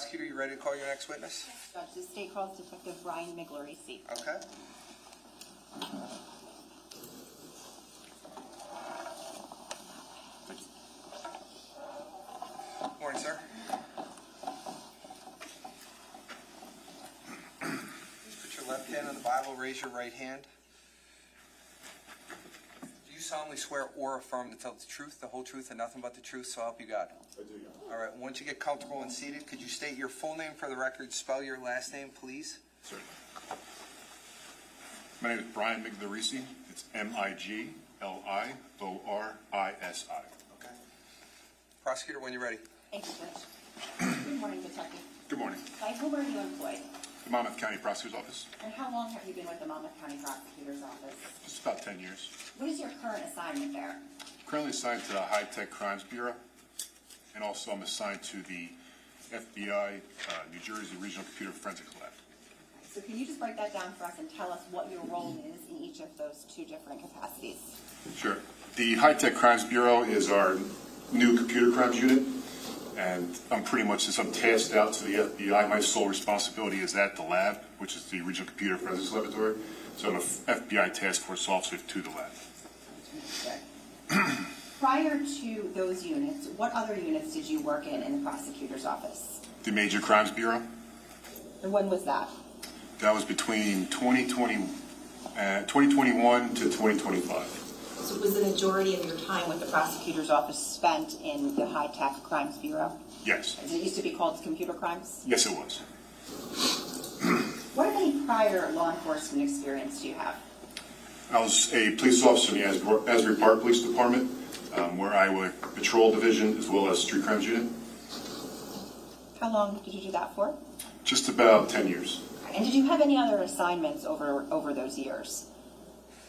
Prosecutor, you ready to call your next witness? Judge, the state calls Detective Brian Migliorisi. Okay. Morning, sir. Put your left hand on the Bible, raise your right hand. Do you solemnly swear or affirm to tell the truth, the whole truth, and nothing but the truth, so help you God? I do, yeah. All right, once you get comfortable and seated, could you state your full name for the record, spell your last name, please? Certainly. My name is Brian Migliorisi. It's Migliorisi. Okay. Prosecutor, when you're ready. Thank you, Judge. Good morning, Detective. Good morning. By whom are you employed? The Monmouth County Prosecutor's Office. And how long have you been with the Monmouth County Prosecutor's Office? Just about 10 years. What is your current assignment there? Currently assigned to the High Tech Crimes Bureau, and also I'm assigned to the FBI New Jersey Regional Computer Forensics Lab. So can you just break that down for us and tell us what your role is in each of those two different capacities? Sure. The High Tech Crimes Bureau is our new computer crimes unit, and I'm pretty much, since I'm tasked out to the FBI, my sole responsibility is at the lab, which is the Regional Computer Forensics Laboratory. So I'm an FBI task force officer to the lab. Prior to those units, what other units did you work in the prosecutor's office? The Major Crimes Bureau. And when was that? That was between 2021 to 2025. So was the majority of your time with the prosecutor's office spent in the High Tech Crimes Bureau? Yes. As it used to be called computer crimes? Yes, it was. What, if any, prior law enforcement experience do you have? I was a police officer in the Asbury Park Police Department, where I was patrol division as well as street crimes unit. How long did you do that for? Just about 10 years. And did you have any other assignments over those years?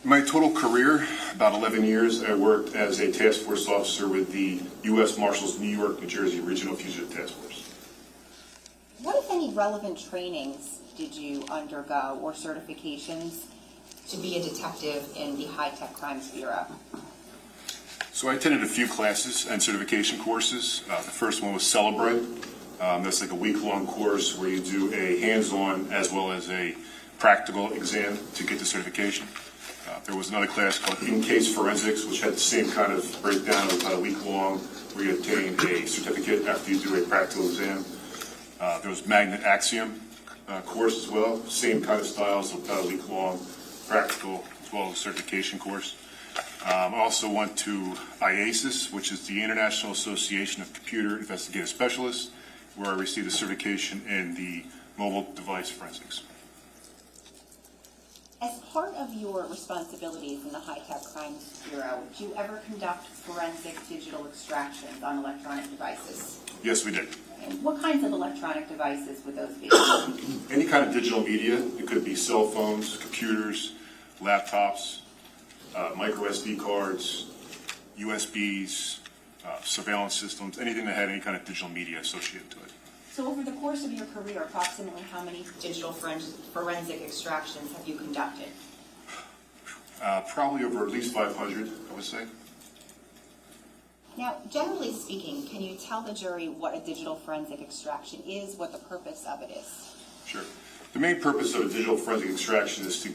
My total career, about 11 years, I worked as a task force officer with the U.S. Marshals New York, New Jersey Regional Fugitive Task Force. What, if any, relevant trainings did you undergo or certifications to be a detective in the High Tech Crimes Bureau? So I attended a few classes and certification courses. The first one was Celebrate. That's like a week-long course where you do a hands-on as well as a practical exam to get the certification. There was another class called In-Case Forensics, which had the same kind of breakdown. It was about a week long, where you obtain a certificate after you do a practical exam. There was Magnet Axiom course as well, same kind of style, so about a week long, practical as well as a certification course. I also went to IASIS, which is the International Association of Computer Investigative Specialists, where I received a certification in the mobile device forensics. As part of your responsibilities in the High Tech Crimes Bureau, did you ever conduct forensic digital extractions on electronic devices? Yes, we did. And what kinds of electronic devices would those be? Any kind of digital media. It could be cell phones, computers, laptops, micro SD cards, USBs, surveillance systems, anything that had any kind of digital media associated to it. So over the course of your career, approximately how many digital forensic extractions have you conducted? Probably over at least 500, I would say. Now, generally speaking, can you tell the jury what a digital forensic extraction is, what the purpose of it is? Sure. The main purpose of a digital forensic extraction is to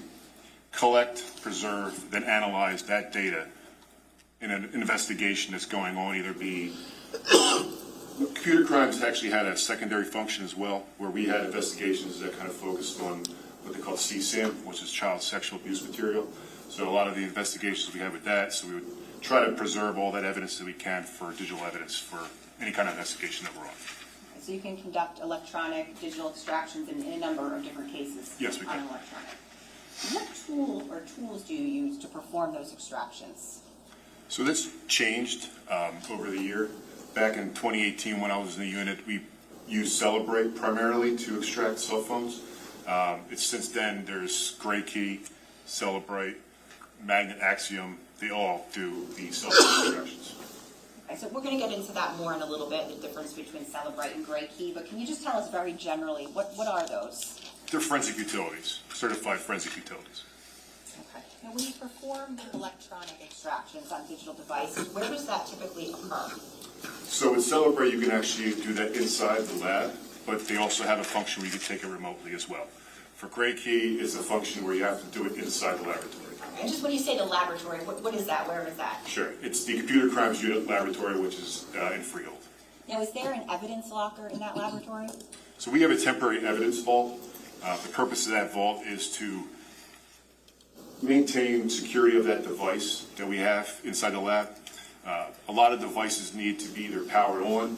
collect, preserve, then analyze that data in an investigation that's going on, either be computer crimes actually had a secondary function as well, where we had investigations that kind of focused on what they call CSAM, which is child sexual abuse material. So a lot of the investigations we had with that, so we would try to preserve all that evidence that we can for digital evidence for any kind of investigation that we're on. So you can conduct electronic digital extractions in a number of different cases. Yes, we can. On electronic. What tool or tools do you use to perform those extractions? So that's changed over the year. Back in 2018, when I was in the unit, we used Celebrate primarily to extract cell phones. Since then, there's Gray Key, Celebrate, Magnet Axiom. They all do the cell phone extractions. Okay, so we're going to get into that more in a little bit, the difference between Celebrate and Gray Key, but can you just tell us very generally, what are those? They're forensic utilities, certified forensic utilities. Okay. Now, when you perform electronic extractions on digital devices, where does that typically occur? So with Celebrate, you can actually do that inside the lab. but they also have a function where you can take it remotely as well. For gray key, it's a function where you have to do it inside the laboratory. And just when you say the laboratory, what is that? Where is that? Sure. It's the Computer Crimes Unit Laboratory, which is in Freehold. Now, is there an evidence locker in that laboratory? So we have a temporary evidence vault. The purpose of that vault is to maintain security of that device that we have inside the lab. A lot of devices need to be either powered on,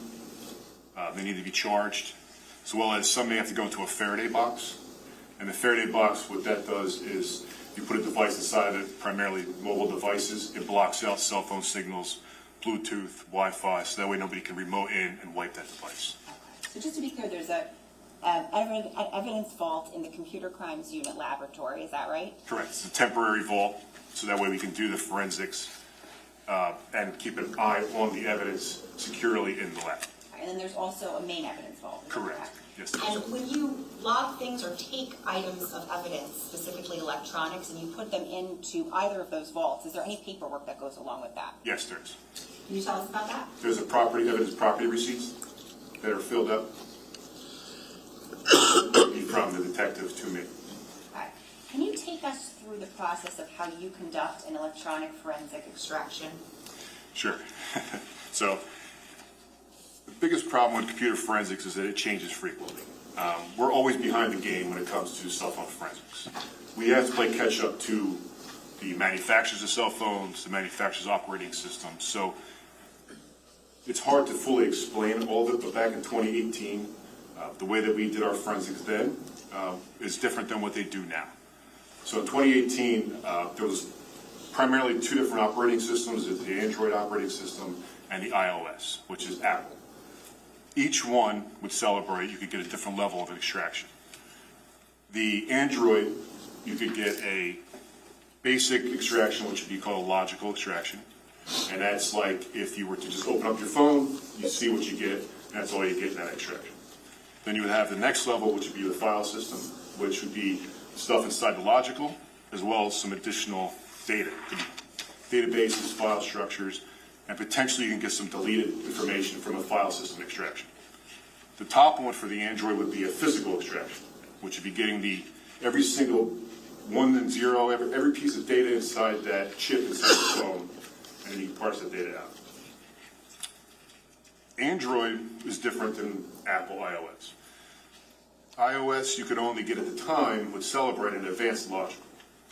they need to be charged, as well as some may have to go into a Faraday box. And the Faraday box, what that does is you put a device inside of it, primarily mobile devices. It blocks out cell phone signals, Bluetooth, Wi-Fi, so that way nobody can remote in and wipe that device. Okay. So just to be clear, there's an evidence vault in the Computer Crimes Unit laboratory, is that right? Correct. It's a temporary vault, so that way we can do the forensics and keep an eye on the evidence securely in the lab. And then there's also a main evidence vault. is that Correct. Yes. And when you log things or take items of evidence, specifically electronics, and you put them into either of those vaults, is there any paperwork that goes along with that? Yes, there is. Can you tell us about that? There's evidence property receipts that are filled up from the detective to me. Okay. Can you take us through the process of how you conduct an electronic forensic extraction? Sure. So the biggest problem with computer forensics is that it changes frequently. We're always behind the game when it comes to cell phone forensics. We have to play catch up to the manufacturers of cell phones, the manufacturers' operating systems. So it's hard to fully explain all of it, but back in 2018, the way that we did our forensics then is different than what they do now. So in 2018, there was primarily two different operating systems. There's the Android operating system and the iOS, which is Apple. Each one would celebrate, you could get a different level of extraction. The Android, you could get a basic extraction, which would be called a logical extraction. And that's like if you were to just open up your phone, you see what you get, and that's all you get in that extraction. Then you would have the next level, which would be the file system, which would be stuff inside the logical, as well as some additional data. Databases, file structures, and potentially you can get some deleted information from a file system extraction. The top one for the Android would be a physical extraction, which would be getting every single 1 and 0, every piece of data inside that chip inside the phone, and then you can parse that data out. Android is different than Apple iOS. iOS, you could only get at the time, would celebrate an advanced logical.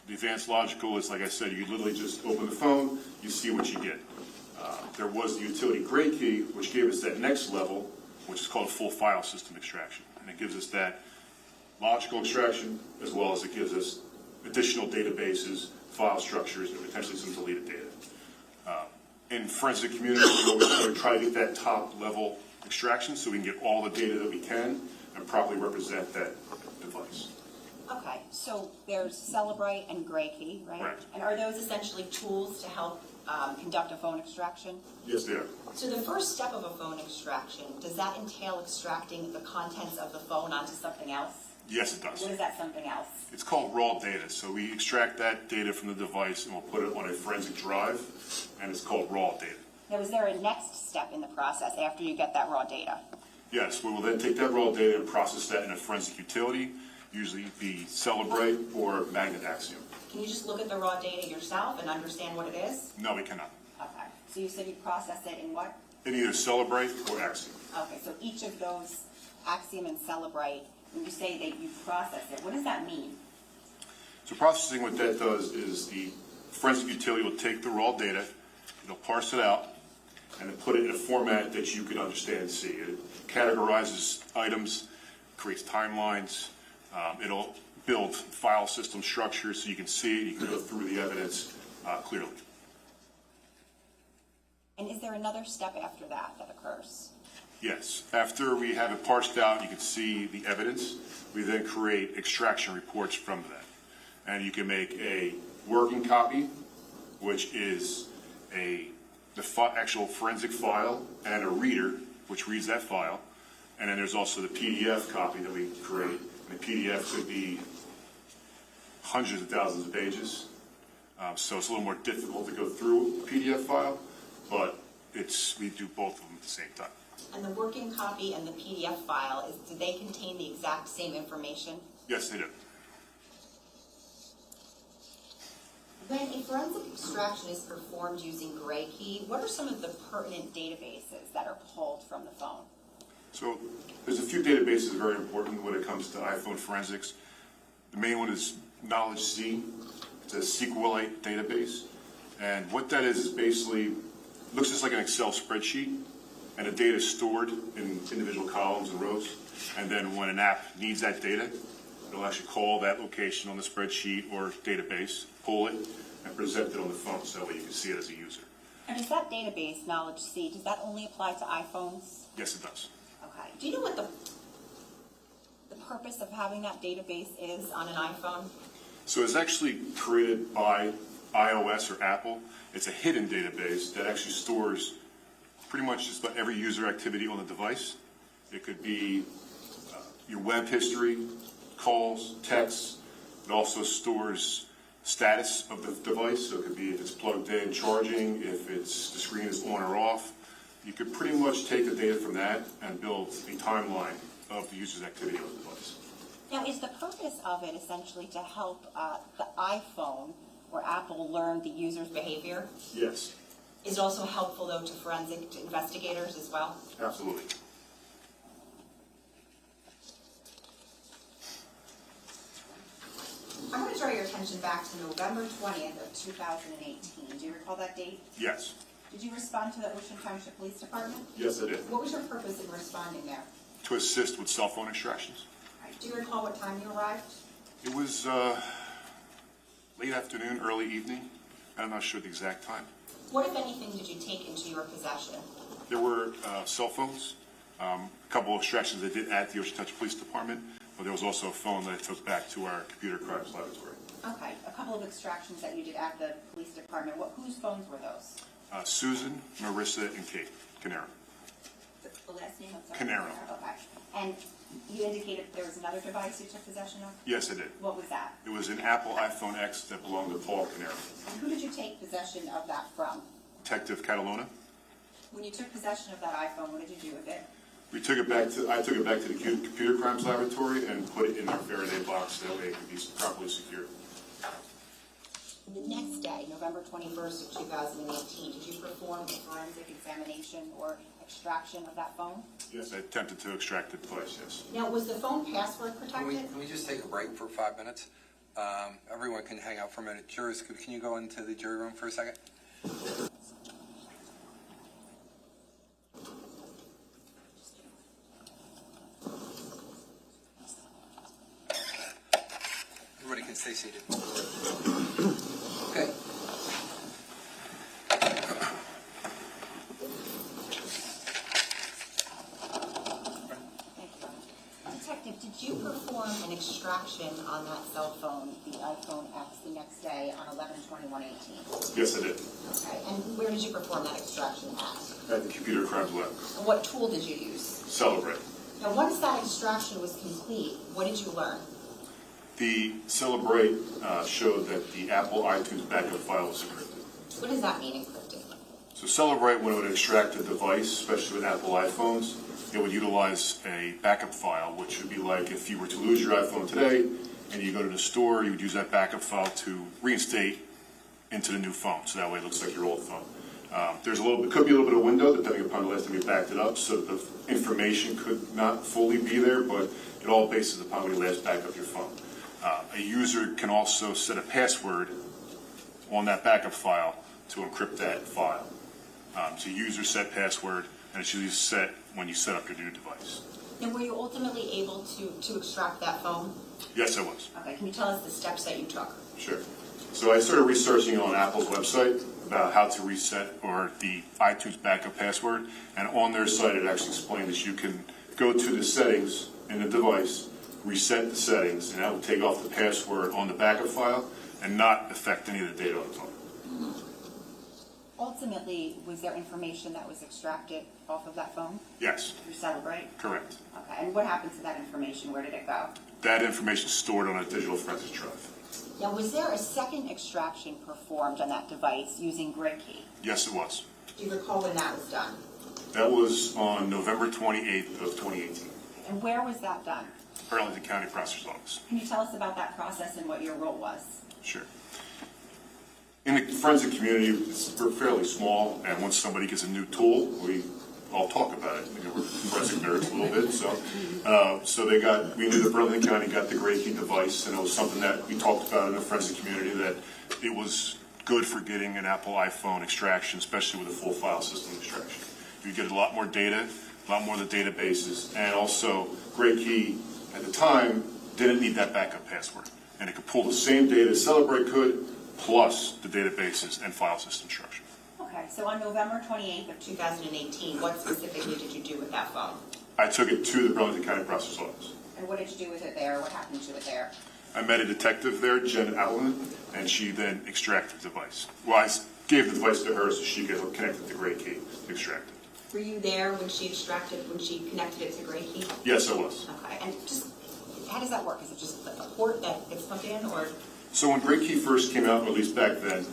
The advanced logical is, like I said, you literally just open the phone, you see what you get. There was the utility gray key, which gave us that next level, which is called full file system extraction. And it gives us that logical extraction, as well as it gives us additional databases, file structures, and potentially some deleted data. In forensic community, we always try to get that top level extraction so we can get all the data that we can and properly represent that device. Okay, so there's Celebrite and Gray Key, right? Right. And are those essentially tools to help conduct a phone extraction? Yes, they are. So the first step of a phone extraction, does that entail extracting the contents of the phone onto something else? Yes, it does. What is that something else? It's called raw data. So we extract that data from the device and we'll put it on a forensic drive, and it's called raw data. Now, is there a next step in the process after you get that raw data? Yes, we will then take that raw data and process that in a forensic utility, usually the Celebrite or Magnet Axiom. Can you just look at the raw data yourself and understand what it is? No, we cannot. Okay, so you said you process it in what? In either Celebrite or Axiom. Okay, so each of those, Axiom and Celebrite, when you say that you process it, what does that mean? So processing, what that does is the forensic utility will take the raw data, it'll parse it out, and then put it in a format that you can understand and see. It categorizes items, creates timelines, it'll build file system structures so you can see it, you can go through the evidence clearly. And is there another step after that occurs? Yes. After we have it parsed out, you can see the evidence. We then create extraction reports from that. And you can make a working copy, which is the actual forensic file, and a reader, which reads that file. And then there's also the PDF copy that we create. And the PDF could be hundreds of thousands of pages. So it's a little more difficult to go through a PDF file, but we do both of them at the same time. And the working copy and the PDF file, do they contain the exact same information? Yes, they do. When a forensic extraction is performed using Gray Key, what are some of the pertinent databases that are pulled from the phone? So there's a few databases that are very important when it comes to iPhone forensics. The main one is Knowledge C. It's a SQLite database. And what that is basically, looks just like an Excel spreadsheet, and the data is stored in individual columns and rows. And then when an app needs that data, it'll actually call that location on the spreadsheet or database, pull it, and present it on the phone so that way you can see it as a user. And is that database, Knowledge C, does that only apply to iPhones? Yes, it does. Okay. Do you know what the purpose of having that database is on an iPhone? So it's actually created by iOS or Apple. It's a hidden database that actually stores pretty much just about every user activity on the device. It could be your web history, calls, texts. It also stores status of the device. So it could be if it's plugged in, charging, if the screen is on or off. You could pretty much take the data from that and build a timeline of the user's activity on the device. Now, is the purpose of it essentially to help the iPhone or Apple learn the user's behavior? Yes, Is it also helpful, though, to forensic investigators as well? absolutely. I want to draw your attention back to November 20th of 2018. Do you recall that date? Yes. Did you respond to the Ocean Township Police Department? Yes, I did. What was your purpose in responding there? To assist with cell phone extractions. Do you recall what time you arrived? It was late afternoon, early evening. I'm not sure the exact time. What, if anything, did you take into your possession? There were cell phones, a couple of extractions I did at the Ocean Township Police Department, but there was also a phone that I took back to our computer crimes laboratory. Okay, a couple of extractions that you did at the police department. Whose phones were those? Susan, Marissa, and Kate Caneiro. The last name? I'm sorry. Caneiro. Okay. And you indicated there was another device you took possession of? Yes, I did. What was that? It was an Apple iPhone X that belonged to Paul Caneiro. And who did you take possession of that from? Detective Catalona. When you took possession of that iPhone, what did you do with it? I took it back to the computer crimes laboratory and put it in our Faraday box so that way it could be properly secured. The next day, November 21st of 2018, did you perform a forensic examination or extraction of that phone? Yes, I attempted to extract the device, yes. Now, was the phone password Can protected? we just take a break for 5 minutes? Everyone can hang out for a minute. Jurors, can you go into the jury room for a second? Everybody can stay seated. Okay. Detective, did you perform an extraction on that cell phone, the iPhone X, the next day on 11/21/18? Yes, I did. Okay, and where did you perform that extraction at? At the computer crimes lab. And what tool did you use? Celebrate. Now, once that extraction was complete, what did you learn? The Celebrate showed that the Apple iTunes backup file was encrypted. What does that mean, encrypted? So Celebrate, when it would extract a device, especially with Apple iPhones, it would utilize a backup file, which would be like if you were to lose your iPhone today and you go to the store, you would use that backup file to reinstate into the new phone. So that way it looks like your old phone. There's could be a little bit of window depending upon the last time you backed it up, so the information could not fully be there, but it all bases upon when you last backed up your phone. A user can also set a password on that backup file to encrypt that file. So user set password, and it's usually set when you set up your new device. And were you ultimately able to extract that phone? Yes, I was. Okay, can you tell us the steps that you took? Sure. So I started researching on Apple's website about how to reset or the iTunes backup password, and on their site it actually explained that you can go to the settings in the device, reset the settings, and that will take off the password on the backup file and not affect any of the data on the phone. Ultimately, was there information that was extracted off of that phone Yes, through Celebrate? correct. Okay, and what happened to that information? Where did it go? That information is stored on a digital forensics drive. Now, was there a second extraction performed on that device using Gray Key? Yes, it was. Do you recall when that was done? That was on November 28th of 2018, And where was that done? Burlington County Prosecutor's Office. Can you tell us about that process and what your role was? Sure. In the forensic community, we're fairly small, and once somebody gets a new tool, we all talk about it. We're forensic nerds a little bit, so we knew that Burlington County got the Gray Key device, and it was something that we talked about in the forensic community, that it was good for getting an Apple iPhone extraction, especially with a full file system extraction. You get a lot more data, a lot more of the databases, and also Gray Key at the time didn't need that backup password, and it could pull the same data Celebrate could, plus the databases and file system structure. Okay, so on November 28th of 2018, what specifically did you do with that phone? I took it to the Burlington County Prosecutor's Office. And what did you do with it there? What happened to it there? I met a detective there, Jen Allen, and she then extracted the device. Well, I gave the device to her so she could connect it to Gray Key to extract it. Were you there when she connected it to Gray Key? Yes, I was. Okay, and just, how does that work? Is it just a port that gets plugged in, or? So when Gray Key first came out, or at least back then,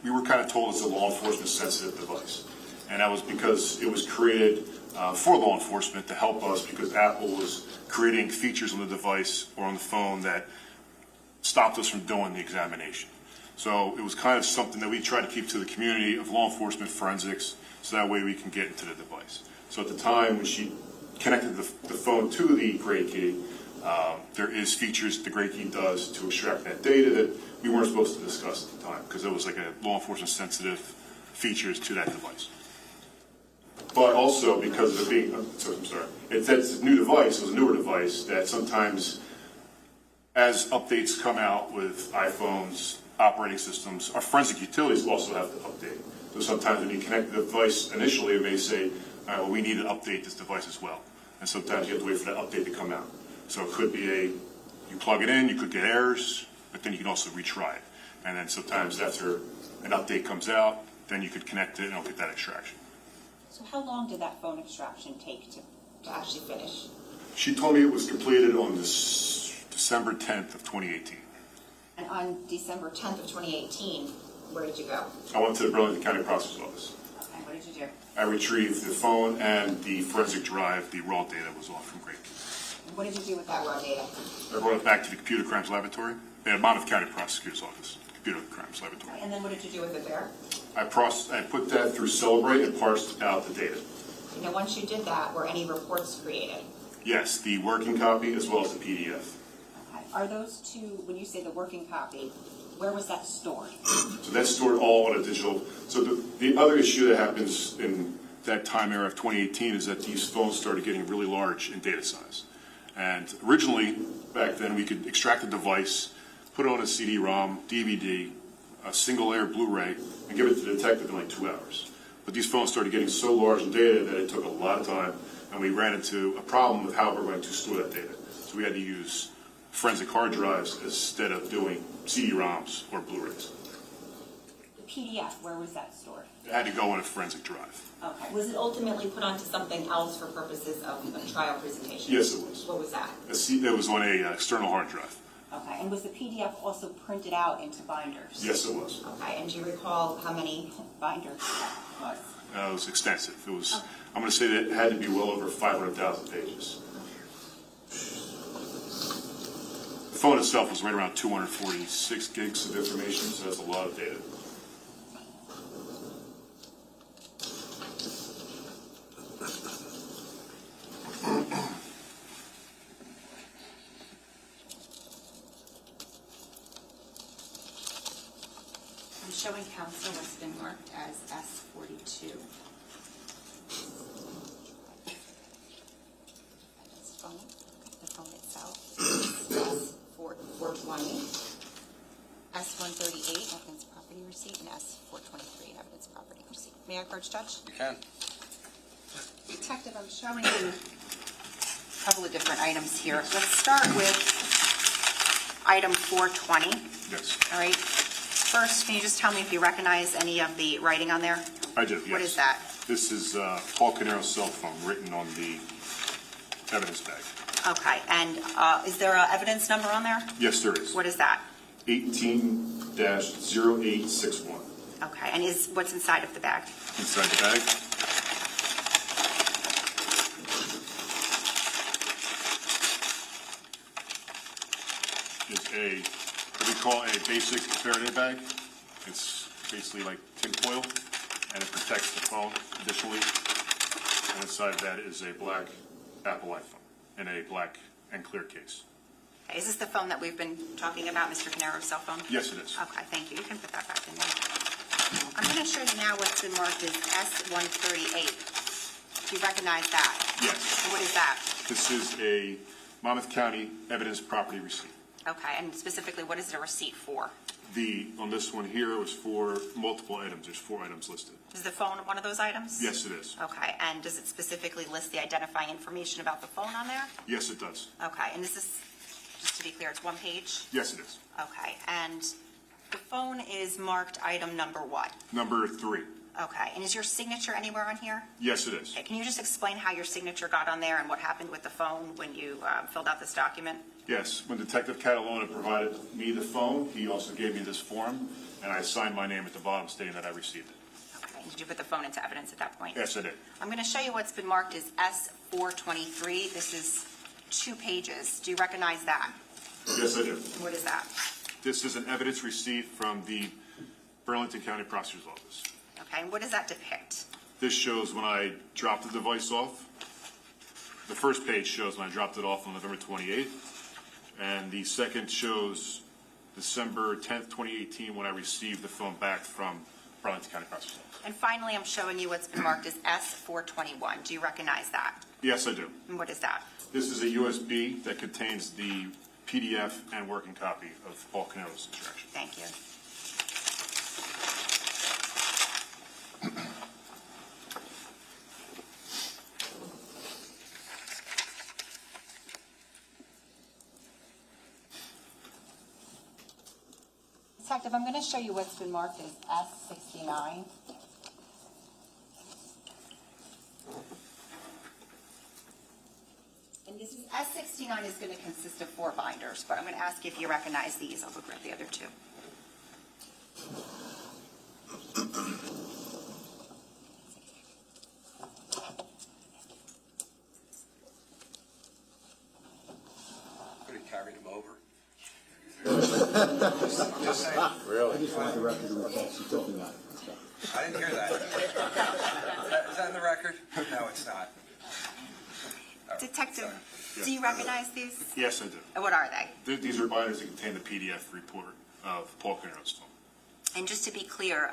we were kind of told it's a law enforcement sensitive device. And that was because it was created for law enforcement to help us, because Apple was creating features on the device or on the phone that stopped us from doing the examination. So it was kind of something that we tried to keep to the community of law enforcement forensics, so that way we can get into the device. So at the time when she connected the phone to the Gray Key, there is features the Gray Key does to extract that data that we weren't supposed to discuss at the time, because it was like a law enforcement sensitive features to that device. But also because of it being, it's a new device, it was a newer device, that sometimes as updates come out with iPhones, operating systems, our forensic utilities also have to update. So sometimes when you connect the device initially, it may say, all right, well, we need to update this device as well. And sometimes you have to wait for that update to come out. So it could be you plug it in, you could get errors, but then you can also retry it. And then sometimes after an update comes out, then you could connect it and it'll get that extraction. So how long did that phone extraction take to actually finish? She told me it was completed on December 10th of 2018. And on December 10th of 2018, where did you go? I went to the Burlington County Prosecutor's Office. Okay, what did you do? I retrieved the phone and the forensic drive. The raw data was off from Gray Key. And what did you do with that raw data? I brought it back to the Computer Crimes Laboratory, the Monmouth County Prosecutor's Office, Computer Crimes Laboratory. And then what did you do with it there? I put that through Celebrate and parsed out the data. Now, once you did that, were any reports created? Yes, the working copy as well as the PDF. Okay. Are those two, when you say the working copy, where was that stored? So that's stored all on a digital. So the other issue that happens in that time era of 2018 is that these phones started getting really large in data size. And originally, back then, we could extract the device, put it on a CD-ROM, DVD, a single-layer Blu-ray, and give it to the detective in like 2 hours. But these phones started getting so large in data that it took a lot of time, and we ran into a problem with how we're going to store that data. So we had to use forensic hard drives instead of doing CD-ROMs or Blu-rays. The PDF, where was that stored? It had to go in a forensic drive. Okay. Was it ultimately put onto something else for purposes of a trial presentation? Yes, it was. What was that? It was on a external hard drive. Okay. And was the PDF also printed out into binders? Yes, it was. Okay, and do you recall how many? Binders that was? It was extensive. It was, I'm going to say that it had to be well over 500,000 pages. The phone itself was right around 246 gigs of information, so that's a lot of data. I'm showing counsel what's been marked as S42. The phone itself, S420. S138, evidence property receipt, and S423, evidence property receipt. May I approach Judge? You can. Detective, I'm showing you a couple of different items here. Let's start with item 420. Yes, All right. First, can you just tell me if you recognize any of the writing on there? I do, yes. What is that? This is Paul Caneiro's cell phone written on the evidence bag. Okay. And is there an evidence number on there? Yes, there is. What is that? 18-0861. Okay. And is what's inside of the bag? Inside the bag, is what we call a basic Faraday bag. It's basically like tinfoil, and it protects the phone additionally. And inside of that is a black Apple iPhone in a black and clear case. Okay, is this the phone that we've been talking about, Mr. Caneiro's cell phone? Yes, it is. Okay, thank you. You can put that back in there. I'm going to show you now what's been marked as S138. Do you recognize that? Yes. And what is that? This is a Monmouth County evidence property receipt. Okay, and specifically, what is it a receipt for? On this one here, it was for multiple items. There's 4 items listed. Is the phone one of those items? Yes, it is. Okay, and does it specifically list the identifying information about the phone on there? Yes, it does. Okay, and this is, just to be clear, it's one page? Yes, it is. Okay, and the phone is marked item number what? Number 3. Okay, and is your signature anywhere on here? Yes, it is. Okay, can you just explain how your signature got on there and what happened with the phone when you filled out this document? Yes, when Detective Catalona provided me the phone, he also gave me this form, and I signed my name at the bottom stating that I received it. Okay, and did you put the phone into evidence at that point? Yes, I did. I'm going to show you what's been marked as S423. This is 2 pages. Do you recognize that? Yes, I do. What is that? This is an evidence receipt from the Burlington County Prosecutor's Office. Okay, and what does that depict? This shows when I dropped the device off. The first page shows when I dropped it off on November 28th, and the second shows December 10th, 2018, when I received the phone back from Burlington County Prosecutor's Office. And finally, I'm showing you what's been marked as S421. Do you recognize that? Yes, I do. And what is that? This is a USB that contains the PDF and working copy of Paul Caneiro's instruction. Thank you. Detective, I'm going to show you what's been marked as S69. And this is, S69 is going to consist of 4 binders, but I'm going to ask you if you recognize these. I'll go grab the other 2. Could have carried him over. Just saying. I just want the record to reflect she told me that. I didn't hear that. Is that in the record? No, it's not. Oh, Detective, sorry. do you recognize these? Yes, I do. And what are they? These are binders that contain the PDF report of Paul Caneiro's phone. And just to be clear,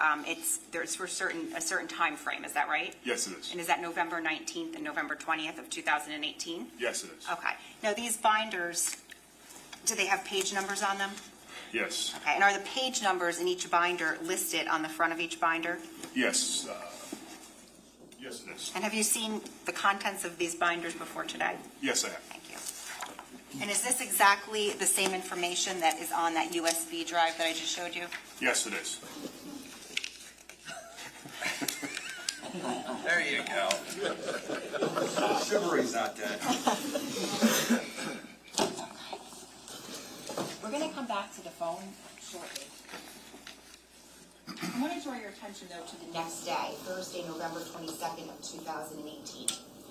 there's for a certain time frame, is that right? Yes, it is. And is that November 19th and November 20th of 2018? Yes, it is. Okay. Now, these binders, do they have page numbers on them? Yes. Okay. And are the page numbers in each binder listed on the front of each binder? Yes. Yes, it is. And have you seen the contents of these binders before today? Yes, I have. Thank you. And is this exactly the same information that is on that USB drive that I just showed you? Yes, it is. There you go. Chivalry's not dead. We're going to come back to the phone shortly. I want to draw your attention, though, to the next day, Thursday, November 22nd of 2018.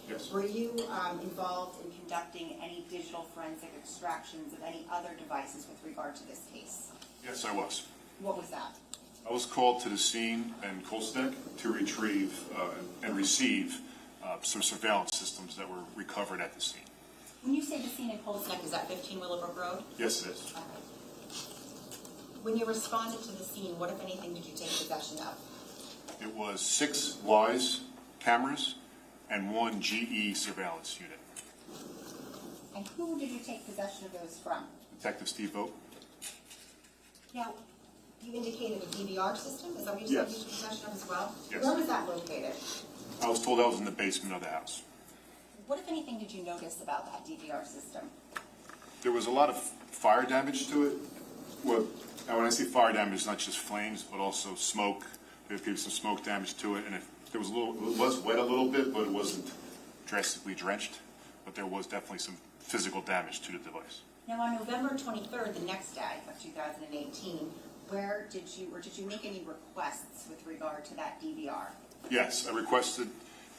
Yes. Were you involved in conducting any digital forensic extractions of any other devices with regard to this case? Yes, I was. What was that? I was called to the scene in Colstead to retrieve and receive some surveillance systems that were recovered at the scene. When you say the scene in Colesneck, is that 15 Willowbrook Road? Yes, it is. Okay. When you responded to the scene, what, if anything, did you take possession of? It was 6 Wise cameras and 1 GE surveillance unit. And who did you take possession of those from? Detective Steve Vogt. Now, you indicated a DVR system? Is that what you said you Yes. took possession of as well? Yes. Where was that located? I was told that was in the basement of the house. What, if anything, did you notice about that DVR system? There was a lot of fire damage to it. Well, and when I say fire damage, it's not just flames, but also smoke. There was some smoke damage to it, and it was wet a little bit, but it wasn't drastically drenched. But there was definitely some physical damage to the device. Now, on November 23rd, the next day of 2018, where did you make any requests with regard to that DVR? Yes, I requested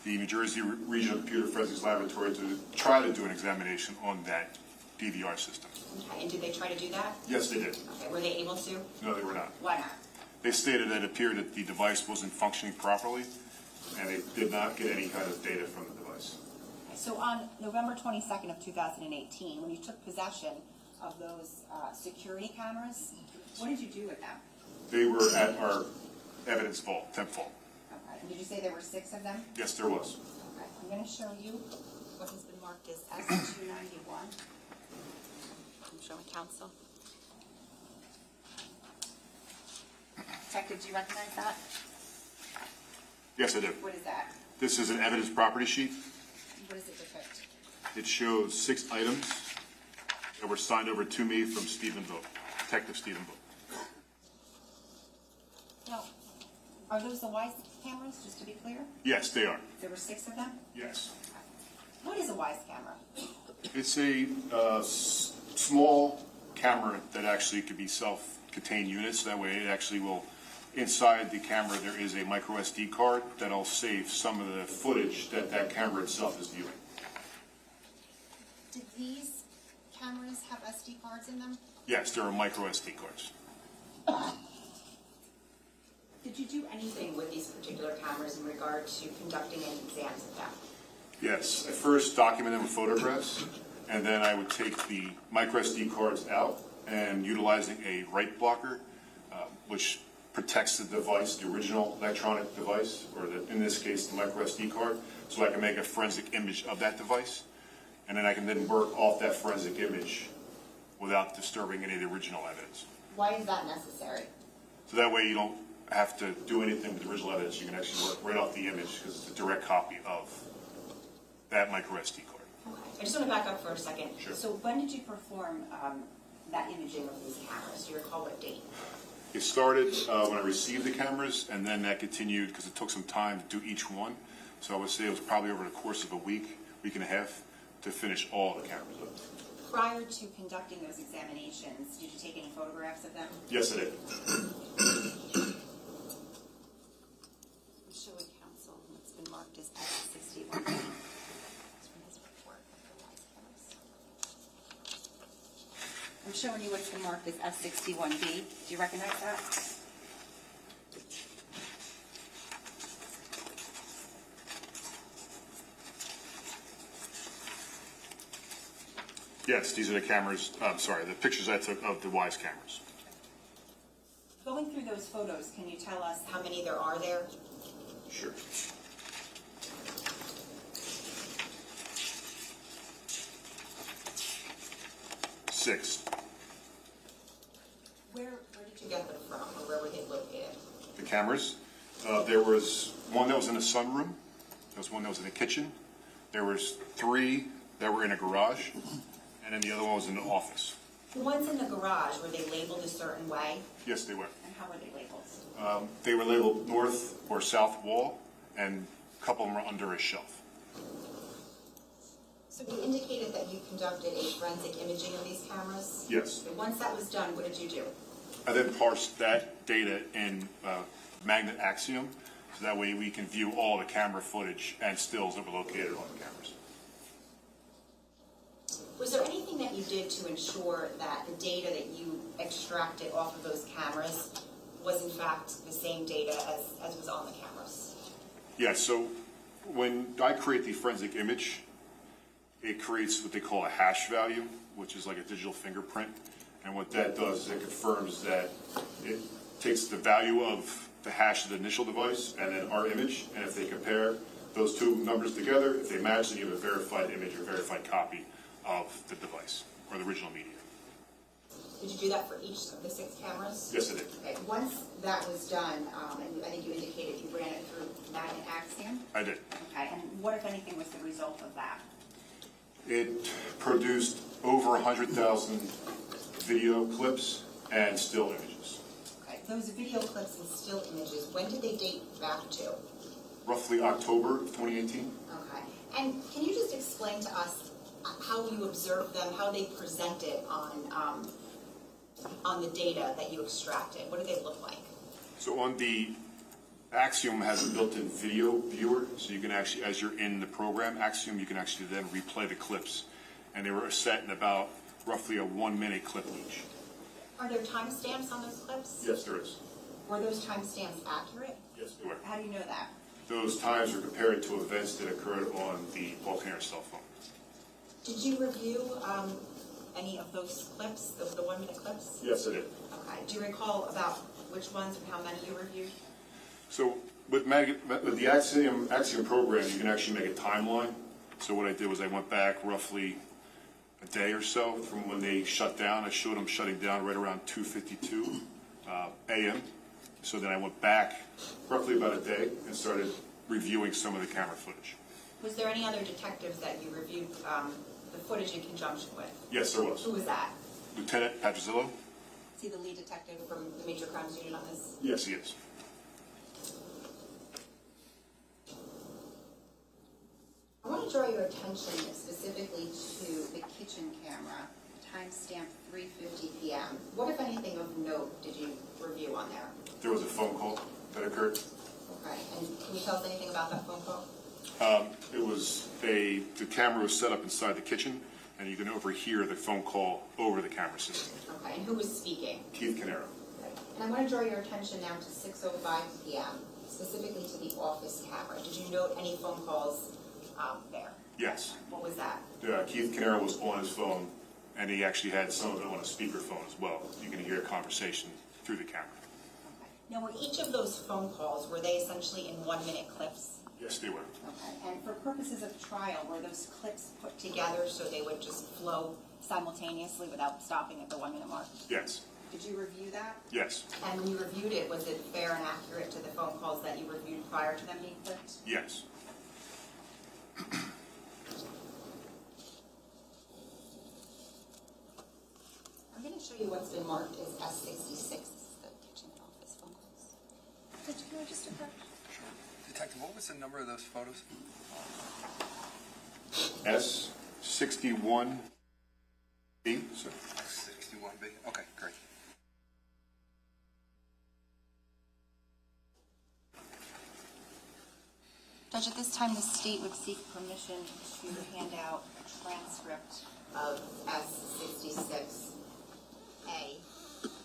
the New Jersey Regional Computer Forensics Laboratory to try to do an examination on that DVR system. Okay, and did they try to do that? Yes, they did. Okay, were they able to? No, they were not. Why not? They stated that it appeared that the device wasn't functioning properly, and they did not get any kind of data from the device. So on November 22nd of 2018, when you took possession of those security cameras, what did you do with them? They were at our evidence vault, temp vault. Okay, and did you say there were 6 of them? Yes, there was. Okay, I'm going to show you what has been marked as S291. I'm showing counsel. Detective, do you recognize that? Yes, I do. What is that? This is an evidence property sheet. What does it depict? It shows 6 items that were signed over to me from Stephen Vogt, Detective Stephen Vogt. Now, are those the WISE cameras, just to be clear? Yes, they are. There were 6 of them? Yes. What is a WISE camera? It's a small camera that actually could be self-contained units. That way it actually will, inside the camera there is a micro SD card that'll save some of the footage that that camera itself is viewing. Did these cameras have SD cards in them? Yes, there are micro SD cards. Did you do anything with these particular cameras in regard to conducting any exams of them? Yes, I first document them with photographs, and then I would take the micro SD cards out and utilizing a write blocker, which protects the device, the original electronic device, or in this case, the micro SD card, so I can make a forensic image of that device, and then I can then work off that forensic image without disturbing any of the original evidence. Why is that necessary? So that way you don't have to do anything with the original evidence. You can actually work right off the image because it's a direct copy of that micro SD card. Okay. I just want to back up for a second. Sure. So when did you perform that imaging of these cameras? Do you recall what date? It started when I received the cameras, and then that continued because it took some time to do each one. So I would say it was probably over the course of a week, week and a half, to finish all the cameras up. Prior to conducting those examinations, did you take any photographs of them? Yes, I did. I'm showing counsel what's been marked as S61. I'm showing you what's been marked as S61B. Do you recognize that? Yes, these are the cameras, the pictures I took of the WISE cameras. Going through those photos, can you tell us how many there are there? Sure. Six. Where did you get them from, or where were they located? The cameras. There was one that was in a sunroom. There was one that was in a kitchen. There was 3 that were in a garage, and then the other one was in the office. The ones in the garage, were they labeled a certain way? Yes, they were. And how were they labeled? They were labeled north or south wall, and a couple of them were under a shelf. So you indicated that you conducted a forensic imaging of these cameras? Yes. Once that was done, what did you do? I then parsed that data in magnet Axiom, so that way we can view all the camera footage and stills that were located on the cameras. Was there anything that you did to ensure that the data that you extracted off of those cameras was in fact the same data as was on the cameras? Yeah, so when I create the forensic image, it creates what they call a hash value, which is like a digital fingerprint. And what that does is it confirms that it takes the value of the hash of the initial device and then our image, and if they compare those 2 numbers together, if they match, then you have a verified image or verified copy of the device or the original media. Did you do that for each of the 6 cameras? Yes, I did. Okay. Once that was done, and I think you indicated you ran it through magnet Axiom? I did. Okay, and what, if anything, was the result of that? It produced over 100,000 video clips and still images. Okay, those video clips and still images, when did they date back to? Roughly October of 2018. Okay, and can you just explain to us how you observed them, how they presented on the data that you extracted? What do they look like? So on the Axiom has a built-in video viewer, so you can actually, as you're in the program Axiom, you can actually then replay the clips. And they were set in about roughly a 1 minute clip each. Are there timestamps on those clips? Yes, there is. Were those timestamps accurate? Yes, there were. How do you know that? Those times are compared to events that occurred on the Paul Caneiro cell phone. Did you review any of those clips, the 1 minute clips? Yes, I did. Okay. Do you recall about which ones and how many you reviewed? So with the Axiom program, you can actually make a timeline. So what I did was I went back roughly a day or so from when they shut down. I showed them shutting down right around 2:52 a.m. So then I went back roughly about a day and started reviewing some of the camera footage. Was there any other detectives that you reviewed the footage in conjunction with? Yes, there was. Who was that? Lieutenant Patrizzillo? Is he the lead detective from the Major Crimes Unit on this? Yes, he is. I want to draw your attention specifically to the kitchen camera, timestamp 3:50 p.m. What, if anything, of note did you review on there? There was a phone call that occurred. Okay, and can you tell us anything about that phone call? The camera was set up inside the kitchen, and you can overhear the phone call over the camera system. Okay, and who was speaking? Keith Caneiro. Okay. And I want to draw your attention now to 6:05 p.m., specifically to the office camera. Did you note any phone calls there? Yes. What was that? Keith Caneiro was on his phone, and he actually had some of it on a speakerphone as well. You can hear a conversation through the camera. Okay. Now, were each of those phone calls, were they essentially in 1 minute clips? Yes, they were. Okay, and for purposes of trial, were those clips put together so they would just flow simultaneously without stopping at the 1 minute mark? Yes. Did you review that? Yes. And when you reviewed it, was it fair and accurate to the phone calls that you reviewed prior to them being clipped? Yes. I'm going to show you what's been marked as S66, the kitchen and office phone calls. Did you register that? Detective, what was the number of those photos? S61B, sir. 61B. Okay, great. Judge, at this time, the state would seek permission to hand out a transcript of S66A,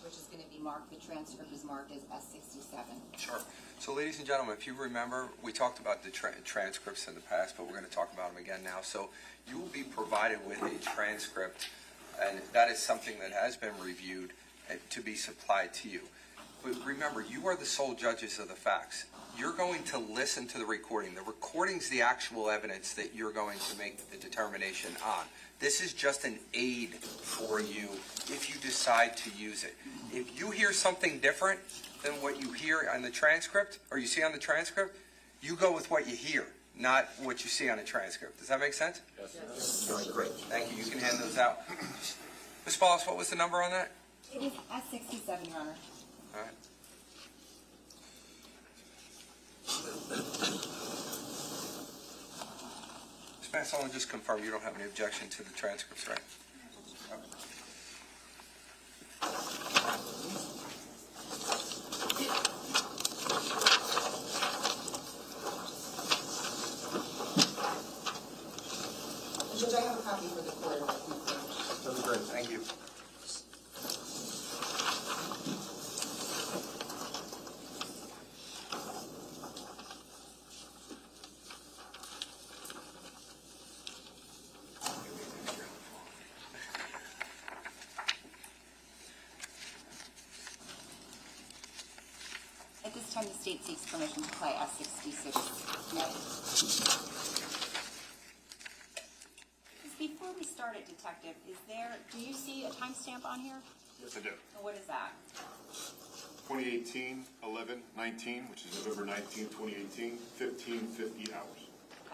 which is going to be marked, the transcript is marked as S67. Sure. So, ladies and gentlemen, if you remember, we talked about the transcripts in the past, but we're going to talk about them again now. So, you will be provided with a transcript, and that is something that has been reviewed to be supplied to you. But remember, you are the sole judges of the facts. You're going to listen to the recording. The recording's the actual evidence that you're going to make the determination on. This is just an aid for you if you decide to use it. If you hear something different than what you hear on the transcript, or you see on the transcript, you go with what you hear, not what you see on the transcript. Does that make sense? Yes. Great. Thank you. You can hand those out. Ms. Paulus, what was the number on that? It is S67, Your Honor. All right. Ms. Mansola, just confirm you don't have any objection to the transcripts, right? Okay. Judge, I have a copy for the court. That's great. Thank you. At this time, the state seeks permission to play S66. Before we start it, Detective, do you see a timestamp on here? Yes, I do. And what is that? 2018-11-19, which is November 19, 2018, 15:50 hours.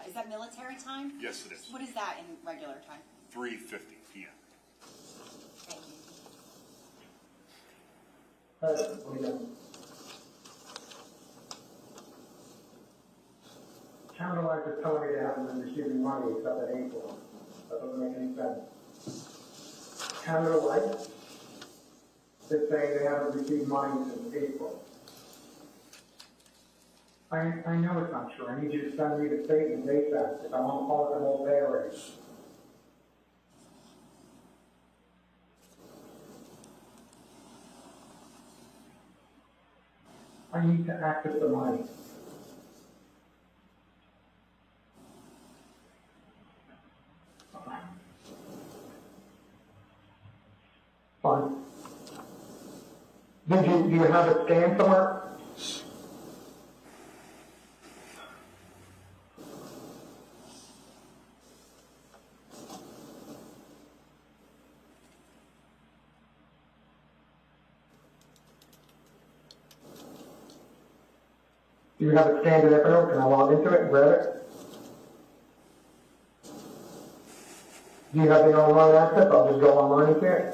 Is that military time? Yes, it is. What is that in regular time? 3:50 p.m. Thank you. Canada Life is telling me they haven't been receiving money except at April. That doesn't make any sense. Canada Life is saying they haven't received money since April. I know it's not true. I need you to send me the statement they sent. If I'm on call, I'm all day already. I need to access the money. Fine. Do you have it scanned somewhere? Do you have it scanned in Evernote? Can I log into it and grab it? Do you have the online access? I'll just go online and see it.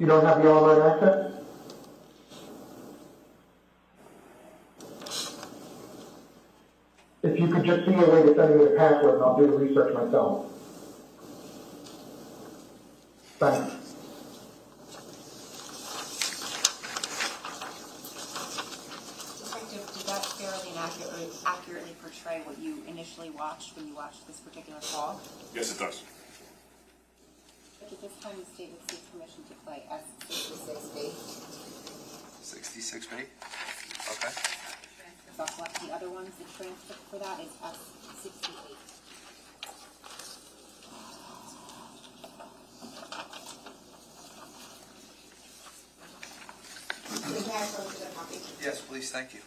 You don't have the online access? If you could just see a way to send me the password, and I'll do the research myself. Thanks. Detective, did that fairly and accurately portray what you initially watched when you watched this particular call? Yes, it does. At this time, the state would seek permission to play S66B. 66B? Okay. S66 off left. The other ones, the transcript for that is S68. Can I approach the copy? Yes, please, thank you.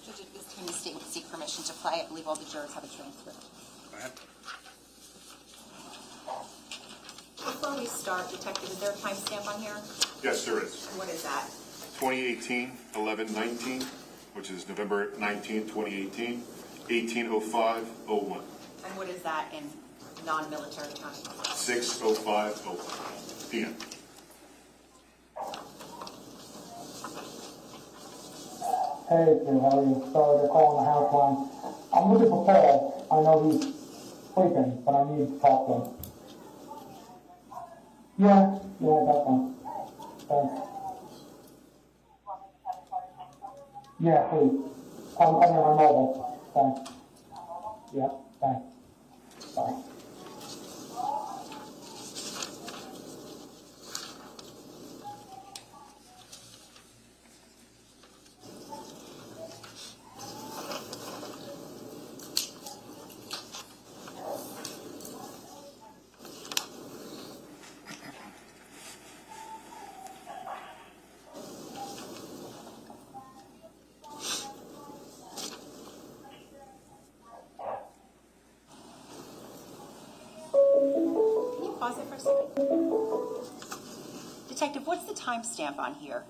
Judge, at this time, the state would seek permission to play. I believe all the jurors have a transcript. Go ahead. Before we start, Detective, is there a timestamp on here? Yes, there is. What is that? 2018-11-19, which is November 19, 2018, 18:05:01, And what is that in non-military time? 6:05:01 p.m. Hey, Jim, how are you? Sorry, they're calling the house line. I'm looking for Paul. I know he's sleeping, but I need to talk to him. Yeah, that's fine. Thanks. Yeah, please. I'm on my mobile. Thanks. Yeah, thanks. Bye. Can you pause it for a second? Detective, what's the timestamp on here?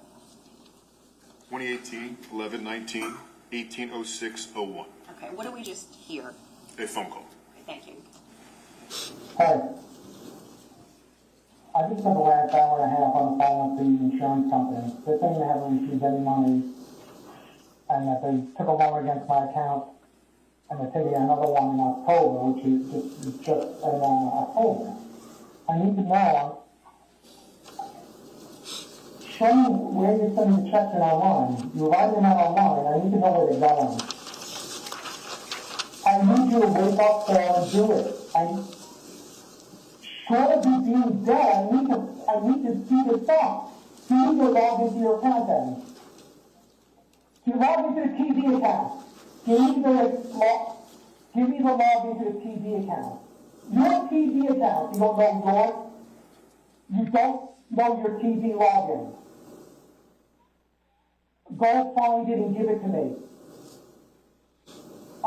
2018-11-19, 18:06:01. Okay, what do we just hear? A phone call. Thank you. Hey. I just spent the last hour and a half on the phone with the insurance company. They're saying they haven't received any money and that they took a loan against my account and they're taking another one in October, which is just in October. I need to know, show me where you're sending the checks in online. You're writing them out online. I need to know where they're going. I need you to wake up there and do it. Short of you being dead, I need to see the stuff. You need to log into your account then. You log into the TV account. Give me the log into the TV account. Your TV account, you don't know yours? You don't know your TV login? Go find it and give it to me.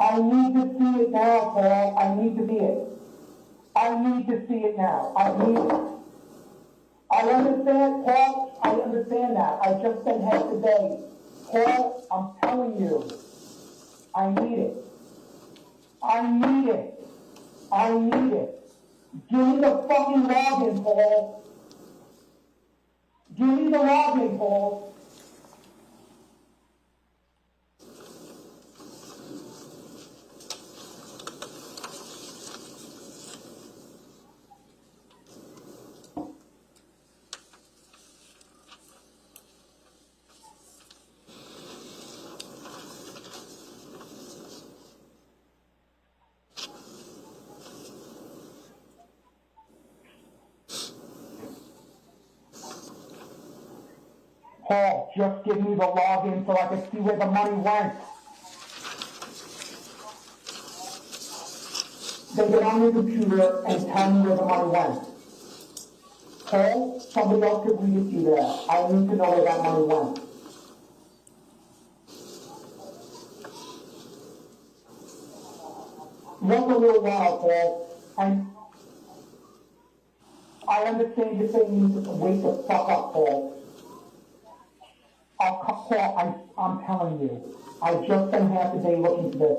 I need to see it now, Paul. I need to see it. I need to see it now. I need it. I understand, Paul. I understand that. I've just been here today. Paul, I'm telling you. I need it. I need it. I need it. Give me the fucking login, Paul. Give me the login, Paul. Paul, just give me the login so I can see where the money went. Then get on your computer and tell me where the money went. Paul, somebody else could read it to you there. I need to know where that money went. Look a little while, Paul, and I understand you're saying you need to wake the fuck up, Paul. Paul, I'm telling you, I've just been half a day looking for this.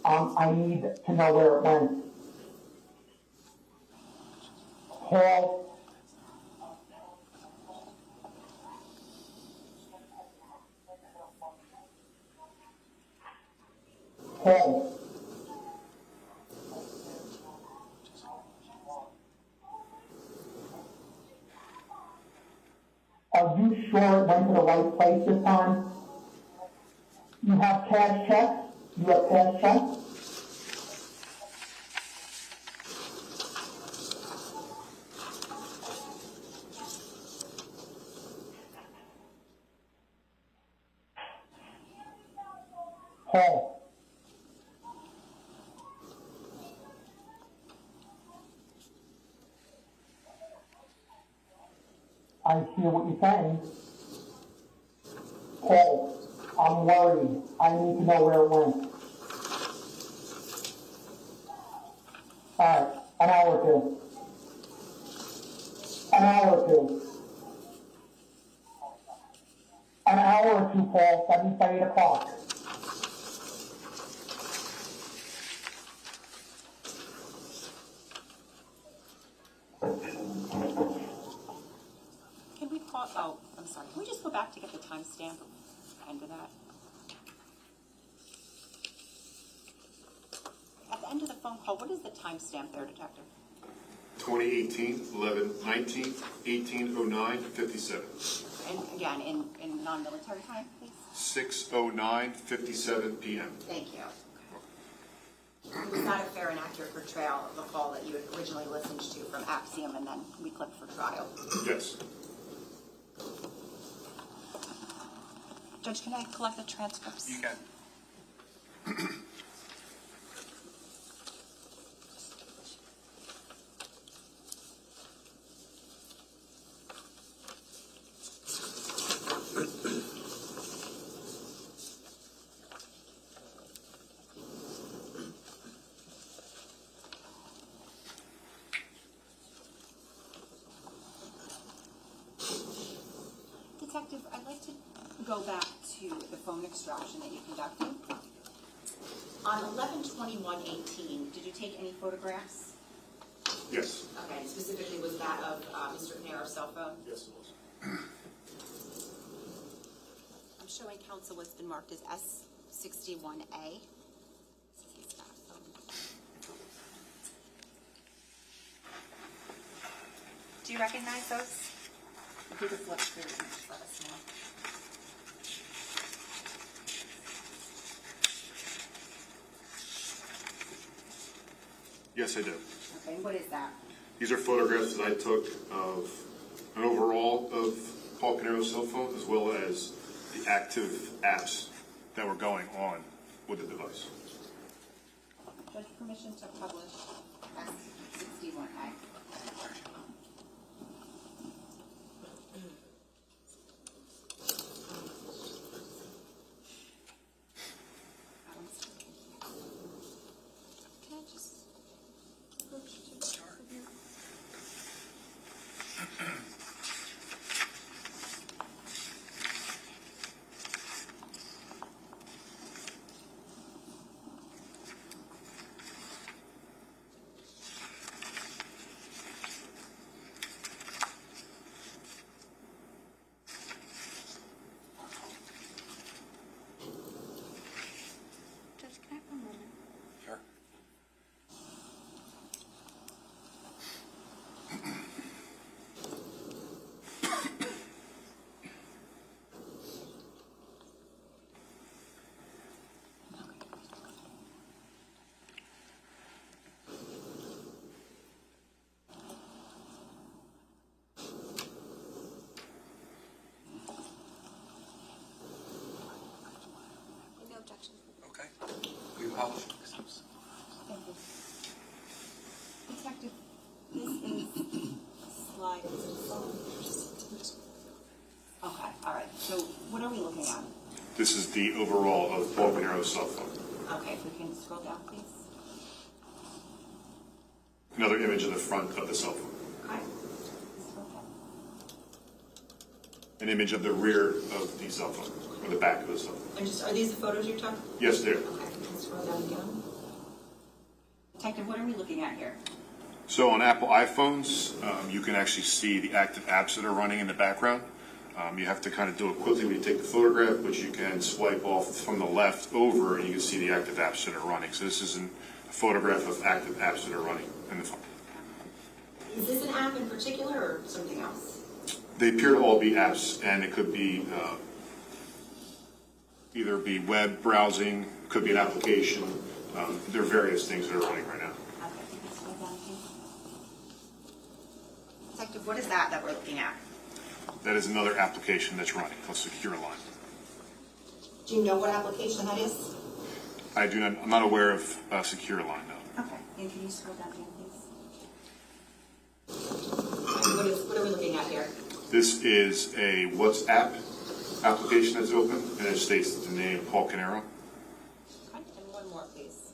I need to know where it went. Paul. Paul. Are you sure it went to the right place this time? You have cash checks? You have cash checks? Paul. I hear what you're saying. Paul, I'm worried. I need to know where it went. Alright, an hour or two. An hour or two. An hour or two, Paul. That means by 8 o'clock. Can we pause, oh, I'm sorry, can we just go back to get the timestamp end of that? At the end of the phone call, what is the timestamp there, Detective? 2018, 11/19, 1809, 57. And again, in non-military time, please? 6:09, 57 p.m. Thank you. Was that a fair and accurate portrayal of the call that you had originally listened to from Axiom and then we clipped for trial? Yes. Judge, can I collect the transcripts? You can. Detective, I'd like to go back to the phone extraction that you conducted. On 11/21/18, did you take any photographs? Yes. Okay, and specifically was that of Mr. Caneiro's cell phone? Yes, it was. I'm showing counsel what's been marked as S61A. Do you recognize those? If you could flip through each, let us know. Yes, I do. Okay, and what is that? These are photographs that I took of an overall of Paul Caneiro's cell phone, as well as the active apps that were going on with the device. Judge, permission to publish S61A. Can I just approach to the start of your... Judge, can I have a moment? Sure. No objection. Okay. We publish. Thank you. Detective, this is slide. Okay, all right. So what are we looking at? This is the overall of Paul Canero's cell phone. Okay, if we can scroll down, please. Another image of the front of the cell phone. Okay. Scroll down. An image of the rear of the cell phone, or the back of the cell phone. And just, are these the photos you're talking? Yes, there. Okay, can you scroll down again? Detective, what are we looking at here? So on Apple iPhones, you can actually see the active apps that are running in the background. You have to kind of do it quickly when you take the photograph, but you can swipe off from the left over and you can see the active apps that are running. So this is a photograph of active apps that are running in the phone. Is this an app in particular or something else? They appear to all be apps, and it could be either be web browsing, could be an application. There are various things that are running right now. Okay, if you can scroll down, please. Detective, what is that we're looking at? That is another application that's running called Secure Line. Do you know what application that is? I'm not aware of Secure Line, no. Okay, and can you scroll down again, please? And what are we looking at here? This is a WhatsApp application that's open, and it states the name Paul Caneiro. Okay, and one more, please.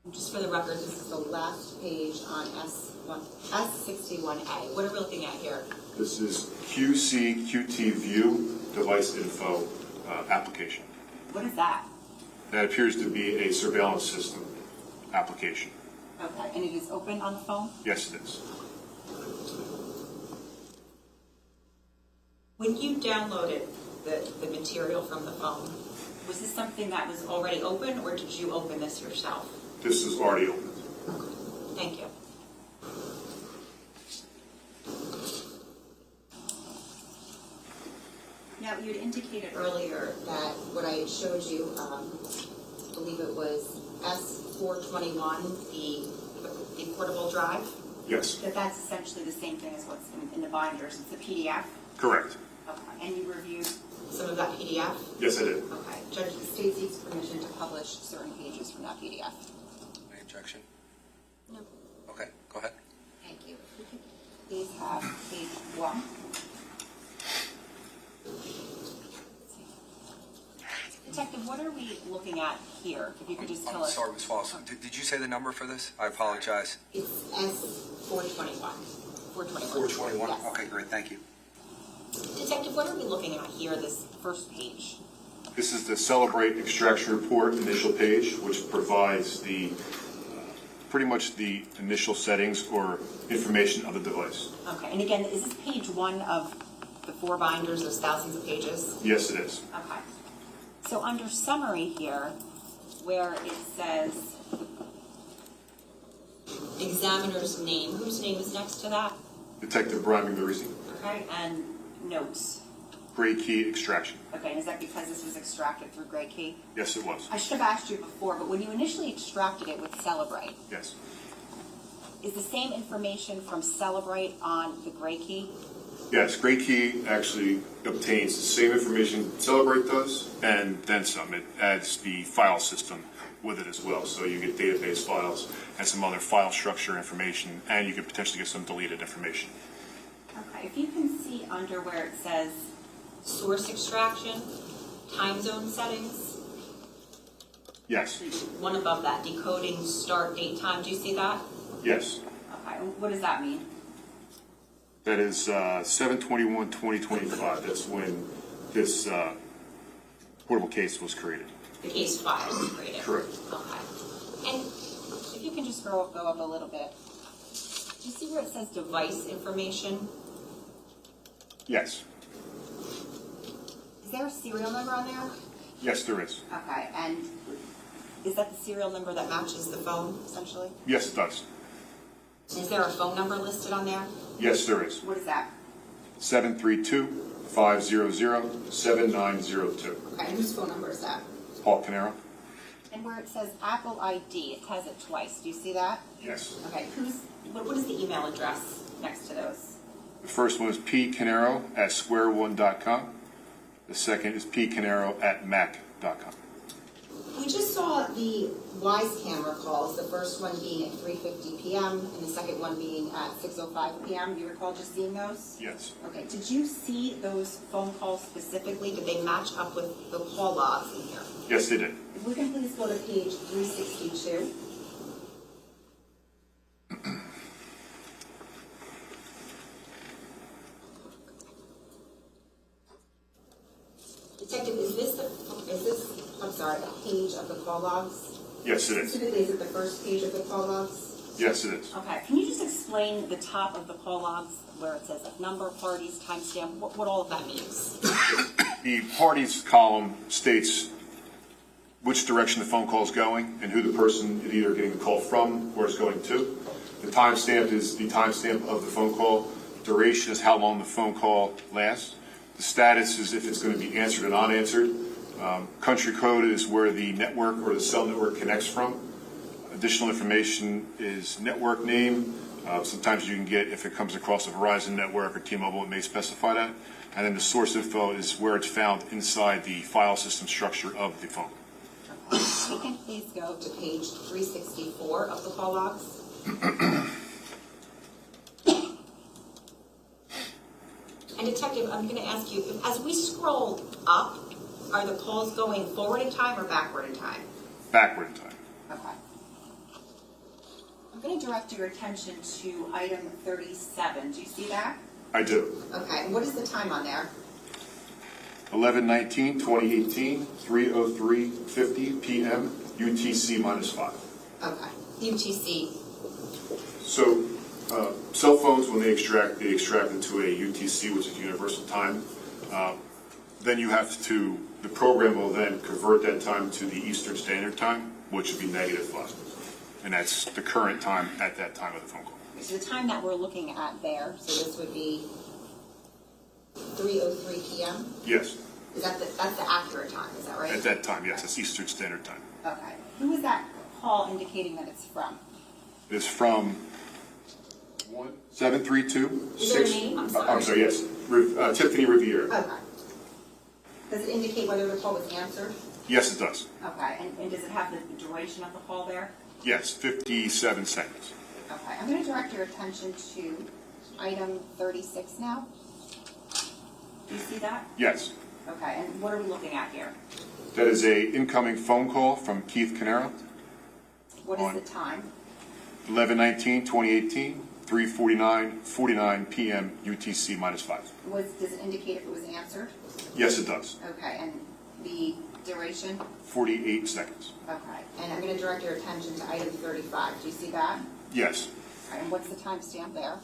And just for the record, this is the last page on S61A. What are we looking at here? This is QT View Device Info application. What is that? That appears to be a surveillance system application. Okay, and it is open on the phone? Yes, it is. When you downloaded the material from the phone, was this something that was already open or did you open this yourself? This is already open. Thank you. Now, you had indicated earlier that what I had showed you, I believe it was S421, the portable drive, Yes, That's essentially the same thing as what's in the binders. It's a PDF. correct. Okay, and you reviewed, Some of that PDF? Yes, I did. okay, Judge, the state seeks permission to publish certain pages from that PDF. Any objection? No. Okay, go ahead. Thank you. please have page 1. Detective, what are we looking at here? If you could just tell I'm us. sorry, Ms. Wallace. Did you say the number for this? I apologize. It's S421. 421? Yes. Okay, great, thank you. Detective, what are we looking at here, this First page. This is the Celebrate Extraction Report initial page, which provides the pretty much the initial settings or information of the device. Okay, and again, is this page 1 of the 4 binders, there's thousands of pages? Yes, it is. Okay. So under summary here, where it says, Examiner's name, whose name is next to that? Detective Brian Migliorisi. okay, and notes. Gray key extraction. Okay, and is that because this was extracted through Gray Key? Yes, it was. I should have asked you before, but when you initially extracted it with Celebrate, Yes. is the same information from Celebrate on the Gray Key? Yes, Great Key actually obtains the same information Celebrate does, and then some. It adds the file system with it as well. So you get database files and some other file structure information, and you could potentially get some deleted information. Okay, if you can see under where it says, Source extraction, time zone settings, Yes, one above that, decoding start date time, do you see that? yes. okay, what does that mean? That is 7/21/2025. That's when this portable case was created. The case file was created? Correct. Okay. And If you can just go up a little bit. Do you see where it says device information, Yes, Is there a serial number on there? yes, there is. Okay, and is that the serial number that matches the phone? essentially? Yes, it does. Is there a phone number listed on there? Yes, there is. What is that? 732-500-7902. Okay, and whose phone number is that? Paul Caneiro? And where it says Apple ID, it has it twice. Do you see that? Yes. Okay, What is the email address? next to those? The first one is pcanero@squareone.com. The second is pcanero@mac.com. We just saw the Wise camera calls, the first one being at 3:50 p.m. and the second one being at 6:05 p.m. Do you recall just seeing those? Yes. Okay, did you see those phone calls specifically? Did they match up with the call logs in here? Yes, they did. If we can please go to page 362. Detective, is this, I'm sorry, a page of the call logs? Yes, it is. Specifically, is it the first page of the call logs? Yes, it is. Okay, can you just explain the top of the call logs where it says like number, parties, timestamp, what all of that means? The parties column states which direction the phone call is going and who the person is either getting the call from or is going to. The timestamp is the timestamp of the phone call. Duration is how long the phone call lasts. The status is if it's going to be answered or unanswered. Country code is where the network or the cell network connects from. Additional information is network name. Sometimes you can get, if it comes across a Verizon network or T-Mobile, it may specify that. And then the source info is where it's found inside the file system structure of the phone. You can please go To page 364 of the call logs? And Detective, I'm going to ask you, as we scroll up, are the calls going forward in time or backward in time? Backward in time. Okay. I'm going to direct your attention to item 37. Do you see that? I do. Okay, and what is the time on there? 11/19/2018, 3:03:50 p.m. UTC -5. Okay. UTC, So, cell phones, when they extract into a UTC, which is Universal Time. Then you have to, the program will then convert that time to the Eastern Standard Time, which would be -5. And that's the current time at that time of the phone call. So the time that we're looking at there, So this would be 3:03 p.m.? Yes, That's the accurate time, is that right? at that time, yes, that's Eastern Standard Time. okay. Who is that call indicating that it's from? It's from 732. Is there a name? I'm sorry. I'm sorry, yes, Tiffany Riviere. Okay. Does it indicate whether the call was answered? Yes, it does. Okay, and does it have the duration of the call there? Yes, 57 seconds. Okay, I'm going to direct your attention to item 36 now. Do you see that? Yes, Okay, and what are we looking at here? that is a incoming phone call from Keith Caneiro, What On. is the time? 11/19/2018, 3:49 p.m. UTC -5. Does it indicate if it was answered? Yes, it does. Okay, and the duration? 48 seconds. Okay, And I'm going to direct your attention to item 35. Do you see that? Yes, all right, and what's the timestamp there?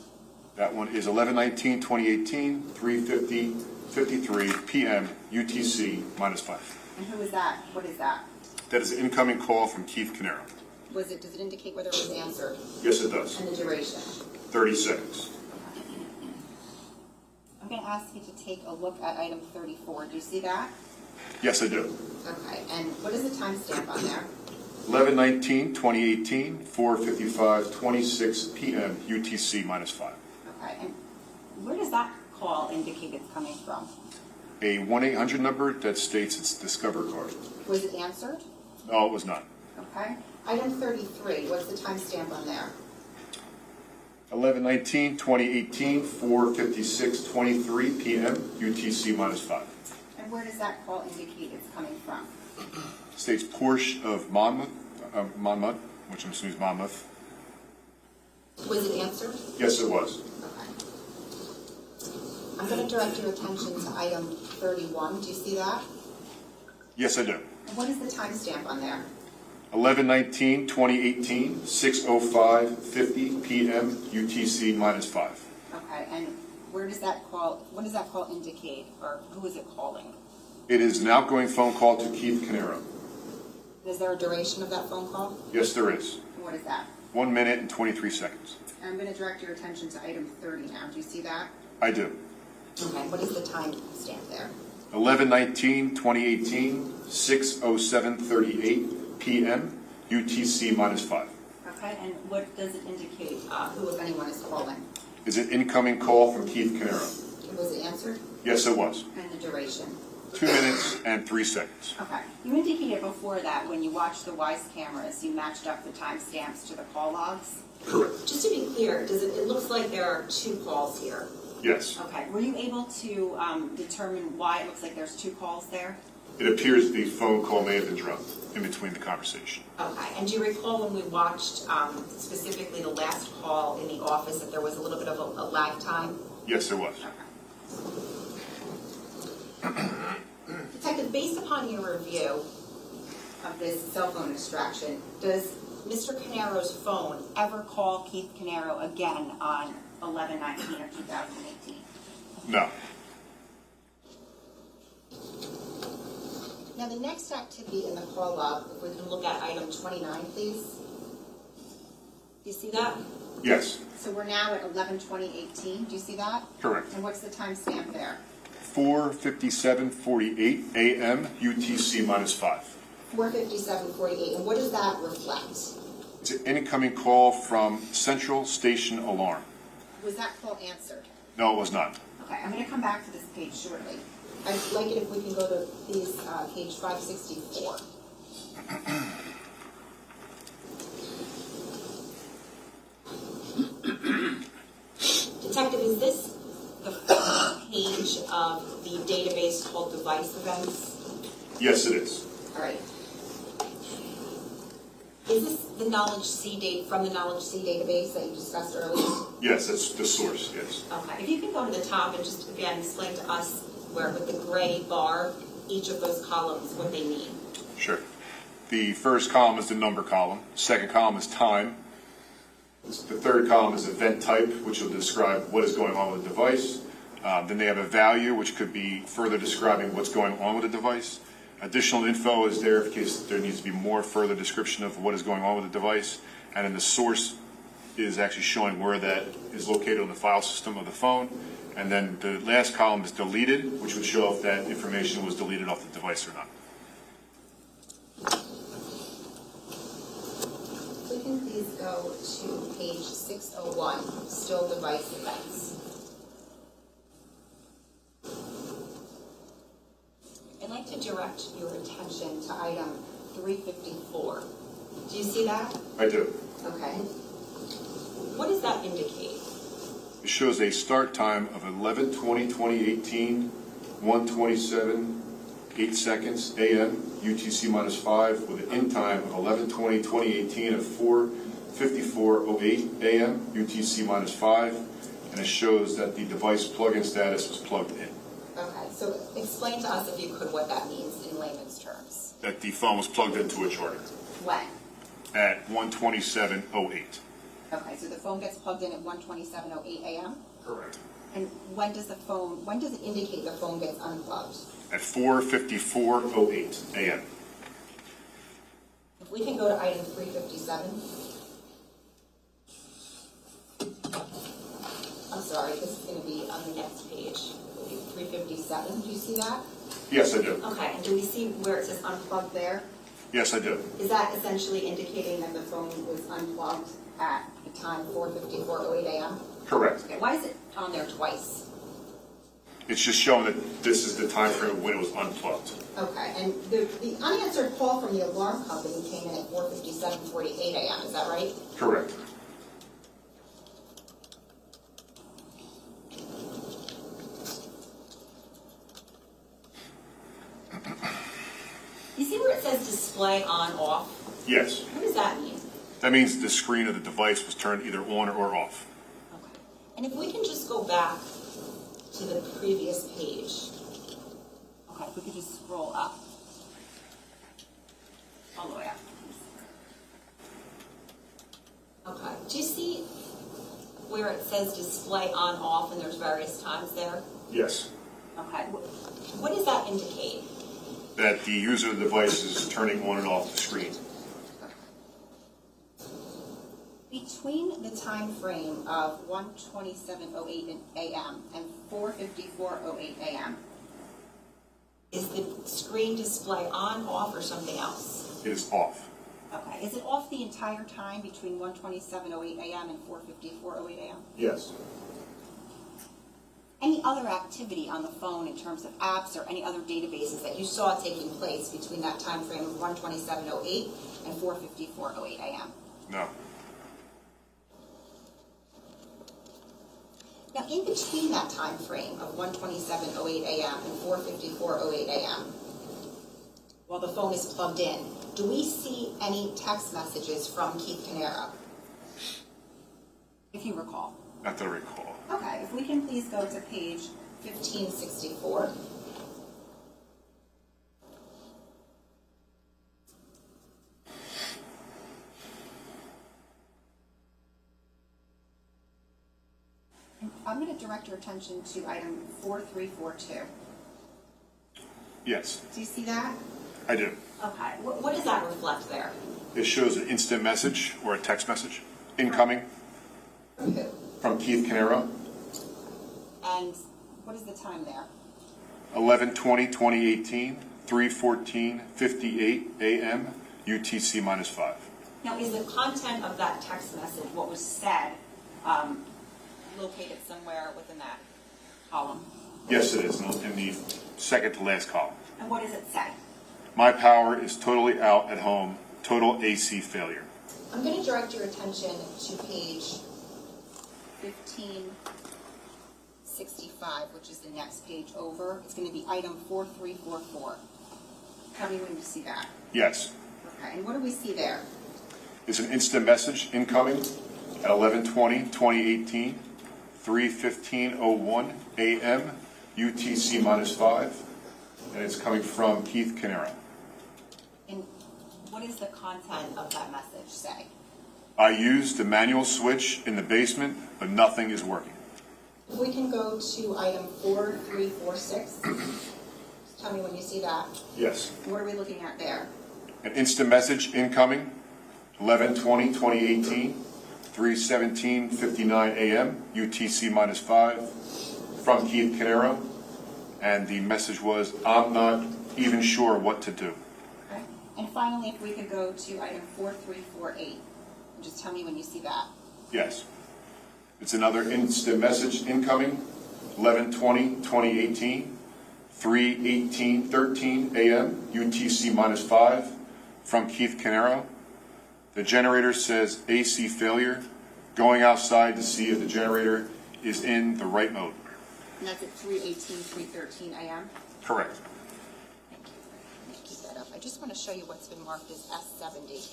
that one is 11/19/2018, 3:53 p.m. UTC -5. And who is that? What is that? That is an incoming call from Keith Caneiro. Does it indicate whether it was answered? Yes, it does. And the duration? 30 seconds. I'm going to ask you to take a look at item 34. Do you see that? Yes, I do. Okay, and what is the timestamp on there? 11/19/2018, 4:55:26 p.m. UTC -5. Okay, and where does that call indicate it's coming from? A 1-800 number that states it's Discover card. Was it answered? No, it was not. Okay. Item 33, what's the timestamp on there? 11/19/2018, 4:56:23 p.m. UTC -5. And where does that call indicate it's coming from? States Porsche of Monmouth, which I'm assuming is Monmouth. Was it answered? Yes, it was. Okay. I'm going to direct your attention to item 31. Do you see that? Yes, I do. And what is the timestamp on there? 11/19/2018, 6:05:50 p.m. UTC -5. Okay, and where does that call, what does that call indicate, or who is it calling? It is an outgoing phone call to Keith Caneiro. Is there a duration of that phone call? Yes, there is. And what is that? 1 minute and 23 seconds. I'm going to direct your attention to item 30 now. Do you see that? I do. Okay. What is the timestamp there? 11/19/2018, 6:07:38 p.m. UTC -5. Okay, and what does it indicate? Who, if anyone, is calling? Is an incoming call from Keith Caneiro. Was it answered? Yes, it was. And the duration? 2 minutes and 3 seconds. Okay, you indicated before that when you watched the WISE cameras, you matched up the timestamps to the call logs? Correct. Just to be clear, it looks like there are 2 calls here. Yes. Okay, were you able to determine why it looks like there's 2 calls there? It appears the phone call may have been dropped in between the conversation. Okay, and do you recall when we watched specifically the last call in the office that there was a little bit of a lag time? Yes, there was. Detective, based upon your review of this cell phone extraction, does Mr. Caneiro's phone Ever call Keith Caneiro again on 11/19 of 2018? No. Now, the next activity in the call log, if we can look at item 29, please. Do you see that? Yes. So we're now at 11/20/18. Do you see that? Correct. And what's the timestamp there? 4:57:48 a.m. UTC -5. 4:57:48. And what does that reflect? It's an incoming call from Central Station Alarm. Was that call answered? No, it was not. Okay, I'm going to come back to this page shortly. I'd like it if we can go to please page 564. Detective, is this the first page of the database called device events? Yes, it is. All right. Is this the Knowledge C date from the Knowledge C database that you discussed earlier? Yes, that's the source, yes. Okay, if you can go to the top and just again explain to us where with the gray bar, each of those columns, what they mean. Sure. The first column is the number column. Second column is time. The third column is event type, which will describe what is going on with the device. Then they have a value, which could be further describing what's going on with the device. Additional info is there in case there needs to be more further description of what is going on with the device. And then the source is actually showing where that is located on the file system of the phone. And then the last column is deleted, which would show if that information was deleted off the device or not. We can please go to page 601, still device events. I'd like to direct your attention to item 354. Do you see that? I do. Okay. What does that indicate? It shows a start time of 11/20/2018, 1:27, 8 seconds a.m. UTC -5 with an end time of 11/20/2018 of 4:54:08 a.m. UTC -5, and it shows that the device plug-in status was plugged in. Okay, so explain to us, if you could, what that means in layman's terms. That the phone was plugged into a charger When? at 1:27:08. Okay, so the phone gets plugged in at 1:27:08 a.m.? Correct. And when does it Indicate the phone gets unplugged. At 4:54:08 a.m. If we can go to item 357. I'm sorry, this is going to be on the next page. 357, do you see that? Yes, I do. Okay, and do we see where it says Unplugged there? Yes, I do. Is that essentially indicating that the phone was unplugged at the time 4:54:08 a.m.? Correct. Okay, why is it on there twice? It's just showing that this is the time frame when it was unplugged. Okay, and the unanswered call from the alarm company came in at 4:57:48 a.m., is that right? Correct. You see where it says display on, off? Yes. What does that mean? That means the screen of the device was turned either on or off. Okay. And if we can just go back to the previous page. Okay, if we could just scroll up. All the way up. Okay. Do you see where it says display on, off, and there's various times there? Yes. Okay. What does that indicate? That the user of the device is turning on and off the screen. Between the time frame of 1:27:08 a.m. and 4:54:08 a.m., Is the screen display on, off, or something else? It is off. okay, is it off the entire time between 1:27:08 a.m. and 4:54:08 a.m.? Yes. Any other activity on the phone in terms of apps or any other databases that you saw taking place between that time frame of 1:27:08 and 4:54:08 a.m.? No. Now, in between that time frame of 1:27:08 a.m. and 4:54:08 a.m., while the phone is plugged in, do we see any text messages from Keith Caneiro? If you recall. Not that I recall. Okay, if we can please go to page 1564. I'm going to direct your attention to item 4342. Yes, Do you see that? I do. Okay. What does that reflect there? It shows an instant message or a text message incoming From who? from Keith Caneiro, And what is the time there? 11/20/2018, 3:14:58 a.m. UTC -5. Now, is the content of that text message, what was said, located somewhere within that column? Yes, it is in the second to last column. And what does it say? My power is totally out at home. Total AC failure. I'm going to direct your attention to page 1565, which is the next page over. It's going to be item 4344. Tell me when you see that. Yes. Okay, and what do we see there? It's an instant message incoming at 11/20/2018, 3:15:01 a.m. UTC -5, and it's coming from Keith Caneiro. And what does the content of that message say? I used the manual switch in the basement, but nothing is working. If we can go to item 4346, tell me when you see that. Yes. What are we looking at there? An instant message incoming, 11/20/2018, 3:17:59 a.m. UTC -5, from Keith Caneiro, and the message was, I'm not even sure what to do. Okay. And finally, if we could go to item 4348, and just tell me when you see that. Yes. It's another instant message incoming, 11/20/2018, 3:13 a.m. UTC -5, from Keith Caneiro. The generator says AC failure. Going outside to see if the generator is in the right mode. And that's at 3:13 a.m.? Correct. Thank you. I'm going to keep that up. I just want to show you what's been marked as S70.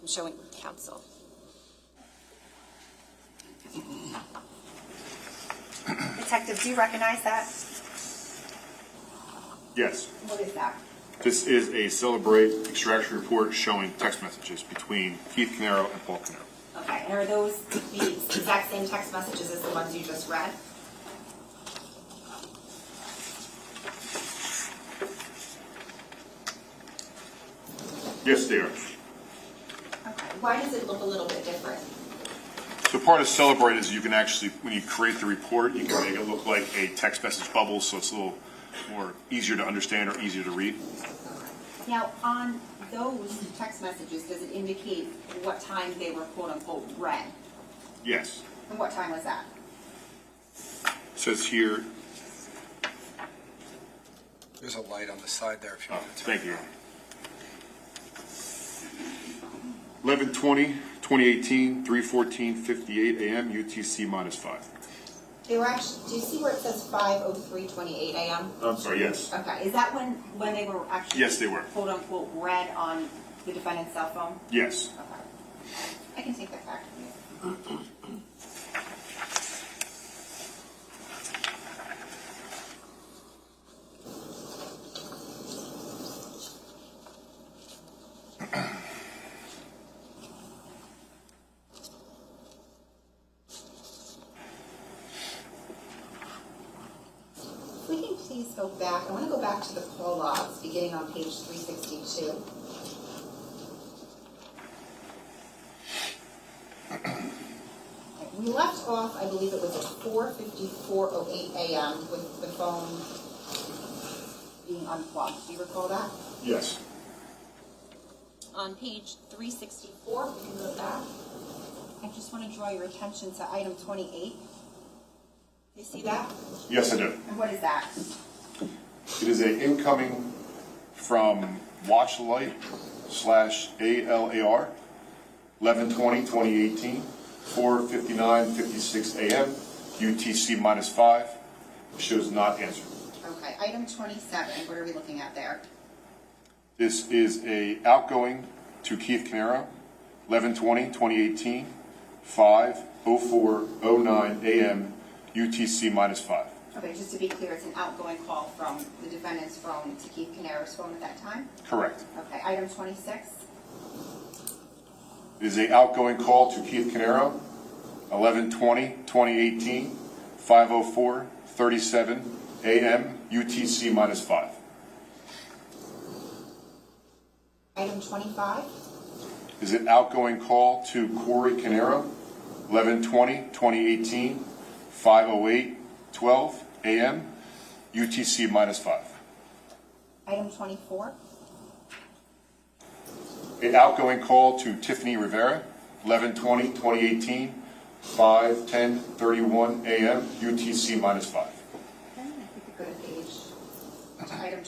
I'm showing council. Detective, do you recognize that? Yes. What is that? This is a Celebrate extraction report showing text messages between Keith Caneiro and Paul Caneiro. Okay, and are those the exact same text messages as the ones you just read? Yes, they are. Okay. Why does it look a little bit different? So part of Celebrate is you can actually, when you create the report, you can make it look like a text message bubble, so it's a little more easier to understand or easier to read. Now, on those text messages, does it indicate what time they were quote-unquote read? Yes. And what time was that? says here, There's a light on the side there if you want to. thank you. 11/20/2018, 3:14:58 a.m. UTC -5. They were actually, do you see where it says 5:03:28 a.m.? I'm sorry, yes. Okay, Is that when they were actually? Yes, they were. Quote unquote read on the defendant's cell phone? Yes. Okay. I can take that back from you. If we can please go back, I want to go back to the call logs, beginning on page 362. We left off, I believe it was at 4:54:08 a.m. with the phone being unplugged. Do you recall that? Yes. On page 364, we can go back. I just want to draw your attention to item 28. You see that? Yes, I do. And what is that? It is a incoming from Watchlight /ALAR, 11/20/2018, 4:59:56 a.m. UTC -5. Shows not answered. Okay, item 27, what are we looking at there? This is a outgoing to Keith Caneiro, 11/20/2018, 5:04:09 a.m. UTC -5. Okay, just to be clear, it's an outgoing call from the defendant's phone to Keith Caneiro's phone at that time? Correct. Okay, item 26? It is a outgoing call to Keith Caneiro, 11/20/2018, 5:04:37 a.m. UTC -5. Item 25. Is an outgoing call to Corey Caneiro, 11/20/2018, 5:08:12 a.m. UTC -5. Item 24. An outgoing call to Tiffany Rivera, 11/20/2018, 5:10:31 a.m. UTC -5. Okay, if we could go to item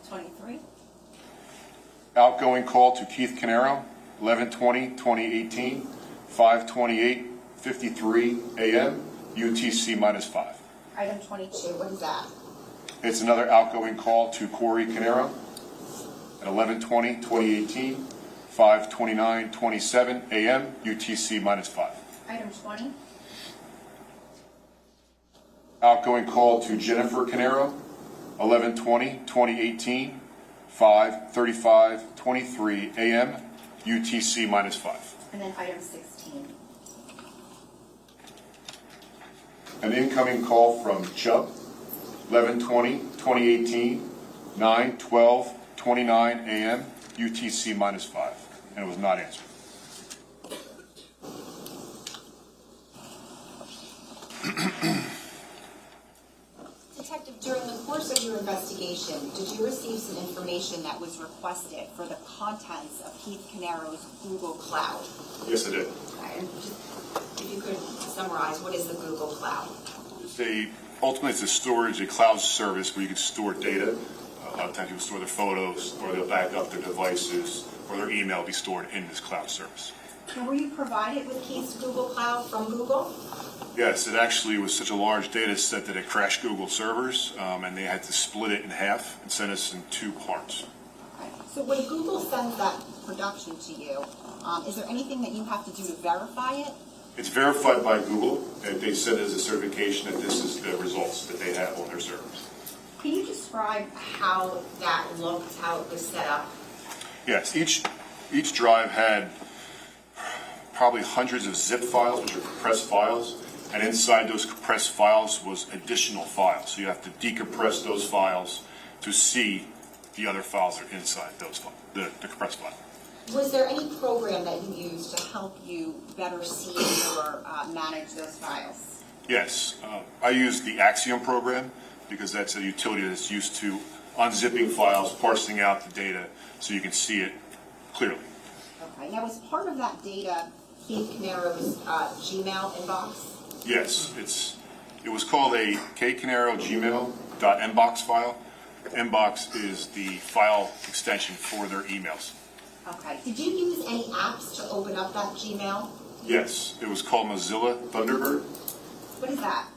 23. Outgoing call to Keith Caneiro, 11/20/2018, 5:28:53 a.m. UTC -5. Item 22, what is that? It's another outgoing call to Corey Caneiro at 11/20/2018, 5:29:27 a.m. UTC -5. Item 20? Outgoing call to Jennifer Caneiro, 11/20/2018, 5:35:23 a.m. UTC -5. And then item 16. An incoming call from Chubb, 11/20/2018, 9:12:29 a.m. UTC -5, and it was not answered. Detective, during the course of your investigation, did you receive some information that was requested for the contents of Keith Caneiro's Google Cloud? Yes, I did. Okay, and just, if you could summarize, what is the Google Cloud? Ultimately, it's a cloud service where you can store data. A lot of times people store their photos, or they'll back up their devices, or their email will be stored in this cloud service. And were you provided with Keith's Google Cloud from Google? Yes, it actually was such a large data set that it crashed Google servers, and they had to split it in half and send us in 2 parts. Okay. So when Google sends that production to you, is there anything that you have to do to verify it? It's verified by Google, and they send us a certification that this is the results that they have on their servers. Can you describe how that looked, how it was set up? Yes, each drive had probably hundreds of zip files, which are compressed files, and inside those compressed files was additional files. So you have to decompress those files to see the other files that are inside those files, the compressed file. Was there any program that you used to help you better see or manage those files? Yes, I use the Axiom program because that's a utility that's used to unzipping files, parsing out the data so you can see it clearly. Okay, now was part of that data Keith Caneiro's Gmail inbox? Yes, it It was called a Caneiro.gmail.mbox file. Mbox is the file extension for their emails. Okay. Did you use any apps to open up that Gmail? Yes, it was called Mozilla Thunderbird. What is that?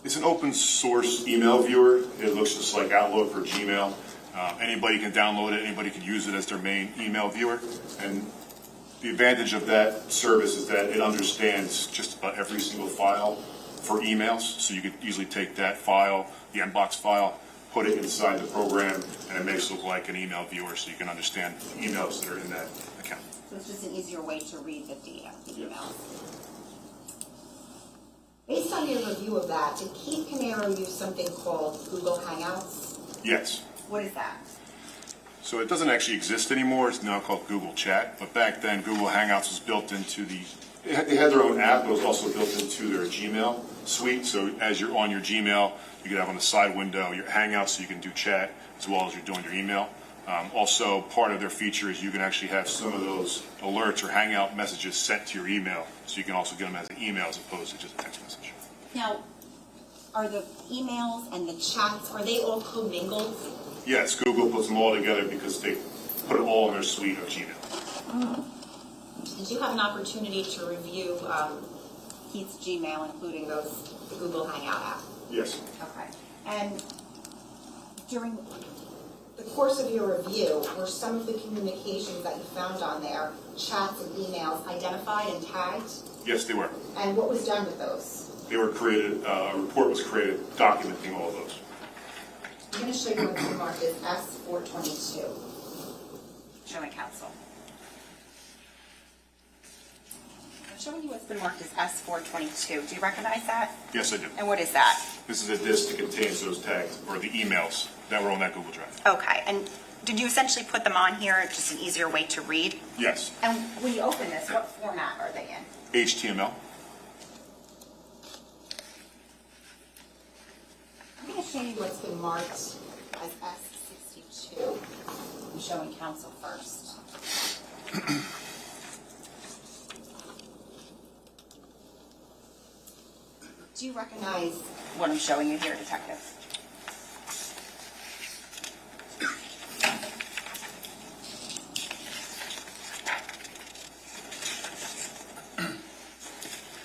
It's an open source email viewer. It looks just like Outlook or Gmail. Anybody can download it. Anybody can use it as their main email viewer. And the advantage of that service is that it understands just about every single file for emails. So you could easily take that file, the Mbox file, put it inside the program, and it makes it look like an email viewer so you can understand the emails that are in that account. So it's just an easier way to read the emails. Based on your review of that, did Keith Caneiro use something called Google Hangouts? Yes. What is that? So it doesn't actually exist anymore. It's now called Google Chat. But back then, Google Hangouts was built into they had their own app, but it was also built into their Gmail suite. So as you're on your Gmail, you can have on the side window your Hangouts so you can do chat as well as you're doing your email. Also, part of their feature is you can actually have some of those alerts or Hangout messages sent to your email. So you can also get them as an email as opposed to just a text message. Now, are the emails and the chats, are they all commingled? Yes, Google puts them all together because they put it all in their suite of Gmail. Did you have an opportunity to review Keith's Gmail, including the Google Hangout app? Yes. Okay. And during the course of your review, were some of the communications that you found on there, chats and emails, identified and tagged? Yes, they were. And what was done with those? They were created, a report was created documenting all of those. I'm going to show you what's marked as S422. Showing council. I'm showing you what's been marked as S422. Do you recognize that? Yes, I do. And what is that? This is a disk that contains those tags, or the emails that were on that Google Drive. Okay, and did you essentially put them on here, just an easier way to read? Yes. And when you open this, what format are they in? HTML. I'm going to show you what's been marked as S62. I'm showing council first. Do you recognize What I'm showing you here, Detective.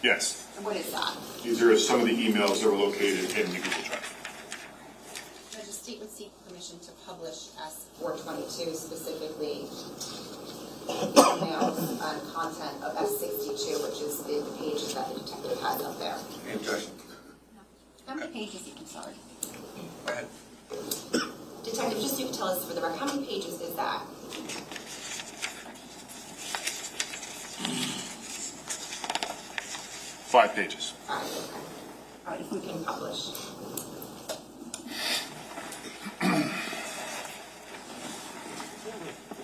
Yes. what is that? These are some of the emails that were located in the Google Drive. Judge, the state would seek permission to publish S422, specifically emails and content of S62, which is the pages that the detective has up there. Objection. How many pages, I'm sorry. Go ahead. Detective, just so you can tell us for the record, how many pages is that? Five pages. All right, okay. All right, if we can publish.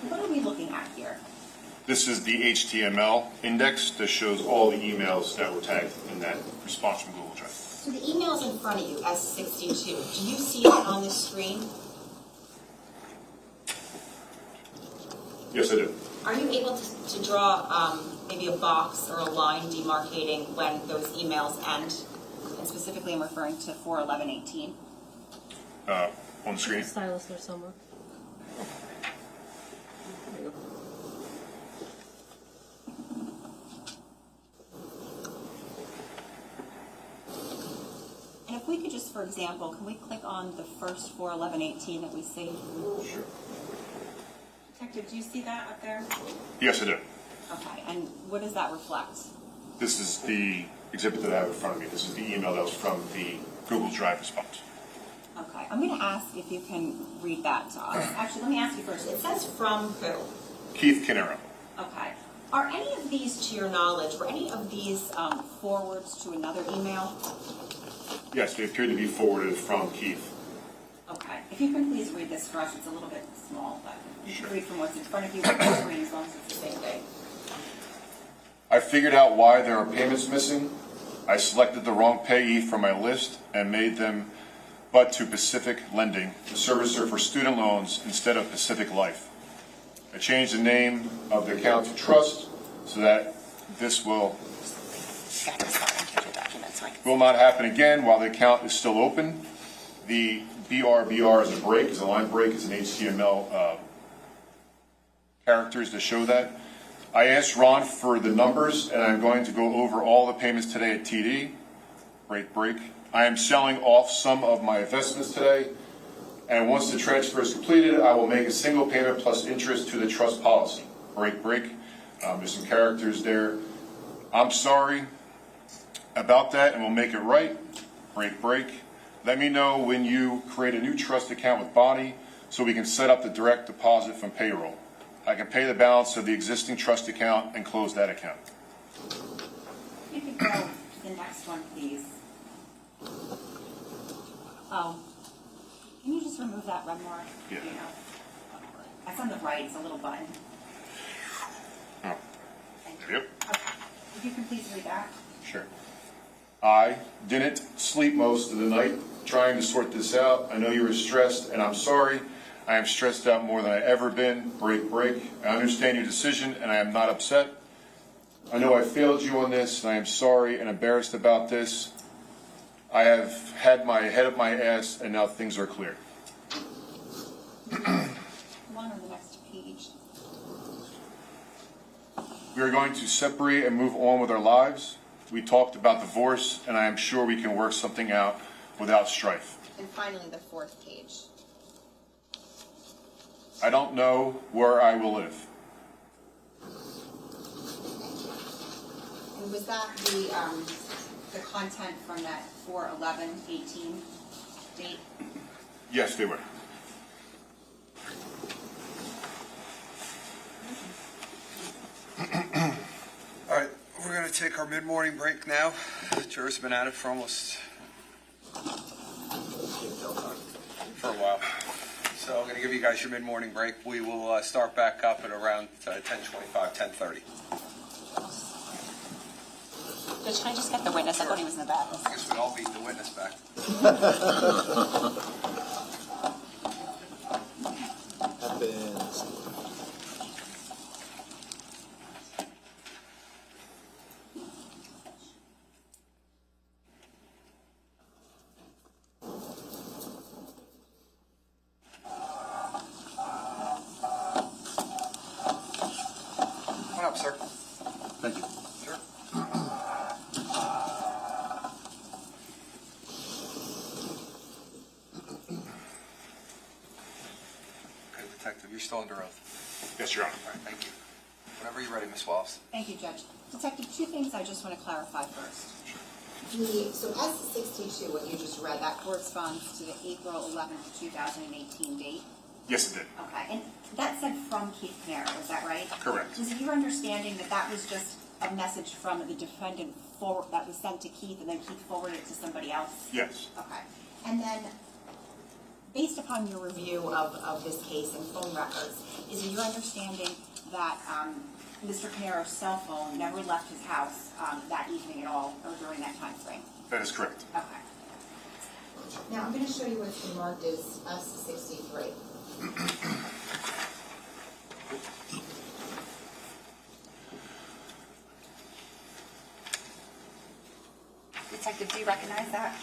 What are we looking at here? This is the HTML index that shows all the emails that were tagged in that response from Google Drive. So the email's in front of you, S62. Do you see it on the screen? Yes, I do. Are you able to draw maybe a box or a line demarcating when those emails end? And specifically, I'm referring to 4/11/18. On the screen. Stylus there somewhere. There you go. And if we could just, for example, can we click on the first 4/11/18 that we saved? Sure. Detective, do you see that up there? Yes, I do. Okay, and what does that reflect? This is the exhibit that I have in front of me. This is the email that was from the Google Drive response. Okay, I'm going to ask if you can read that to us. Actually, let me ask you first. It says from who? Keith Caneiro. Okay. Are any of these, to your knowledge, were any of these Forwards to another email? Yes, they appear to be forwarded from Keith. Okay. If you can please read this for us, it's a little bit small, but you can Sure. read from what's in front of you on the screen as long as it's the same thing. I figured out why there are payments missing. I selected the wrong payee from my list and made them but to Pacific Lending, the servicer for student loans, instead of Pacific Life. I changed the name of the account to Trust so that this will Okay, sorry, I can do that. document so I can. Will not happen again while the account is still open. The BRBR is a break, is a line break, is an HTML characters to show that. I asked Ron for the numbers, and I'm going to go over all the payments today at TD. Break. I am selling off some of my investments today, and once the transfer is completed, I will make a single payment plus interest to the trust policy. Break. There's some characters there. I'm sorry about that, and we'll make it right. Break. Let me know when you create a new trust account with Bonnie so we can set up the direct deposit from payroll. I can pay the balance of the existing trust account and close that account. You could go to the next one, please. Oh, can you just remove that red mark? Yeah. You know, that's on the right, it's a little button. Oh. Thank you. Yep. Okay, if you can please read that. Sure. I didn't sleep most of the night trying to sort this out. I know you were stressed, and I'm sorry. I am stressed out more than I've ever been. Break. I understand your decision, and I am not upset. I know I failed you on this, and I am sorry and embarrassed about this. I have had my head up my ass, and now things are clear. One on the next page. We are going to separate and move on with our lives. We talked about divorce, and I am sure we can work something out without strife. And finally, the fourth page. I don't know where I will live. And was that the content from that 4/11/18 date? Yes, they were. All right, we're going to take our mid-morning break now. The jurors have been at it for a while. So I'm going to give you guys your mid-morning break. We will start back up at around 10:25, 10:30. Judge, can I just get the witness? I thought he was in the back. I guess we'd all beat the witness back. Happens. Come on up, sir. Thank you. Sure. Okay, Detective, you're still under oath. Yes, Your Honor. All right, thank you. Whenever you're ready, Ms. Wallace. Thank you, Judge. Detective, two things I just want to clarify first. So S62, what you just read, that Corresponds to the April 11th, 2018 date. Yes, it did. Okay, and that said from Keith Caneiro, is that right? Correct. Was it your understanding that that was just a message from the defendant that was sent to Keith and then Keith forwarded it to somebody else? Yes. Okay. And then, based upon your review of this case and phone records, is it your understanding that Mr. Caneiro's cell phone never left his house that evening at all or during that time frame? That is correct. Okay. Now, I'm going to show you what's been marked as S63. Detective, do you recognize that?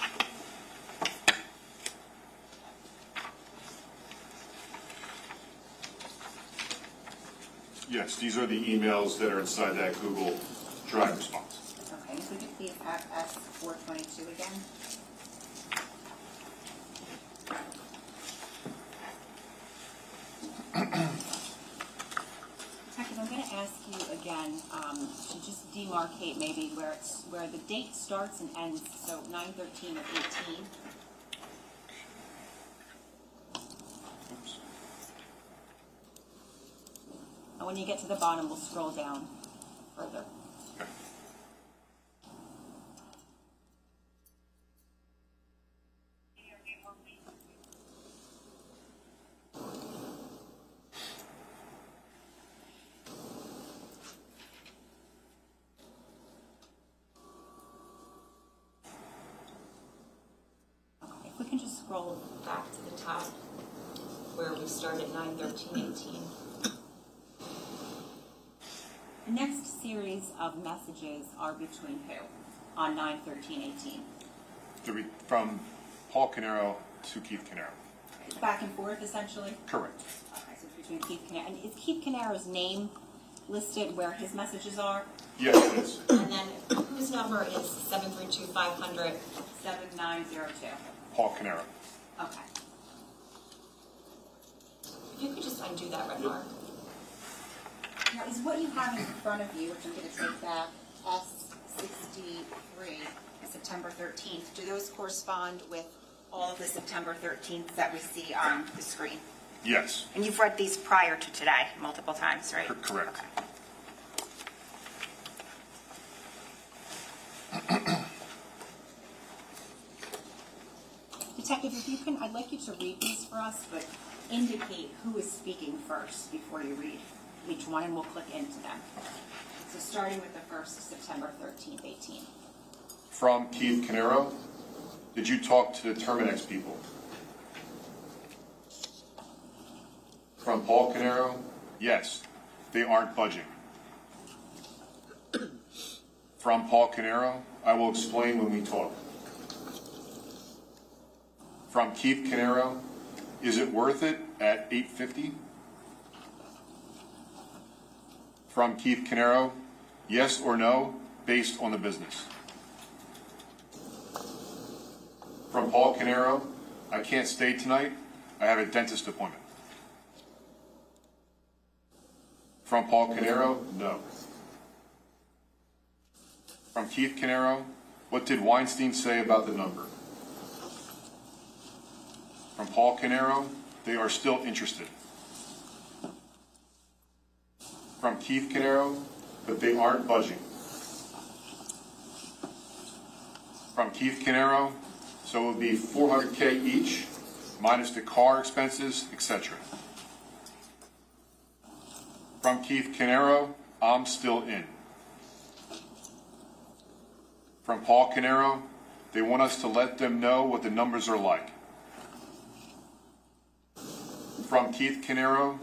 Yes, these are the emails that are inside that Google Drive response. Okay, so could you please have S422 again? Detective, I'm going to ask you again to just demarcate maybe where the date starts and ends, so 9/13 of 18. Oops. And when you get to the bottom, we'll scroll down further. Okay. Okay, if we can just scroll back to the top where we started 9/13/18. The next series of messages are between who? on 9/13/18? From Paul Caneiro to Keith Caneiro. Back and forth, essentially? Correct. Okay, so it's between Keith Caneiro, and is Keith Caneiro's name listed where his messages are? Yes, it is. And then whose number is 732-500? 7902. Paul Caneiro. Okay. If you could just undo that red mark. Now, is what you have in front of you, which I'm going to take back, S63, September 13th, do those correspond with all of the September 13th that we see on the screen? Yes. And you've read these prior to today multiple times, right? Correct. Okay. Detective, if you can, I'd like you to read these for us, but indicate who is speaking first before you read each one, and we'll click into them. So starting with the first, September 13th, 18. From Keith Caneiro, did you talk to the Terminex people? From Paul Caneiro, yes, they aren't budging. From Paul Caneiro, I will explain when we talk. From Keith Caneiro, is it worth it at $850? From Keith Caneiro, yes or no, based on the business. From Paul Caneiro, I can't stay tonight, I have a dentist appointment. From Paul Caneiro, no. From Keith Caneiro, what did Weinstein say about the number? From Paul Caneiro, they are still interested. From Keith Caneiro, but they aren't budging. From Keith Caneiro, so it would be $400K each, minus the car expenses, etc. From Keith Caneiro, I'm still in. From Paul Caneiro, they want us to let them know what the numbers are like. From Keith Caneiro,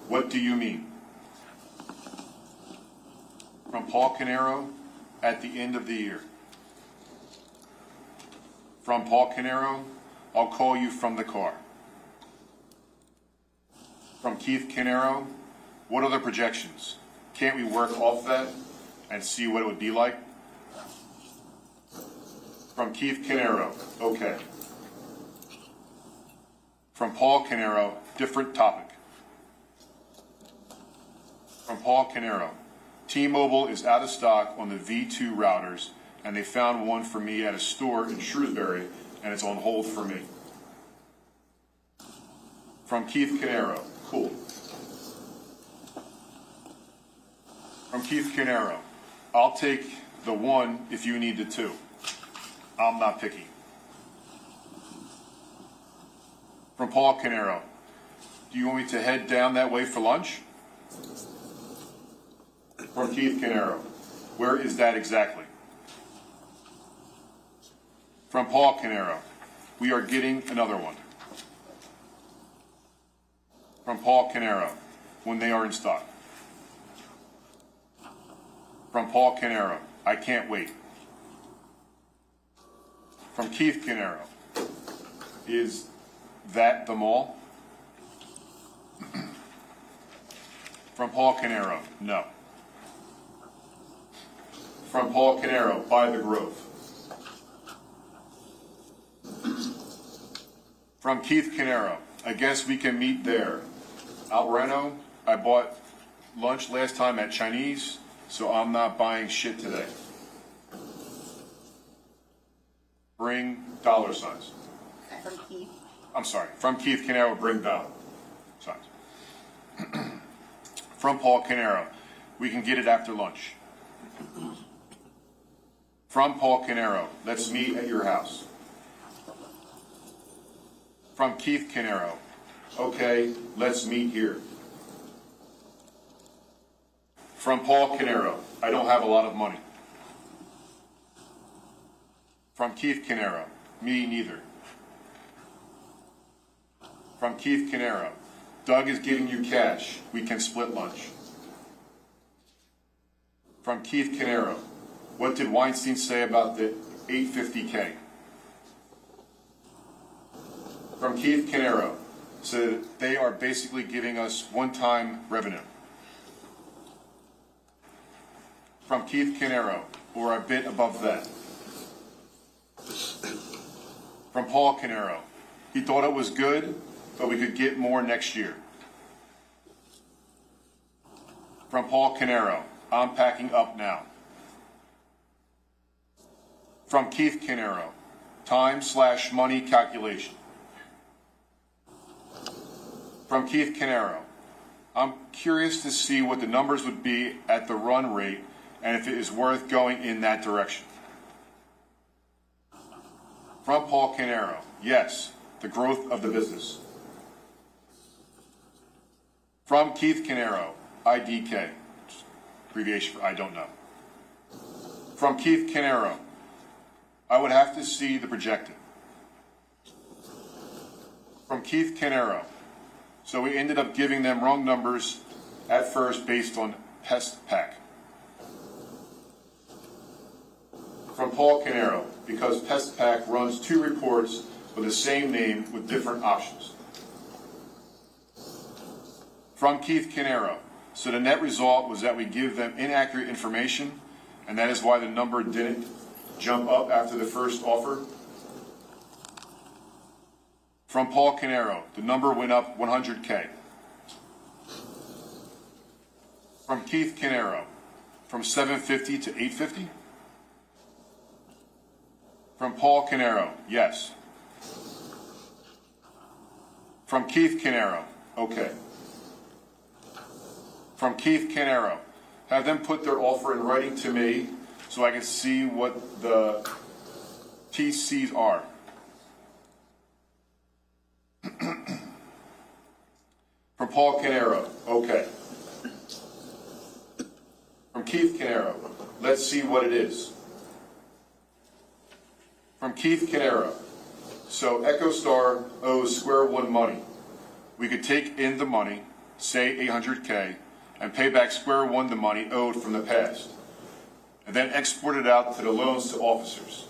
what do you mean? From Paul Caneiro, at the end of the year. From Paul Caneiro, I'll call you from the car. From Keith Caneiro, what are the projections? Can't we work off that and see what it would be like? From Keith Caneiro, okay. From Paul Caneiro, different topic. From Paul Caneiro, T-Mobile is out of stock on the V2 routers, and they found one for me at a store in Shrewsbury, and it's on hold for me. From Keith Caneiro, cool. From Keith Caneiro, I'll take the one if you need the two. I'm not picky. From Paul Caneiro, do you want me to head down that way for lunch? From Keith Caneiro, where is that exactly? From Paul Caneiro, we are getting another one. From Paul Caneiro, when they are in stock. From Paul Caneiro, I can't wait. From Keith Caneiro, is that the mall? From Paul Caneiro, no. From Paul Caneiro, by the Grove. From Keith Caneiro, I guess we can meet there. Albereno, I bought lunch last time at Chinese, so I'm not buying shit today. Bring dollar signs. From Keith. I'm sorry, from Keith Caneiro, bring dollar signs. From Paul Caneiro, we can get it after lunch. From Paul Caneiro, let's meet at your house. From Keith Caneiro, okay, let's meet here. From Paul Caneiro, I don't have a lot of money. From Keith Caneiro, me neither. From Keith Caneiro, Doug is giving you cash. We can split lunch. From Keith Caneiro, What did Weinstein say about the 850K? From Keith Caneiro, so that they are basically giving us one-time revenue. From Keith Caneiro, or a bit above that. From Paul Caneiro, he thought it was good, but we could get more next year. From Paul Caneiro, I'm packing up now. From Keith Caneiro, time/money calculation. From Keith Caneiro, I'm curious to see what the numbers would be at the run rate and if it is worth going in that direction. From Paul Caneiro, yes, the growth of the business. From Keith Caneiro, IDK, abbreviation for I don't know. From Keith Caneiro, I would have to see the projected. From Keith Caneiro, so we ended up giving them wrong numbers at first based on pest pack. From Paul Caneiro, because pest pack runs 2 reports with the same name with different options. From Keith Caneiro, so the net result was that we give them inaccurate information, and that is why the number didn't jump up after the first offer. From Paul Caneiro, the number went up 100K. From Keith Caneiro, from 750 to 850. From Paul Caneiro, yes. From Keith Caneiro, okay. From Keith Caneiro, have them put their offer in writing to me so I can see what the TCs are. From Paul Caneiro, okay. From Keith Caneiro, let's see what it is. From Keith Caneiro, so EchoStar owes Square One money. We could take in the money, say 800K, and pay back Square One the money owed from the past, and then export it out to the loans to officers.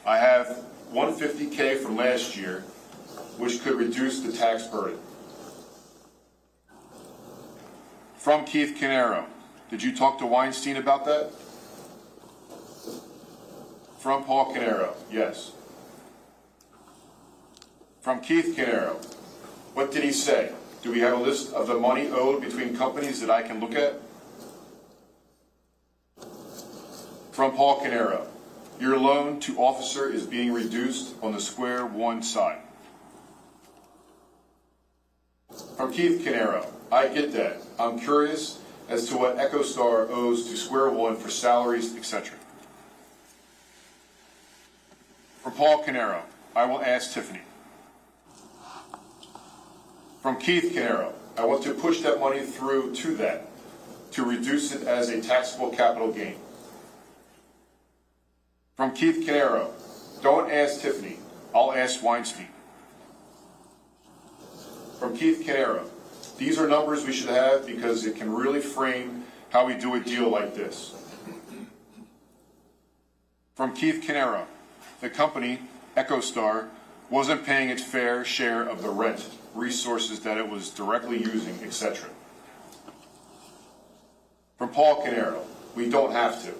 I have 150K from last year, which could reduce the tax burden. From Keith Caneiro, did you talk to Weinstein about that? From Paul Caneiro, yes. From Keith Caneiro, what did he say? Do we have a list of the money owed between companies that I can look at? From Paul Caneiro, your loan to officer is being reduced on the Square One side. From Keith Caneiro, I get that. I'm curious as to what EchoStar owes to Square One for salaries, etc. From Paul Caneiro, I will ask Tiffany. From Keith Caneiro, I want to push that money through to that, to reduce it as a taxable capital gain. From Keith Caneiro, don't ask Tiffany, I'll ask Weinstein. From Keith Caneiro, these are numbers we should have because it can really frame how we do a deal like this. From Keith Caneiro, the company, EchoStar, wasn't paying its fair share of the rent, resources that it was directly using, etc. From Paul Caneiro, we don't have to.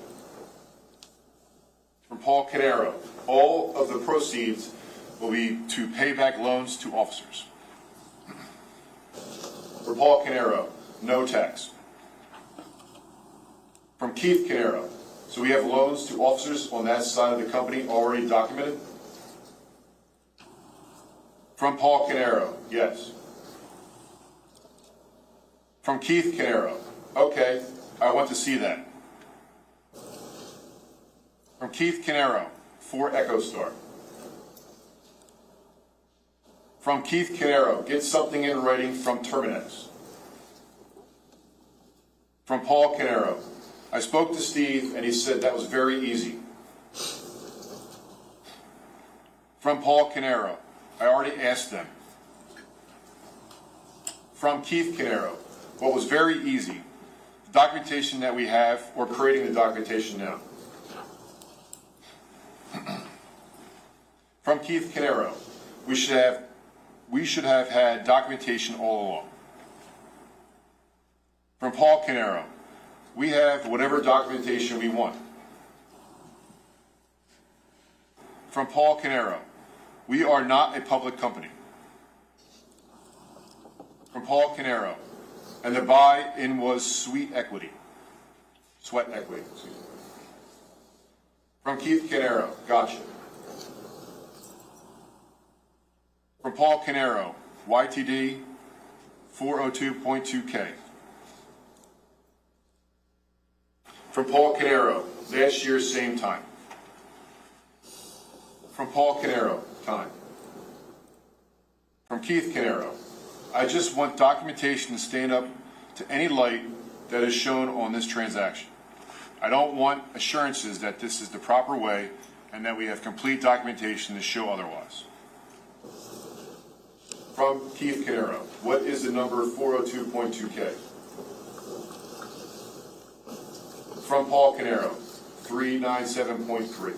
From Paul Caneiro, all of the proceeds will be to pay back loans to officers. For Paul Caneiro, no tax. From Keith Caneiro, so we have loans to officers on that side of the company already documented? From Paul Caneiro, yes. From Keith Caneiro, okay, I want to see that. From Keith Caneiro, for EchoStar. From Keith Caneiro, get something in writing from Terminex. From Paul Caneiro, I spoke to Steve and he said that was very easy. From Paul Caneiro, I already asked them. From Keith Caneiro, what was very easy, the documentation that we have, we're creating the documentation now. From Keith Caneiro, we should have had documentation all along. From Paul Caneiro, we have whatever documentation we want. From Paul Caneiro, we are not a public company. From Paul Caneiro, and the buy-in was sweat equity. Excuse me. From Keith Caneiro, gotcha. From Paul Caneiro, YTD 402.2K. From Paul Caneiro, last year, same time. From Paul Caneiro, time. From Keith Caneiro, I just want documentation to stand up to any light that is shown on this transaction. I don't want assurances that this is the proper way and that we have complete documentation to show otherwise. From Keith Caneiro, what is the number 402.2K? From Paul Caneiro, 397.3.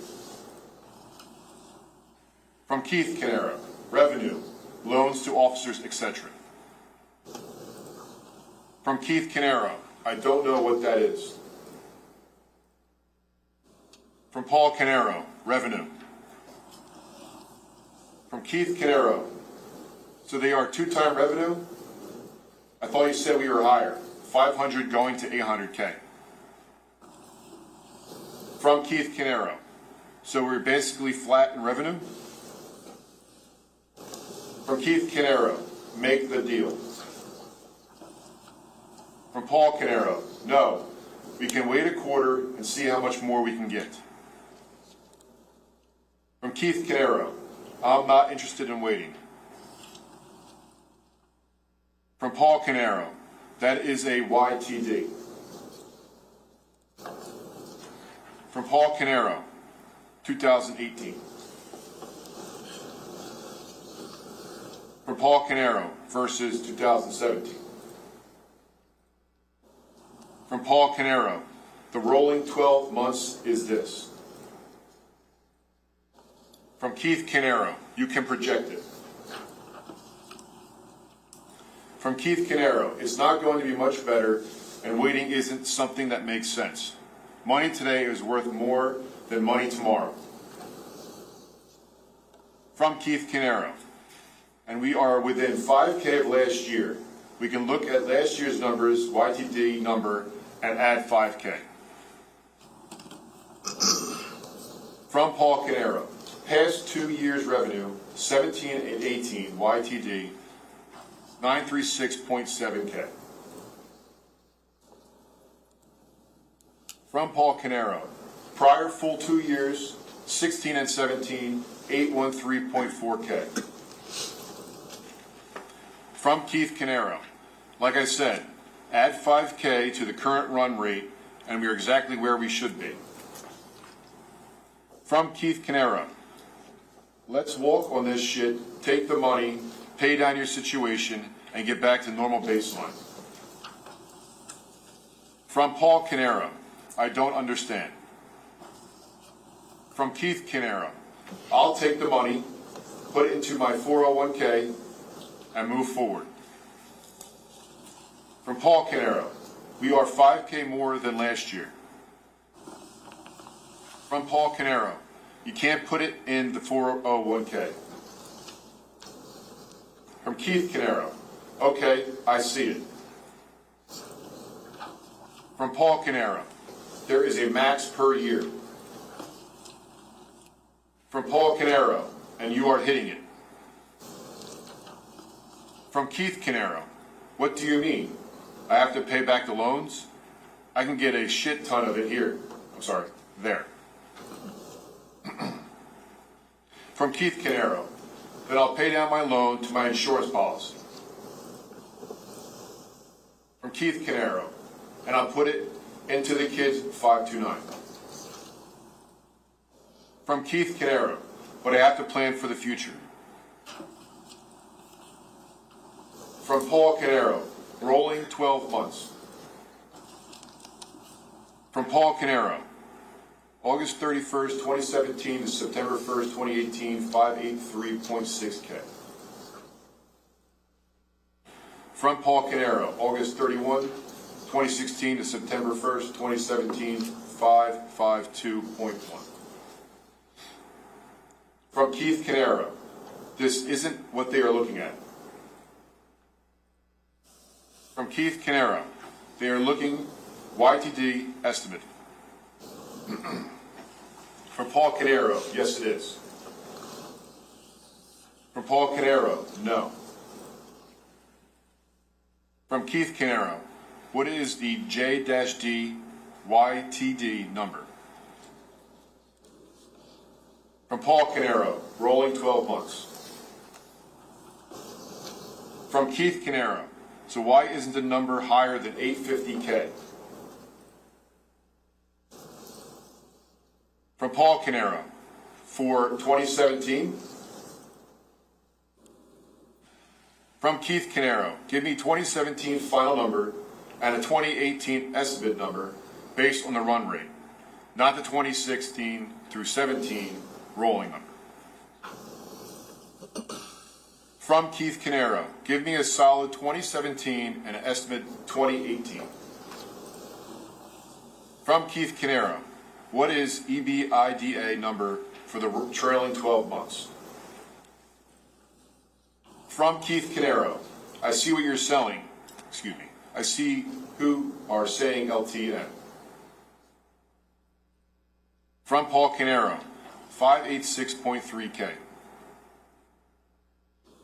From Keith Caneiro, revenue, loans to officers, etc. From Keith Caneiro, I don't know what that is. From Paul Caneiro, revenue. From Keith Caneiro, so they are two-time revenue? I thought you said we were higher, 500 going to 800K. From Keith Caneiro, so we're basically flat in revenue? From Keith Caneiro, make the deal. From Paul Caneiro, no, we can wait a quarter and see how much more we can get. From Keith Caneiro, I'm not interested in waiting. From Paul Caneiro, that is a YTD. From Paul Caneiro, 2018. From Paul Caneiro versus 2017. From Paul Caneiro, the rolling 12 months is this. From Keith Caneiro, you can project it. From Keith Caneiro, it's not going to be much better, and waiting isn't something that makes sense. Money today is worth more than money tomorrow. From Keith Caneiro, and we are within 5K of last year. We can look at last year's numbers, YTD number, and add 5K. From Paul Caneiro, past 2 years revenue, 17 and 18, YTD, 936.7K. From Paul Caneiro, prior full 2 years, 16 and 17, 813.4K. From Keith Caneiro, like I said, add 5K to the current run rate, and we are exactly where we should be. From Keith Caneiro, let's walk on this shit, take the money, pay down your situation, and get back to normal baseline. From Paul Caneiro, I don't understand. From Keith Caneiro, I'll take the money, put it into my 401K, and move forward. From Paul Caneiro, we are 5K more than last year. From Paul Caneiro, you can't put it in the 401K. From Keith Caneiro, okay, I see it. From Paul Caneiro, there is a max per year. From Paul Caneiro, and you are hitting it. From Keith Caneiro, what do you mean? I have to pay back the loans? I can get a shit ton of it here. I'm sorry, there. From Keith Caneiro, then I'll pay down my loan to my insurance policy. From Keith Caneiro, and I'll put it into the kids 529. From Keith Caneiro, but I have to plan for the future. From Paul Caneiro, rolling 12 months. From Paul Caneiro, August 31st, 2017 to September 1st, 2018, 583.6K. From Paul Caneiro, August 31, 2016 to September 1st, 2017, 552.1. From Keith Caneiro, this isn't what they are looking at. From Keith Caneiro, they are looking YTD estimate. From Paul Caneiro, yes it is. From Paul Caneiro, no. From Keith Caneiro, what is the J-D YTD number? From Paul Caneiro, rolling 12 months. From Keith Caneiro, so why isn't the number higher than 850K? From Paul Caneiro, for 2017. From Keith Caneiro, give me 2017 final number and a 2018 estimate number based on the run rate, not the 2016 through 17 rolling number. From Keith Caneiro, give me a solid 2017 and an estimate 2018. From Keith Caneiro, what is EBITDA number for the trailing 12 months? From Keith Caneiro, I see what you're selling. Excuse me. I see who are saying LTN. From Paul Caneiro, 586.3K.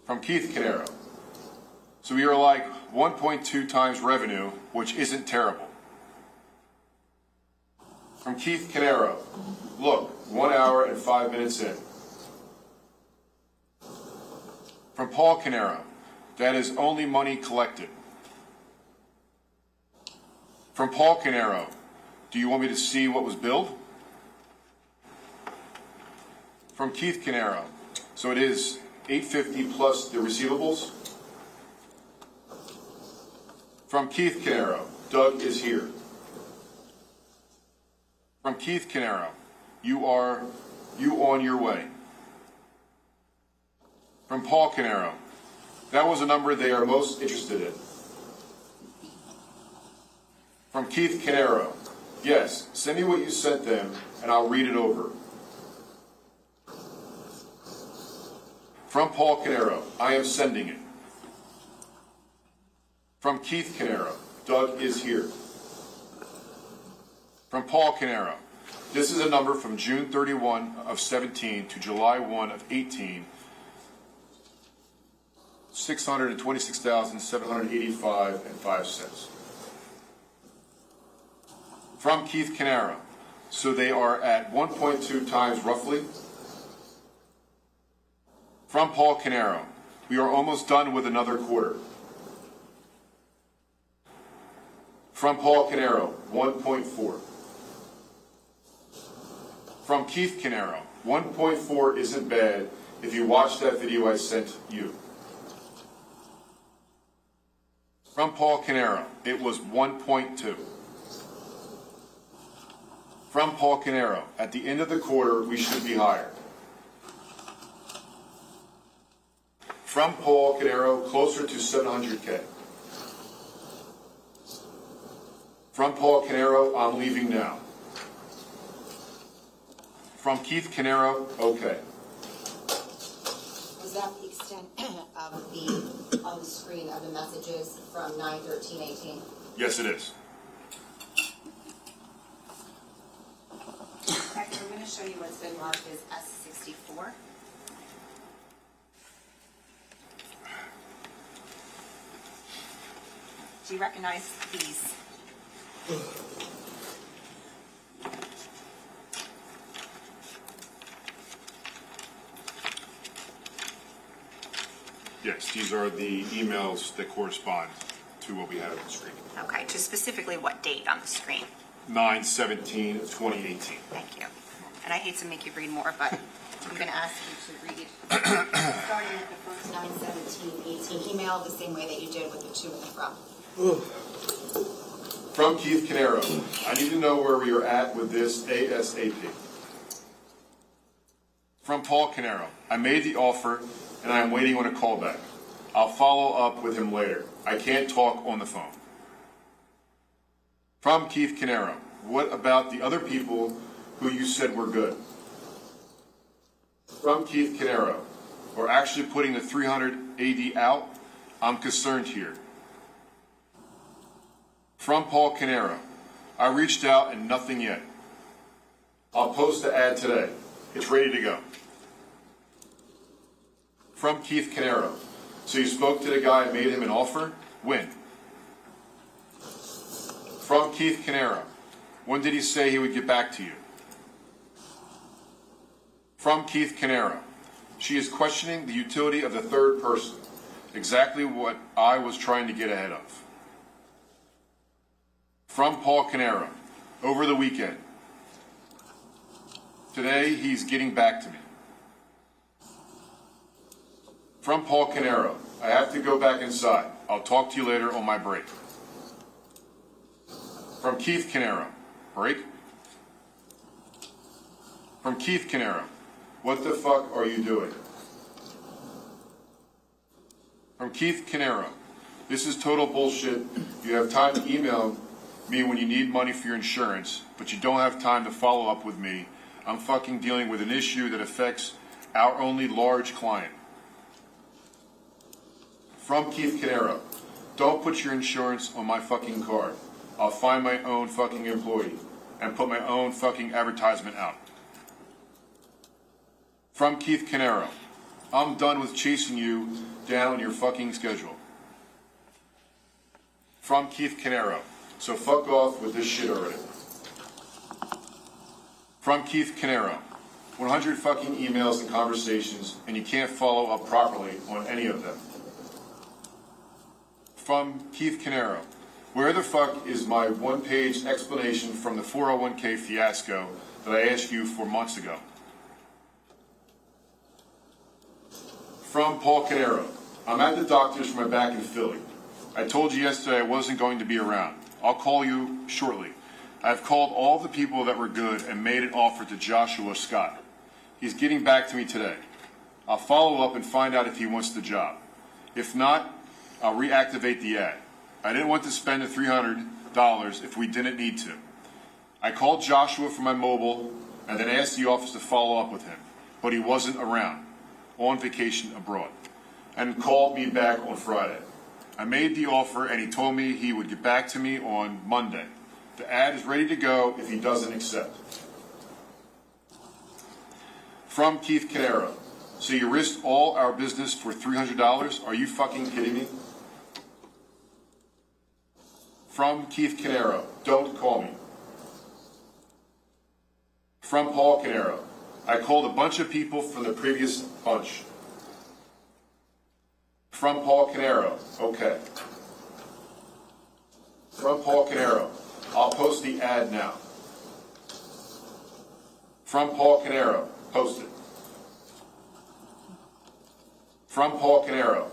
From Keith Caneiro, so we are like 1.2 times revenue, which isn't terrible. From Keith Caneiro, look, 1 hour and 5 minutes in. From Paul Caneiro, that is only money collected. From Paul Caneiro, do you want me to see what was billed? From Keith Caneiro, so it is 850 plus the receivables. From Keith Caneiro, Doug is here. From Keith Caneiro, you on your way. From Paul Caneiro, that was a number they are most interested in. From Keith Caneiro, yes, send me what you sent them and I'll read it over. From Paul Caneiro, I am sending it. From Keith Caneiro, Doug is here. From Paul Caneiro, this is a number from June 31 of 17 to July 1 of 18, $626,785.05. From Keith Caneiro, so they are at 1.2 times roughly. From Paul Caneiro, we are almost done with another quarter. From Paul Caneiro, 1.4. From Keith Caneiro, 1.4 isn't bad if you watch that video I sent you. From Paul Caneiro, it was 1.2. From Paul Caneiro, at the end of the quarter, we should be higher. From Paul Caneiro, closer to 700K. From Paul Caneiro, I'm leaving now. From Keith Caneiro, okay. Was that the extent of the on the screen of the messages from 9/13/18? Yes, it is. Hector, I'm going to show you what's been marked as S64. Do you recognize these? Yes, these are the emails that correspond to what we have on the screen. Okay, to specifically what date on the screen? 9/17/2018. Thank you. And I hate to make you read more, but I'm going to ask you to read, starting with the first 9/17/18 email the same way that you did with the two in the from. From Keith Caneiro, I need to know where we are at with this ASAP. From Paul Caneiro, I made the offer and I am waiting on a callback. I'll follow up with him later. I can't talk on the phone. From Keith Caneiro, what about the other people who you said were good? From Keith Caneiro, we're actually putting the 300 AD out. I'm concerned here. From Paul Caneiro, I reached out and nothing yet. I'll post the ad today. It's ready to go. From Keith Caneiro, so you spoke to the guy and made him an offer? When? From Keith Caneiro, when did he say he would get back to you? From Keith Caneiro, she is questioning the utility of the third person, exactly what I was trying to get ahead of. From Paul Caneiro, over the weekend. Today, he's getting back to me. From Paul Caneiro, I have to go back inside. I'll talk to you later on my break. From Keith Caneiro, break? From Keith Caneiro, what the fuck are you doing? From Keith Caneiro, this is total bullshit. You have time to email me when you need money for your insurance, but you don't have time to follow up with me. I'm fucking dealing with an issue that affects our only large client. From Keith Caneiro, don't put your insurance on my fucking card. I'll find my own fucking employee and put my own fucking advertisement out. From Keith Caneiro, I'm done with chasing you down your fucking schedule. From Keith Caneiro, so fuck off with this shit already. From Keith Caneiro, 100 fucking emails and conversations, and you can't follow up properly on any of them. From Keith Caneiro, where the fuck is my one-page explanation from the 401k fiasco that I asked you for months ago? From Paul Caneiro, I'm at the doctor's for my back in Philly. I told you yesterday I wasn't going to be around. I'll call you shortly. I've called all the people that were good and made an offer to Joshua Scott. He's getting back to me today. I'll follow up and find out if he wants the job. If not, I'll reactivate the ad. I didn't want to spend the $300 if we didn't need to. I called Joshua from my mobile and then asked the office to follow up with him, but he wasn't around, on vacation abroad, and called me back on Friday. I made the offer and he told me he would get back to me on Monday. The ad is ready to go if he doesn't accept. From Keith Caneiro, so you risked all our business for $300? Are you fucking kidding me? From Keith Caneiro, don't call me. From Paul Caneiro, I called a bunch of people from the previous bunch. From Paul Caneiro, okay. From Paul Caneiro, I'll post the ad now. From Paul Caneiro, post it. From Paul Caneiro,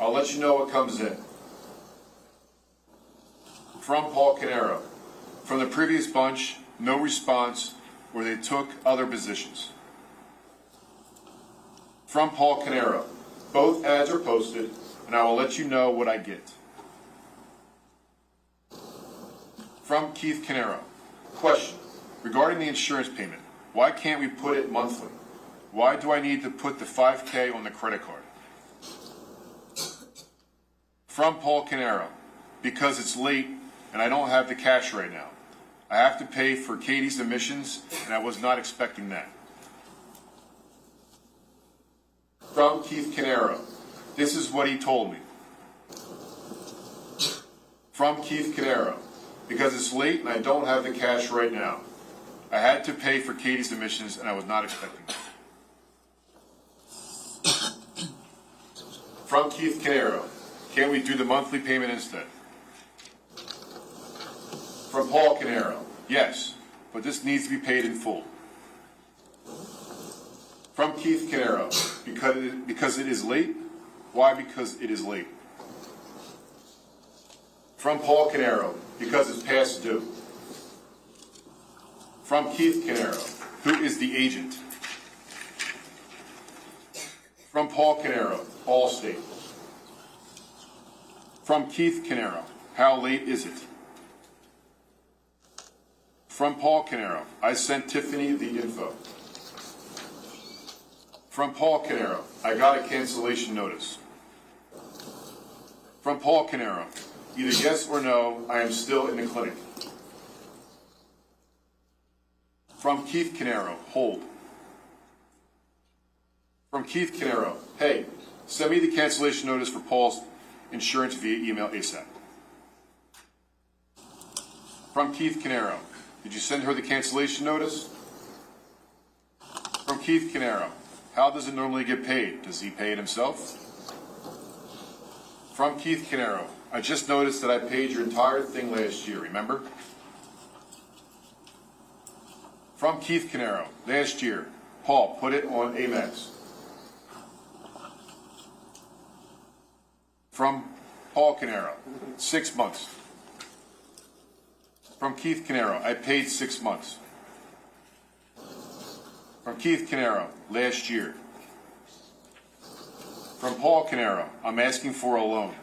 I'll let you know what comes in. From Paul Caneiro, from the previous bunch, no response, or they took other positions. From Paul Caneiro, both ads are posted, and I will let you know what I get. From Keith Caneiro, question, regarding the insurance payment, why can't we put it monthly? Why do I need to put the $5K on the credit card? From Paul Caneiro, because it's late and I don't have the cash right now. I have to pay for Katie's admissions, and I was not expecting that. From Keith Caneiro, this is what he told me. From Keith Caneiro, because it's late and I don't have the cash right now. I had to pay for Katie's admissions, and I was not expecting that. From Keith Caneiro, can we do the monthly payment instead? From Paul Caneiro, yes, but this needs to be paid in full. From Keith Caneiro, because it is late? Why because it is late? From Paul Caneiro, because it's past due. From Keith Caneiro, who is the agent. From Paul Caneiro, Allstate. From Keith Caneiro, how late is it? From Paul Caneiro, I sent Tiffany the info. From Paul Caneiro, I got a cancellation notice. From Paul Caneiro, either yes or no, I am still in the clinic. From Keith Caneiro, hold. From Keith Caneiro, hey, send me the cancellation notice for Paul's insurance via email ASAP. From Keith Caneiro, did you send her the cancellation notice? From Keith Caneiro, how does it normally get paid? Does he pay it himself? From Keith Caneiro, I just noticed that I paid your entire thing last year, remember? From Keith Caneiro, last year, Paul, put it on Amex. From Paul Caneiro, 6 months. From Keith Caneiro, I paid 6 months. From Keith Caneiro, last year. From Paul Caneiro, I'm asking for a loan.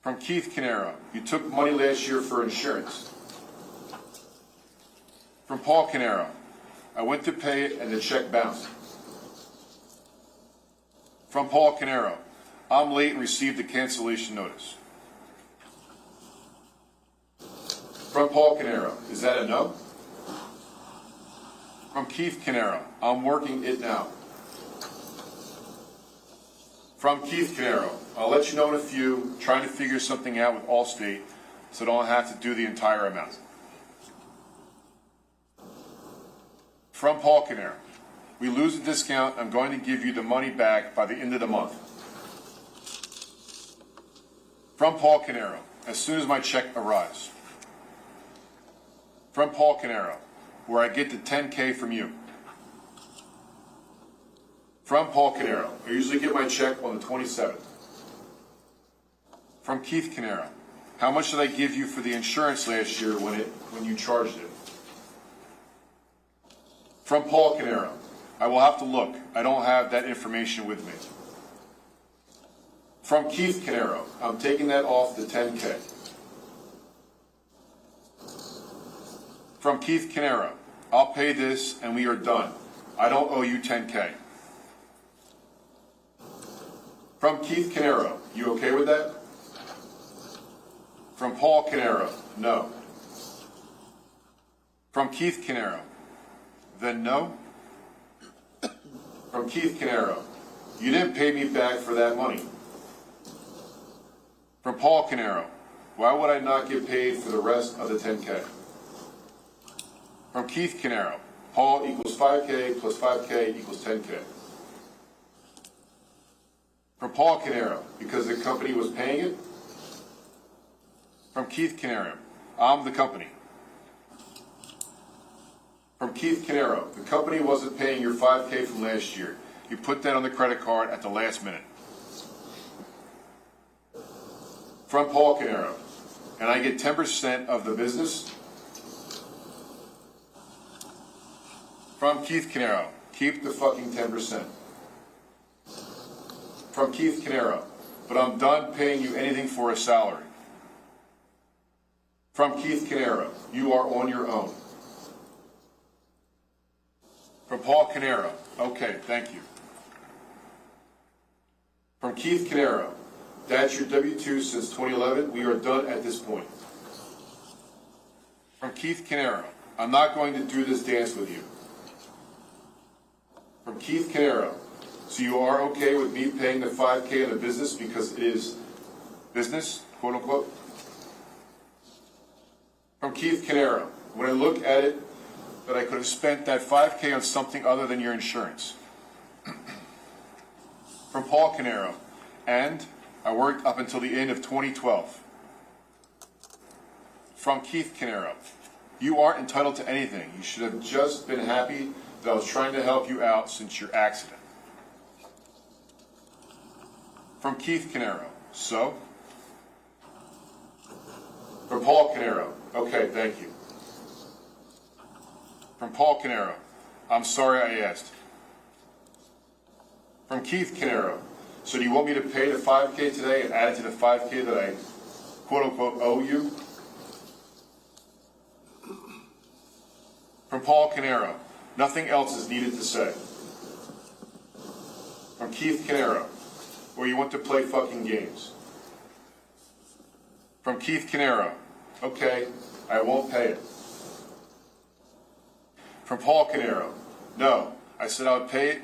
From Keith Caneiro, you took money last year for insurance. From Paul Caneiro, I went to pay it and the check bounced. From Paul Caneiro, I'm late and received a cancellation notice. From Paul Caneiro, is that a no? From Keith Caneiro, I'm working it now. From Keith Caneiro, I'll let you know in a few, trying to figure something out with Allstate so I don't have to do the entire amount. From Paul Caneiro, we lose a discount, I'm going to give you the money back by the end of the month. From Paul Caneiro, as soon as my check arrives. From Paul Caneiro, where I get the 10K from you. From Paul Caneiro, I usually get my check on the 27th. From Keith Caneiro, how much did I give you for the insurance last year when you charged it? From Paul Caneiro, I will have to look. I don't have that information with me. From Keith Caneiro, I'm taking that off the 10K. From Keith Caneiro, I'll pay this and we are done. I don't owe you 10K. From Keith Caneiro, you okay with that? From Paul Caneiro, no. From Keith Caneiro, then no. From Keith Caneiro, you didn't pay me back for that money. From Paul Caneiro, why would I not get paid for the rest of the 10K? From Keith Caneiro, Paul equals 5K plus 5K equals 10K. From Paul Caneiro, because the company was paying it. From Keith Caneiro, I'm the company. From Keith Caneiro, the company wasn't paying your 5K from last year. You put that on the credit card at the last minute. From Paul Caneiro, and I get 10% of the business. From Keith Caneiro, keep the fucking 10%. From Keith Caneiro, but I'm done paying you anything for a salary. From Keith Caneiro, you are on your own. From Paul Caneiro, okay, thank you. From Keith Caneiro, that's your W-2 since 2011. We are done at this point. From Keith Caneiro, I'm not going to do this dance with you. From Keith Caneiro, so you are okay with me paying the 5K in the business because it is business, quote unquote? From Keith Caneiro, when I look at it, that I could have spent that 5K on something other than your insurance. From Paul Caneiro, and I worked up until the end of 2012. From Keith Caneiro, you aren't entitled to anything. You should have just been happy that I was trying to help you out since your accident. From Keith Caneiro, so? From Paul Caneiro. Okay, thank you. From Paul Caneiro. I'm sorry I asked. From Keith Caneiro. So do you want me to pay the 5K today and add it to the 5K that I quote-unquote owe you? From Paul Caneiro. Nothing else is needed to say. From Keith Caneiro. Or you want to play fucking games. From Keith Caneiro. Okay, I won't pay it. From Paul Caneiro. No, I said I'll pay it.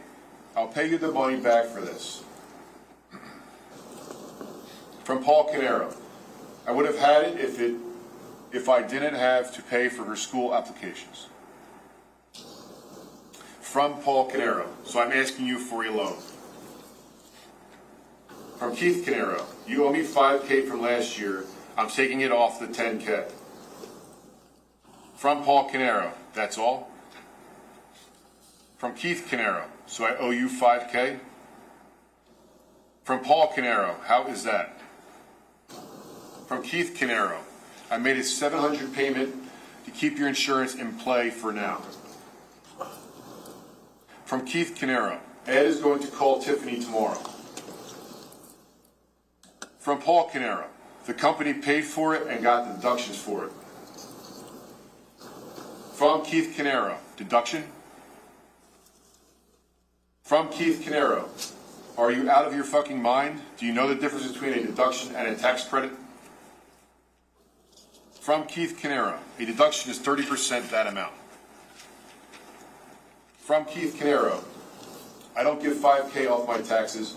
I'll pay you the money back for this. From Paul Caneiro. I would have had it if I didn't have to pay for her school applications. From Paul Caneiro. So I'm asking you for a loan. From Keith Caneiro. You owe me 5K from last year. I'm taking it off the 10K. From Paul Caneiro. That's all? From Keith Caneiro. So I owe you 5K? From Paul Caneiro. How is that? From Keith Caneiro. I made a $700 payment to keep your insurance in play for now. From Keith Caneiro. Ed is going to call Tiffany tomorrow. From Paul Caneiro. The company paid for it and got the deductions for it. From Keith Caneiro. Deduction? From Keith Caneiro. Are you out of your fucking mind? Do you know the difference between a deduction and a tax credit? From Keith Caneiro. A deduction is 30% that amount. From Keith Caneiro. I don't give 5K off my taxes.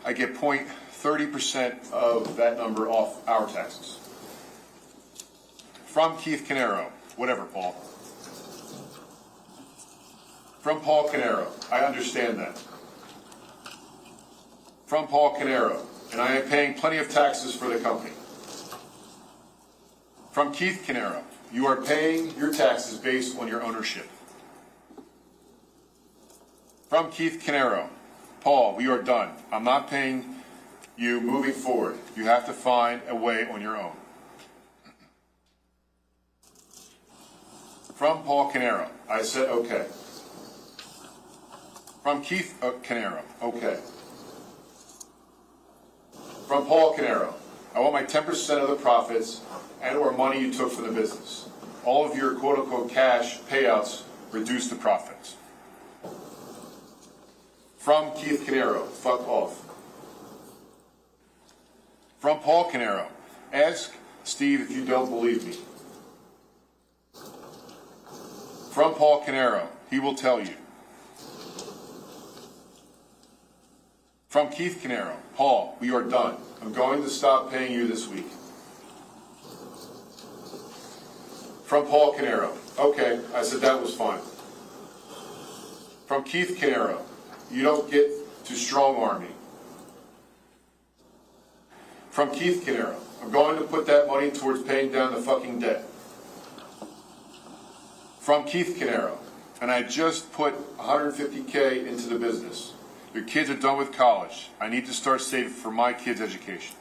I get 0.30% of that number off our taxes. From Keith Caneiro. Whatever, Paul. From Paul Caneiro. I understand that. From Paul Caneiro. And I am paying plenty of taxes for the company. From Keith Caneiro. You are paying your taxes based on your ownership. From Keith Caneiro. Paul, we are done. I'm not paying you moving forward. You have to find a way on your own. From Paul Caneiro. I said okay. From Keith Caneiro. Okay. From Paul Caneiro. I want my 10% of the profits and or money you took from the business. All of your quote-unquote cash payouts reduce the profits. From Keith Caneiro. Fuck off. From Paul Caneiro. Ask Steve if you don't believe me. From Paul Caneiro. He will tell you. From Keith Caneiro. Paul, we are done. I'm going to stop paying you this week. From Paul Caneiro. Okay, I said that was fine. From Keith Caneiro. You don't get to strong-arm me. From Keith Caneiro. I'm going to put that money towards paying down the fucking debt. From Keith Caneiro. And I just put $150K into the business. Your kids are done with college. I need to start saving for my kids' education.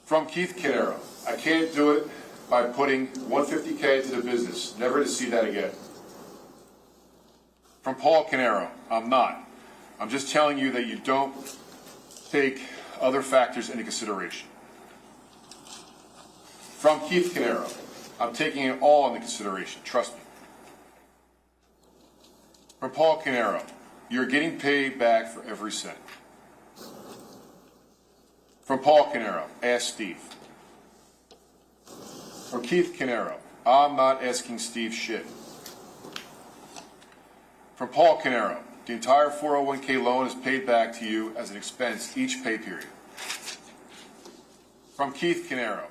From Keith Caneiro. I can't do it by putting $150K into the business, never to see that again. From Paul Caneiro. I'm not. I'm just telling you that you don't take other factors into consideration. From Keith Caneiro. I'm taking it all into consideration. Trust me. From Paul Caneiro. You're getting paid back for every cent. From Paul Caneiro. Ask Steve. From Keith Caneiro. I'm not asking Steve shit. From Paul Caneiro. The entire 401k loan is paid back to you as an expense each pay period. From Keith Caneiro.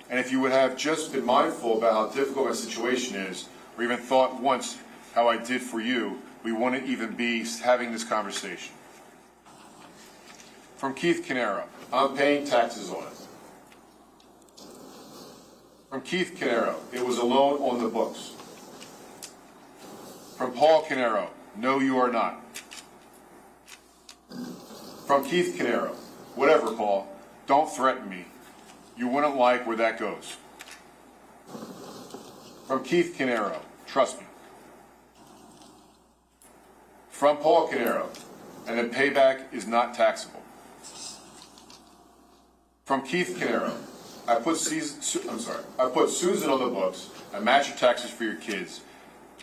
And if you would have just been mindful about how difficult my situation is, or even thought once how I did for you, we wouldn't even be having this conversation. From Keith Caneiro. I'm paying taxes on it. From Keith Caneiro. It was a loan on the books. From Paul Caneiro. No, you are not. From Keith Caneiro. Whatever, Paul. Don't threaten me. You wouldn't like where that goes. From Keith Caneiro, trust me. From Paul Caneiro, and the payback is not taxable. From Keith Caneiro, I put Susan on the books. I match your taxes for your kids.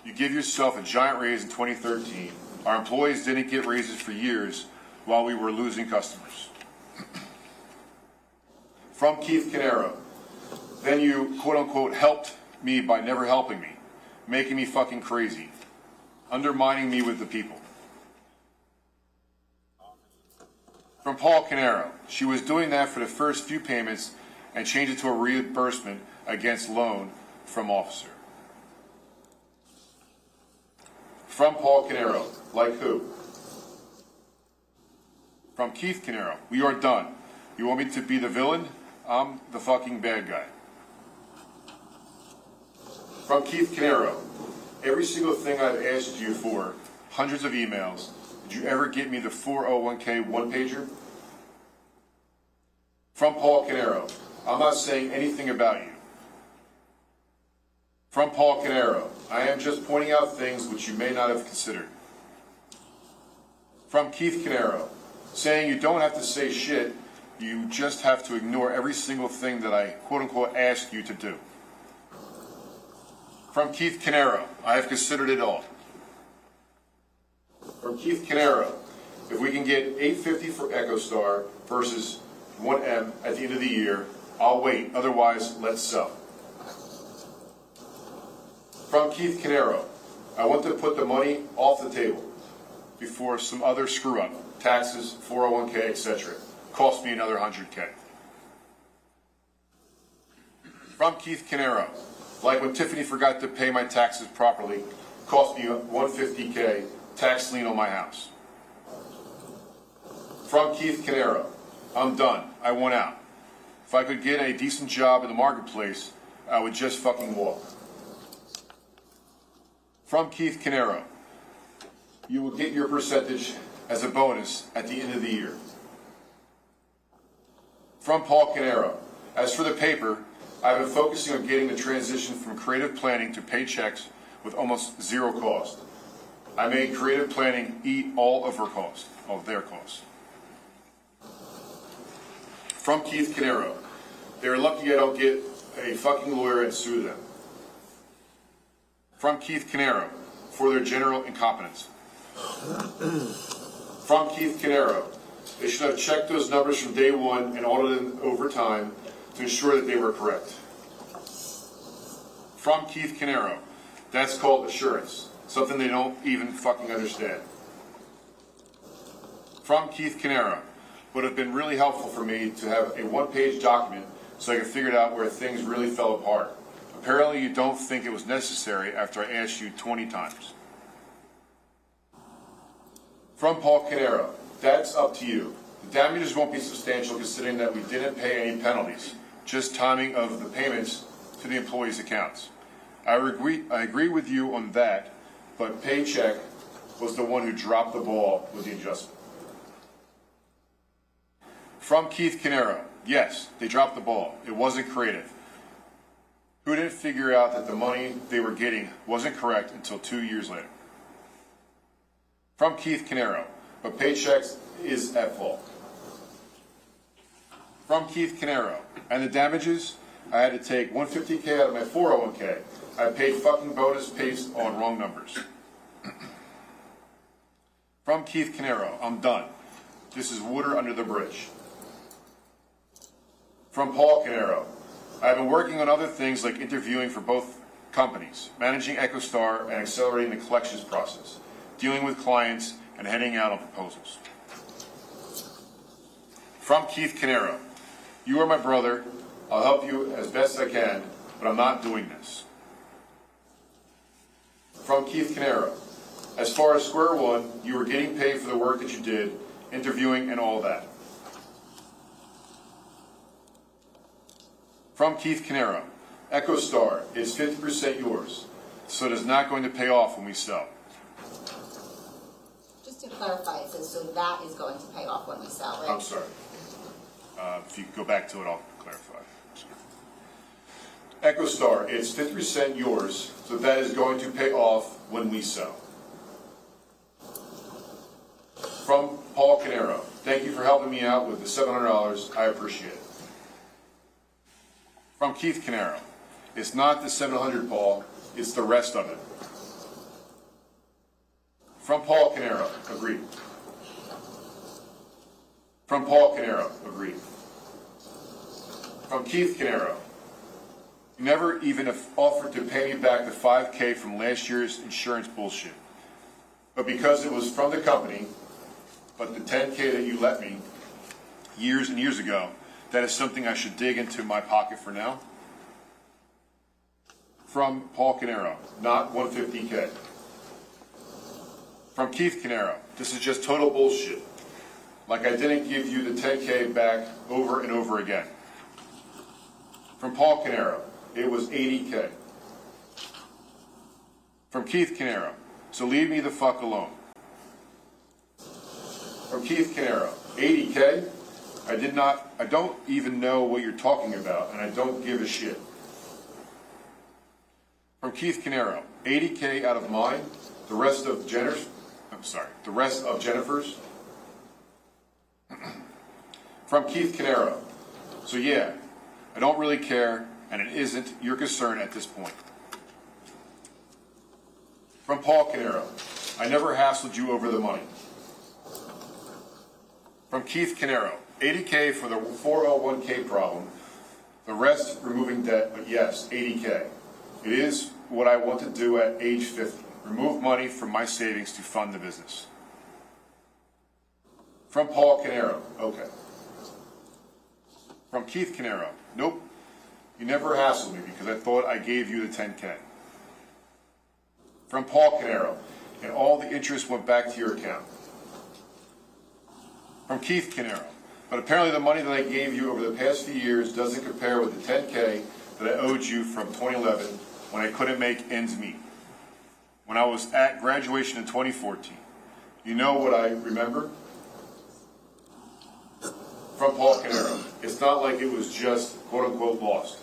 You give yourself a giant raise in 2013. Our employees didn't get raises for years while we were losing customers. From Keith Caneiro, then you quote unquote helped me by never helping me, making me fucking crazy, undermining me with the people. From Paul Caneiro, she was doing that for the first few payments and changed it to a reimbursement against loan from officer. From Paul Caneiro, like who? From Keith Caneiro, we are done. You want me to be the villain? I'm the fucking bad guy. From Keith Caneiro, every single thing I've asked you for, hundreds of emails, did you ever get me the 401k one-pager? From Paul Caneiro, I'm not saying anything about you. From Paul Caneiro, I am just pointing out things which you may not have considered. From Keith Caneiro, saying you don't have to say shit, you just have to ignore every single thing that I quote-unquote ask you to do. From Keith Caneiro, I have considered it all. From Keith Caneiro, if we can get $850 for EchoStar versus 1M at the end of the year, I'll wait, otherwise let's sell. From Keith Caneiro, I want to put the money off the table before some other screw up, taxes, 401k, etc. Cost me another $100K. From Keith Caneiro, like when Tiffany forgot to pay my taxes properly, cost me $150K tax lien on my house. From Keith Caneiro, I'm done. I want out. If I could get a decent job in the marketplace, I would just fucking walk. From Keith Caneiro, you will get your percentage as a bonus at the end of the year. From Paul Caneiro, as for the paper, I've been focusing on getting the transition from creative planning to paychecks with almost zero cost. I made creative planning eat all of their costs. From Keith Caneiro, they're lucky I don't get a fucking lawyer and sue them. From Keith Caneiro, for their general incompetence. From Keith Caneiro, they should have checked those numbers from day one and audited them over time to ensure that they were correct. From Keith Caneiro, that's called assurance, something they don't even fucking understand. From Keith Caneiro, would have been really helpful for me to have a one-page document so I could figure out where things really fell apart. Apparently you don't think it was necessary after I asked you 20 times. From Paul Caneiro, that's up to you. The damages won't be substantial considering that we didn't pay any penalties, just timing of the payments to the employees' accounts. I agree with you on that, but Paycheck was the one who dropped the ball with the adjustment. From Keith Caneiro, yes, they dropped the ball. It wasn't creative. Who didn't figure out that the money they were getting wasn't correct until 2 years later? From Keith Caneiro, but Paychecks is at fault. From Keith Caneiro, and the damages, I had to take $150K out of my 401k. I paid fucking bonus based on wrong numbers. From Keith Caneiro, I'm done. This is water under the bridge. From Paul Caneiro, I've been working on other things like interviewing for both companies, managing EchoStar and accelerating the collections process, dealing with clients, and heading out on proposals. From Keith Caneiro, you are my brother. I'll help you as best I can, but I'm not doing this. From Keith Caneiro, as far as square one, you were getting paid for the work that you did, interviewing and all that. From Keith Caneiro, EchoStar is 50% yours, so it is not going to pay off when we sell. Just to clarify, it says, so that is going to pay off when we sell, right? I'm sorry. If you go back to it, I'll clarify. EchoStar, it's 50% yours, so that is going to pay off when we sell. From Paul Caneiro, thank you for helping me out with the $700. I appreciate it. From Keith Caneiro, it's not the $700, Paul, it's the rest of it. From Paul Caneiro, agreed. From Paul Caneiro, agreed. From Keith Caneiro, you never even offered to pay me back the $5K from last year's insurance bullshit. But because it was from the company, but the $10K that you let me years and years ago, that is something I should dig into my pocket for now. From Paul Caneiro, not $150K. From Keith Caneiro, this is just total bullshit. Like I didn't give you the $10K back over and over again. From Paul Caneiro, it was $80K. From Keith Caneiro, so leave me the fuck alone. From Keith Caneiro, $80K? I don't even know what you're talking about, and I don't give a shit. From Keith Caneiro, $80K out of mine, the rest of Jennifer's. From Keith Caneiro, so yeah, I don't really care, and it isn't your concern at this point. From Paul Caneiro, I never hassled you over the money. From Keith Caneiro, $80K for the 401k problem, the rest removing debt, but yes, $80K. It is what I want to do at age 50, remove money from my savings to fund the business. From Paul Caneiro, okay. From Keith Caneiro, nope, you never hassled me because I thought I gave you the $10K. From Paul Caneiro, and all the interest went back to your account. From Keith Caneiro, but apparently the money that I gave you over the past few years doesn't compare with the $10K that I owed you from 2011 when I couldn't make ends meet. When I was at graduation in 2014. You know what I remember? From Paul Caneiro, it's not like it was just quote-unquote lost.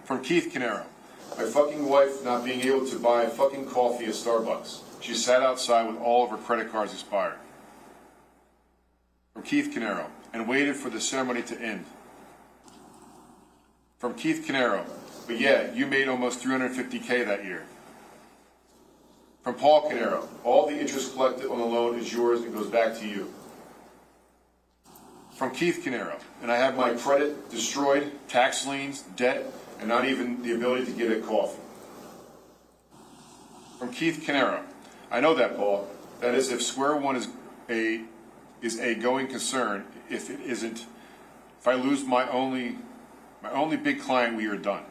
From Keith Caneiro, my fucking wife not being able to buy fucking coffee at Starbucks. She sat outside with all of her credit cards expired. From Keith Caneiro, and waited for the ceremony to end. From Keith Caneiro, but yeah, you made almost $350K that year. From Paul Caneiro, all the interest collected on the loan is yours and goes back to you. From Keith Caneiro, and I have my credit destroyed, tax liens, debt, and not even the ability to get a coffee. From Keith Caneiro, I know that, Paul. That is, if Square One is a going concern. If it isn't, if I lose my only big client, we are done.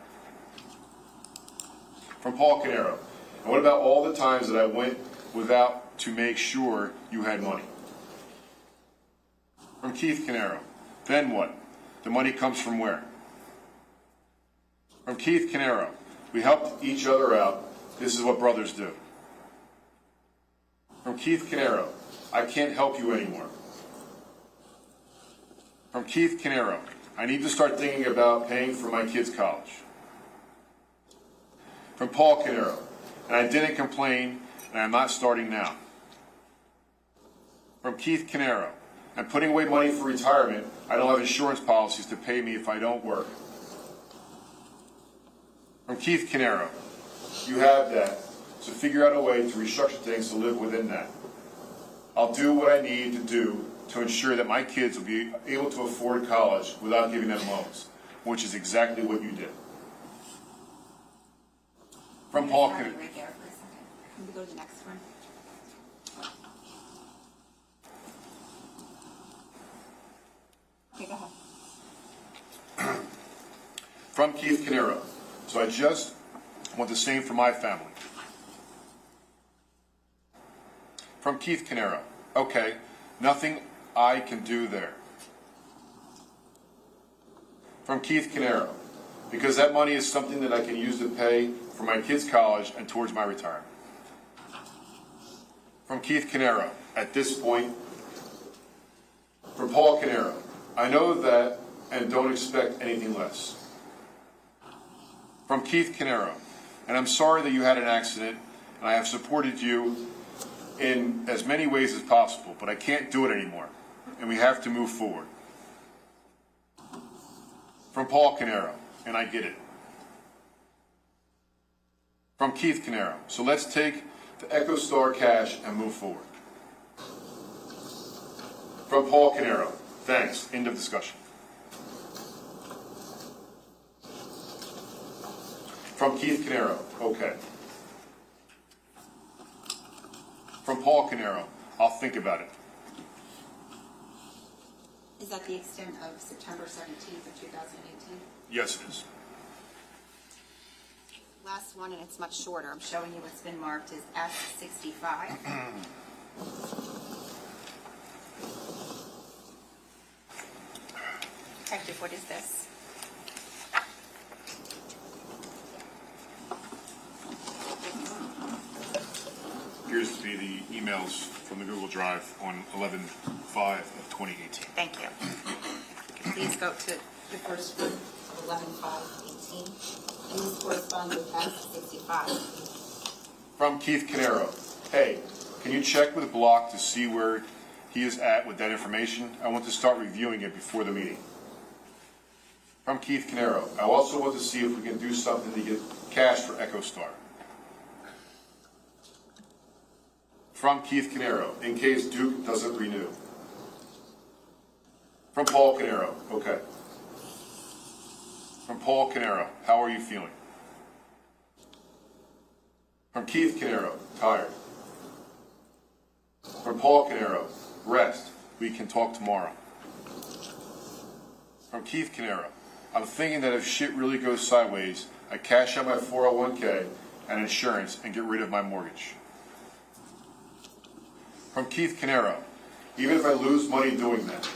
From Paul Caneiro, and what about all the times that I went without to make sure you had money? From Keith Caneiro, then what? The money comes from where? From Keith Caneiro, we helped each other out. This is what brothers do. From Keith Caneiro, I can't help you anymore. From Keith Caneiro, I need to start thinking about paying for my kids' college. From Paul Caneiro, and I didn't complain, and I'm not starting now. From Keith Caneiro, I'm putting away money for retirement. I don't have insurance policies to pay me if I don't work. From Keith Caneiro, you have that, so figure out a way to restructure things to live within that. I'll do what I need to do to ensure that my kids will be able to afford college without giving them loans, which is exactly what you did. From Paul Caneiro. Right there for a second. Can we go to the next one? Okay, go ahead. From Keith Caneiro. So I just want the same for my family. From Keith Caneiro. Okay, nothing I can do there. From Keith Caneiro. Because that money is something that I can use to pay for my kids' college and towards my retirement. From Keith Caneiro. At this point. From Paul Caneiro. I know that, and don't expect anything less. From Keith Caneiro, and I'm sorry that you had an accident, and I have supported you in as many ways as possible, but I can't do it anymore, and we have to move forward. From Paul Caneiro, and I get it. From Keith Caneiro, so let's take the EchoStar cash and move forward. From Paul Caneiro, thanks, end of discussion. From Keith Caneiro, okay. From Paul Caneiro, I'll think about it. Is that the extent of September 17th of 2018? Yes, it is. Last one, and it's much shorter. I'm showing you what's been marked as S65. Detective, what is this? Appears to be the emails from the Google Drive on 11/5 of 2018. Thank you. Please go to the first group of 11/5/18. And this corresponds with S65. From Keith Caneiro, hey, can you check with Block to see where he is at with that information? I want to start reviewing it before the meeting. From Keith Caneiro, I also want to see if we can do something to get cash for EchoStar. From Keith Caneiro, in case Duke doesn't renew. From Paul Caneiro, okay. From Paul Caneiro, how are you feeling? From Keith Caneiro, tired. From Paul Caneiro, rest. We can talk tomorrow. From Keith Caneiro, I'm thinking that if shit really goes sideways, I cash out my 401k and insurance and get rid of my mortgage. From Keith Caneiro, even if I lose money doing that.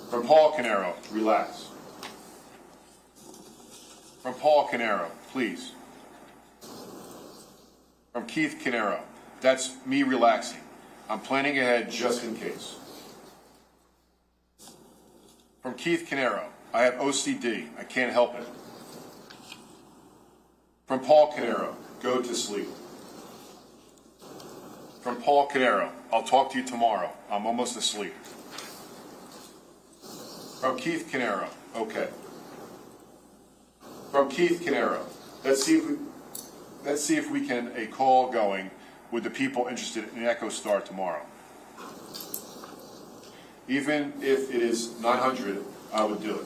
From Paul Caneiro, relax. From Paul Caneiro, please. From Keith Caneiro, that's me relaxing. I'm planning ahead just in case. From Keith Caneiro, I have OCD. I can't help it. From Paul Caneiro, go to sleep. From Paul Caneiro, I'll talk to you tomorrow. I'm almost asleep. From Keith Caneiro, okay. From Keith Caneiro, let's see if we can a call going with the people interested in EchoStar tomorrow. Even if it is 900, I would do it.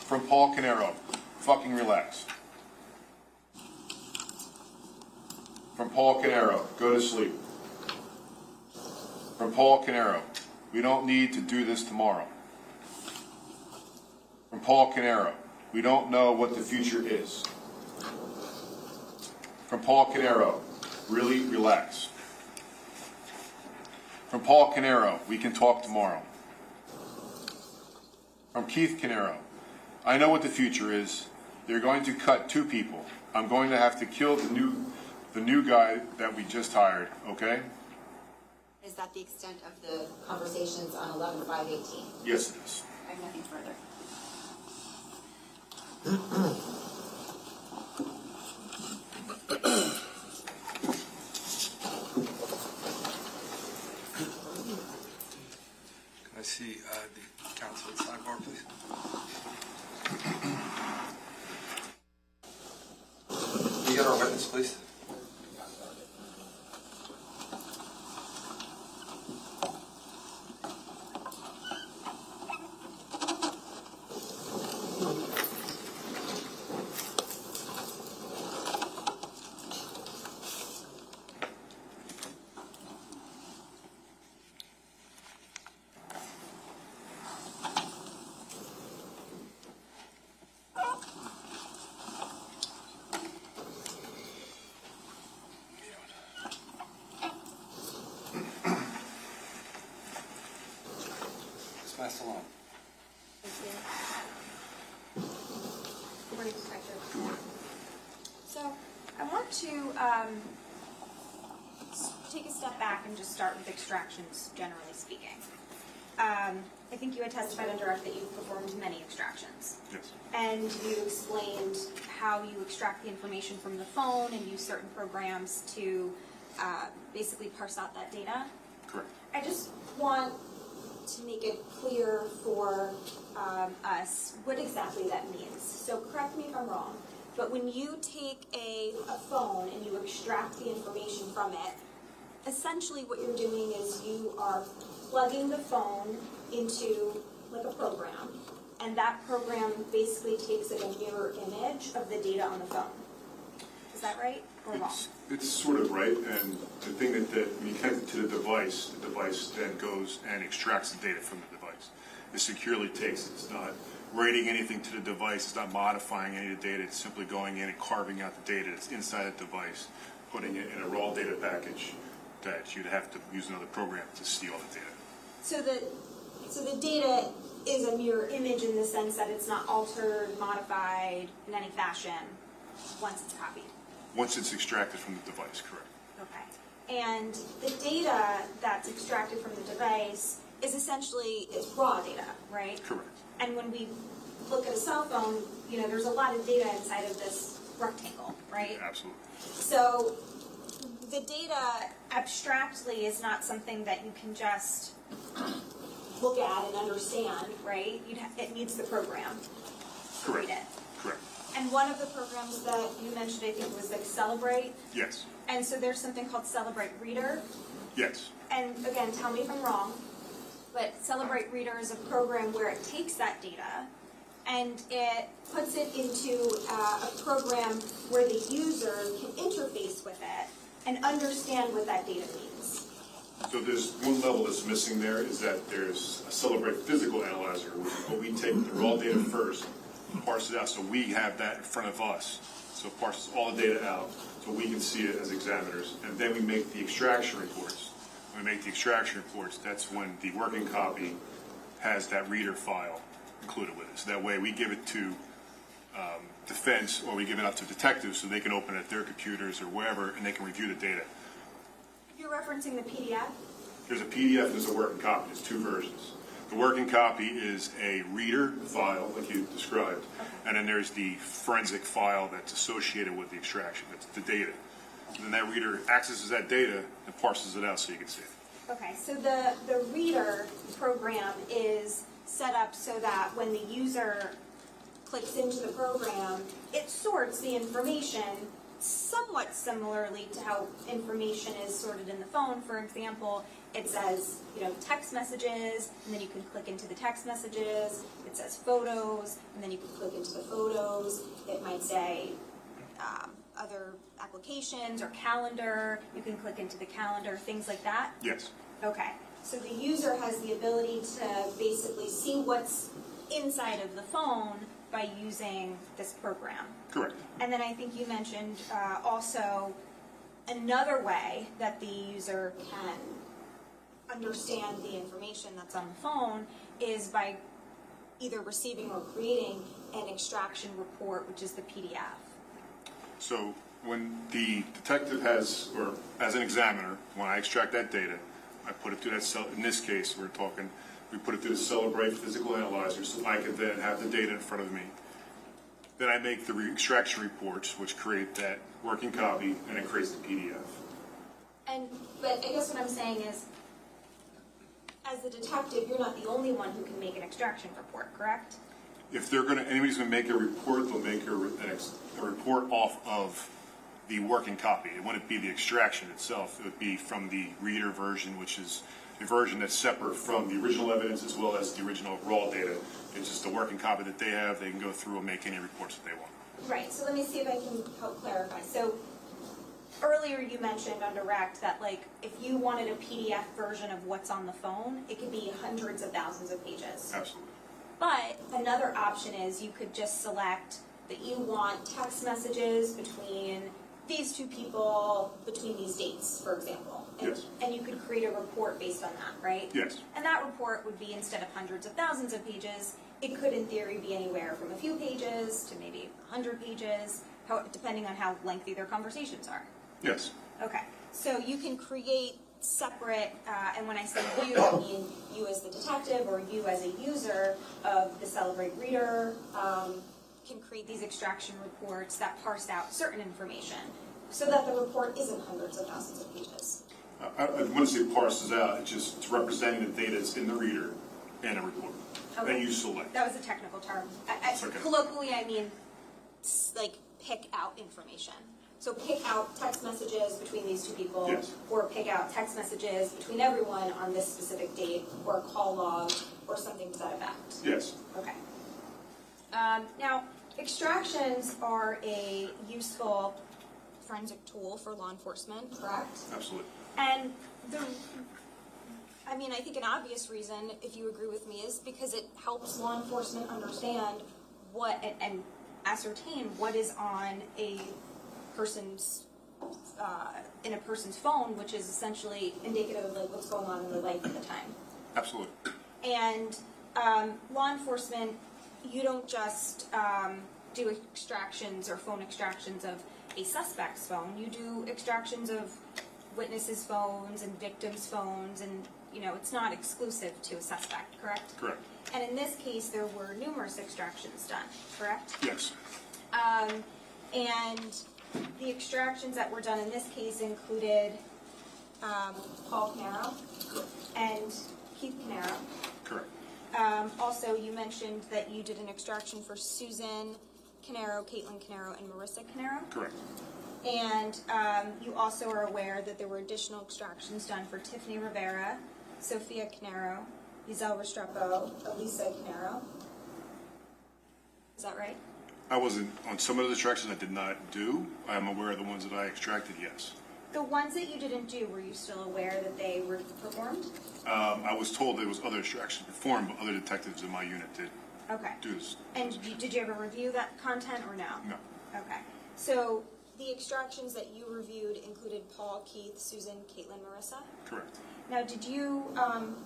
From Paul Caneiro, fucking relax. From Paul Caneiro, go to sleep. From Paul Caneiro, we don't need to do this tomorrow. From Paul Caneiro, we don't know what the future is. From Paul Caneiro, really relax. From Paul Caneiro, we can talk tomorrow. From Keith Caneiro, I know what the future is. They're going to cut 2 people. I'm going to have to kill the new guy that we just hired, okay? Is that the extent of the conversations on 11/5/18? Yes, it is. I have nothing further. Can I see the counsel at sidebar, please? Can you get our witness, please? Pass along. Good morning, Detective. Good morning. So, I want to take a step back and just start with extractions, generally speaking. I think you had testified on direct that you've performed many extractions. Yes. And you explained how you extract the information from the phone and use certain programs to basically parse out that data. Correct. I just want to make it clear for us what exactly that means. So correct me if I'm wrong, but when you take a phone and you extract the information from it, essentially what you're doing is you are plugging the phone into like a program, and that program basically takes like a mirror image of the data on the phone. Is that right or wrong? It's sort of right, and the thing that when you connect it to the device then goes and extracts the data from the device. It securely takes it. It's not writing anything to the device. It's not modifying any of the data. It's simply going in and carving out the data that's inside the device, putting it in a raw data package that you'd have to use another program to see all the data. So the data is a mirror image in the sense that it's not altered, modified in any fashion once it's copied. Once it's extracted from the device, correct. Okay. And the data that's extracted from the device is essentially, it's raw data, right? Correct. And when we look at a cell phone, you know, there's a lot of data inside of this rectangle, right? Absolutely. So the data abstractly is not something that you can just look at and understand, right? It needs the program to Correct. read it. Correct. And one of the programs that you mentioned, I think, was like Celebrate. Yes. And so there's something called Celebrate Reader. Yes. And again, tell me if I'm wrong, but Celebrate Reader is a program where it takes that data and it puts it into a program where the user can interface with it and understand what that data means. So there's one level that's missing there is that there's a Celebrate physical analyzer where we take the raw data first, parse it out so we have that in front of us. So it parses all the data out so we can see it as examiners. And then we make the extraction reports. When we make the extraction reports, that's when the working copy has that reader file included with it. So that way we give it to defense or we give it out to detectives so they can open it at their computers or wherever and they can review the data. You're referencing the PDF? There's a PDF and there's a working copy. There's two versions. The working copy is a reader file, like you described, and then there's the forensic file that's associated with the extraction. That's the data. And then that reader accesses that data and parses it out so you can see it. Okay, so the reader program is set up so that when the user clicks into the program, it sorts the information somewhat similarly to how information is sorted in the phone. For example, it says, you know, text messages, and then you can click into the text messages. It says photos, and then you can click into the photos. It might say other applications or calendar. You can click into the calendar, things like that. Yes. Okay, so the user has the ability to basically see what's inside of the phone by using this program. Correct. And then I think you mentioned also another way that the user can understand the information that's on the phone is by either receiving or creating an extraction report, which is the PDF. So when the detective has, or as an examiner, when I extract that data, I put it through that cell. In this case, we put it through the Celebrate physical analyzer so I could then have the data in front of me. Then I make the extraction reports, which create that working copy, and it creates the PDF. But I guess what I'm saying is, as the detective, you're not the only one who can make an extraction report, correct? If anybody's going to make a report, they'll make a report off of the working copy. It wouldn't be the extraction itself. It would be from the reader version, which is a version that's separate from the original evidence as well as the original raw data. It's just a working copy that they have. They can go through and make any reports that they want. Right, so let me see if I can help clarify. So earlier you mentioned on direct that like if you wanted a PDF version of what's on the phone, it could be hundreds of thousands of pages. Absolutely. But another option is you could just select that you want text messages between these two people between these dates, for example. Yes. And you could create a report based on that, right? Yes. And that report would be, instead of hundreds of thousands of pages, it could in theory be anywhere from a few pages to maybe 100 pages, depending on how lengthy their conversations are. Yes. Okay, so you can create separate, and when I say you, I mean you as the detective or you as a user of the Celebrate Reader, can create these extraction reports that parse out certain information so that the report isn't hundreds of thousands of pages. I wouldn't say parses out, it's representing the data that's in the reader and a report. Okay. And you select. That was a technical term. It's okay. Colloquially, I mean, like, pick out information. So pick out text messages between these two people, Yes. or pick out text messages between everyone on this specific date, or a call log, or something to that effect. Yes. Okay. Now, extractions are a useful forensic tool for law enforcement, correct? Absolutely. And I think an obvious reason, if you agree with me, is because it helps law enforcement understand what and ascertain what is on a person's in a person's phone, which is essentially indicative of like what's going on in their life at the time. Absolutely. And law enforcement, you don't just do extractions or phone extractions of a suspect's phone. You do extractions of witnesses' phones and victims' phones, and it's not exclusive to a suspect, correct? Correct. And in this case, there were numerous extractions done, correct? Yes. And the extractions that were done in this case included Paul Caneiro and Keith Caneiro. Correct. Also, you mentioned that you did an extraction for Susan Caneiro, Caitlin Caneiro, and Marissa Caneiro. Correct. And you also are aware that there were additional extractions done for Tiffany Rivera, Sophia Caneiro, Giselle Restrepo, Elisa Caneiro. Is that right? I wasn't, on some of the extractions I did not do. I am aware of the ones that I extracted, yes. The ones that you didn't do, were you still aware that they were performed? I was told there was other extractions performed, but other detectives in my unit did Okay. do this. And did you ever review that content or no? No. Okay. So the extractions that you reviewed included Paul, Keith, Susan, Caitlin, Marissa? Correct. Now, did you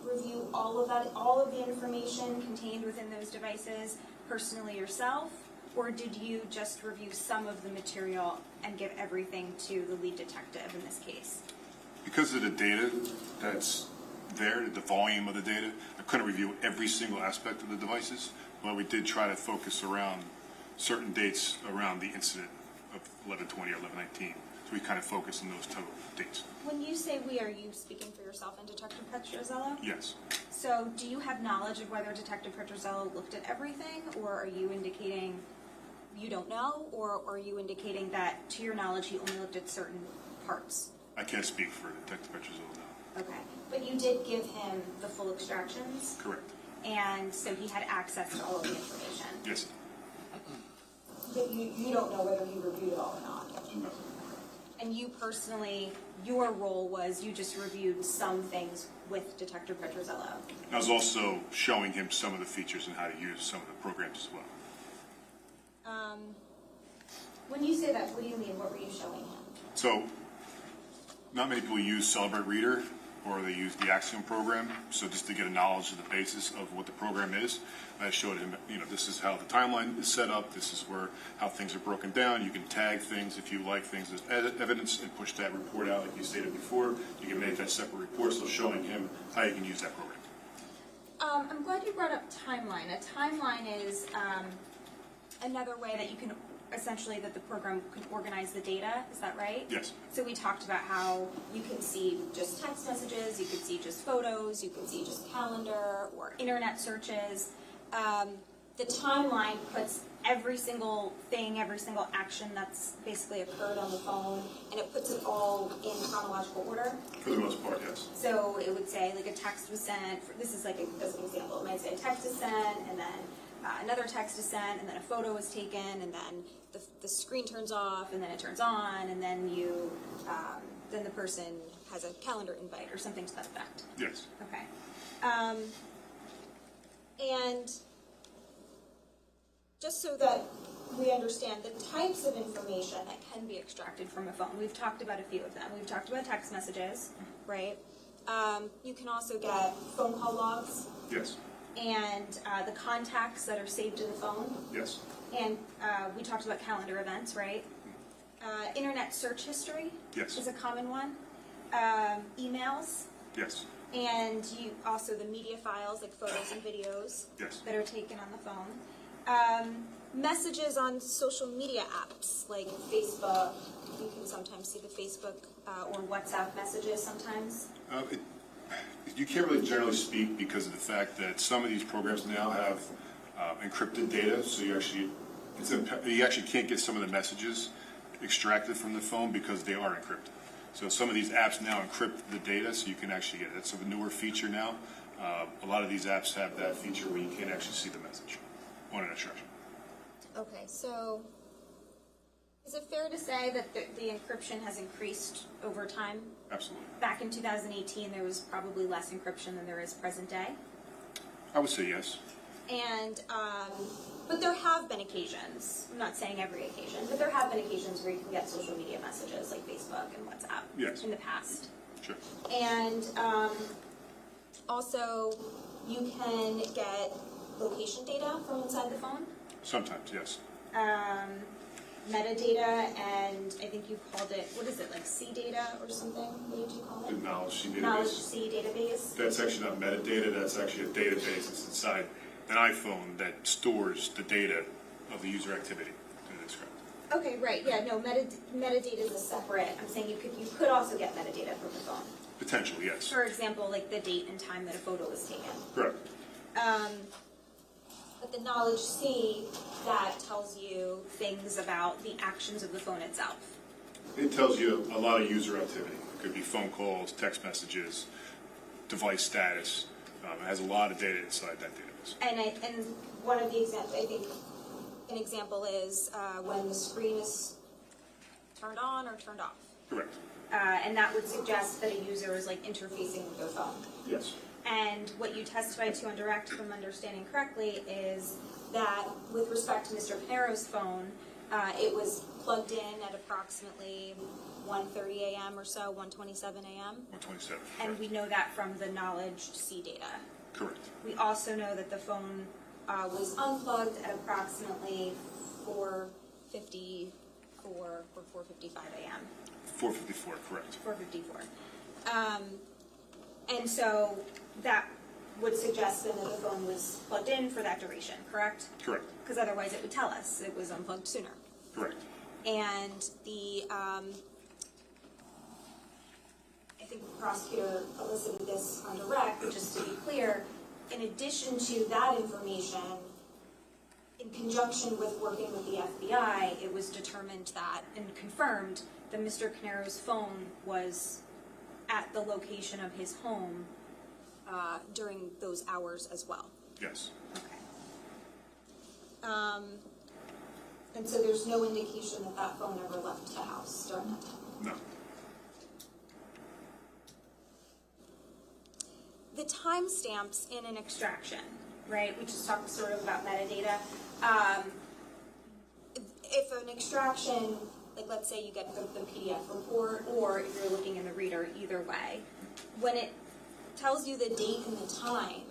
review all of the information contained within those devices personally yourself? Or did you just review some of the material and give everything to the lead detective in this case? Because of the data that's there, the volume of the data, I couldn't review every single aspect of the devices, but we did try to focus around certain dates around the incident of 11/20 or 11/19. So we kind of focused on those two dates. When you say we, are you speaking for yourself and Detective Petrozello? Yes. So do you have knowledge of whether Detective Petrozello looked at everything, or are you indicating you don't know, or are you indicating that, to your knowledge, he only looked at certain parts? I can't speak for Detective Petrozello now. Okay. But you did give him the full extractions? Correct. And so he had access to all of the information? Yes. But you don't know whether he reviewed it all or not? No. And you personally, your role was you just reviewed some things with Detective Petrozello? I was also showing him some of the features and how to use some of the programs as well. When you say that, what do you mean? What were you showing him? So, not many people use Celebrate Reader, or they use the Axiom program. So just to get a knowledge of the basis of what the program is, I showed him, this is how the timeline is set up. This is how things are broken down. You can tag things if you like things as evidence and push that report out like you stated before. You can make that separate report. So showing him how you can use that program. I'm glad you brought up timeline. A timeline is another way that you can essentially that the program can organize the data. Is that right? Yes. So we talked about how you can see just text messages, you can see just photos, you can see just calendar or internet searches. The timeline puts every single thing, every single action that's basically occurred on the phone, and it puts it all in chronological order. For the most part, yes. So it would say like a text was sent, this is like as an example, it might say a text is sent, and then another text is sent, and then a photo is taken, and then the screen turns off, and then it turns on, and then then the person has a calendar invite or something to that effect. Yes. Okay. And just so that we understand the types of information that can be extracted from a phone, we've talked about a few of them. We've talked about text messages, right? You can also get phone call logs. Yes. And the contacts that are saved in the phone. Yes. And we talked about calendar events, right? Internet search history Yes. is a common one. emails, Yes, and you also the media files like photos and videos Yes. that are taken on the phone. Messages on social media apps like Facebook. You can sometimes see the Facebook or WhatsApp messages sometimes. You can't really generally speak because of the fact that some of these programs now have encrypted data, so you actually can't get some of the messages extracted from the phone because they are encrypted. So some of these apps now encrypt the data, so you can actually get it. That's a newer feature now. A lot of these apps have that feature where you can't actually see the message on an extraction. Okay, so is it fair to say that the encryption has increased over time? Absolutely. Back in 2018, there was probably less encryption than there is present day. I would say yes. And, but there have been occasions, I'm not saying every occasion, but there have been occasions where you can get social media messages like Facebook and WhatsApp Yes. in the past. Sure. And also, you can get location data from inside the phone, Sometimes, yes. metadata, and I think you called it, what is it, like C data or something? What did you call The it? knowledge C Knowledge database. C database. That's actually not metadata, that's actually a database that's inside an iPhone that stores the data of the user activity that it's described. Okay, right, yeah, no, metadata is a separate, I'm saying you could also get metadata from the phone. Potentially, yes. For example, like the date and time that a photo was taken. Correct. But the knowledge C, that tells you things about the actions of the phone itself. It tells you a lot of user activity. It could be phone calls, text messages, device status. It has a lot of data inside that database. And one of the examples, I think, an example is when the screen is turned on or turned off. Correct. And that would suggest that a user is like interfacing with their phone. Yes. And what you testified to on direct, if I'm understanding correctly, is that with respect to Mr. Caneiro's phone, it was plugged in at approximately 1:30 a.m. or so, 1:27 a.m. 127. And we know that from the knowledge C data. Correct. We also know that the phone was unplugged at approximately 4:54 or 4:55 a.m. 454, correct. 4:54. And so that would suggest then that the phone was plugged in for that duration, correct? Correct. Because otherwise it would tell us it was unplugged sooner. Correct. And the, I think the prosecutor elicited this on direct, but just to be clear, in addition to that information, in conjunction with working with the FBI, it was determined that, and confirmed, that Mr. Caneiro's phone was at the location of his home during those hours as well. Yes. Okay. And so there's no indication that that phone ever left the house during that time? No. The timestamps in an extraction, right? We just talked sort of about metadata. If an extraction, like let's say you get the PDF report, or if you're looking in the reader, either way, when it tells you the date and the time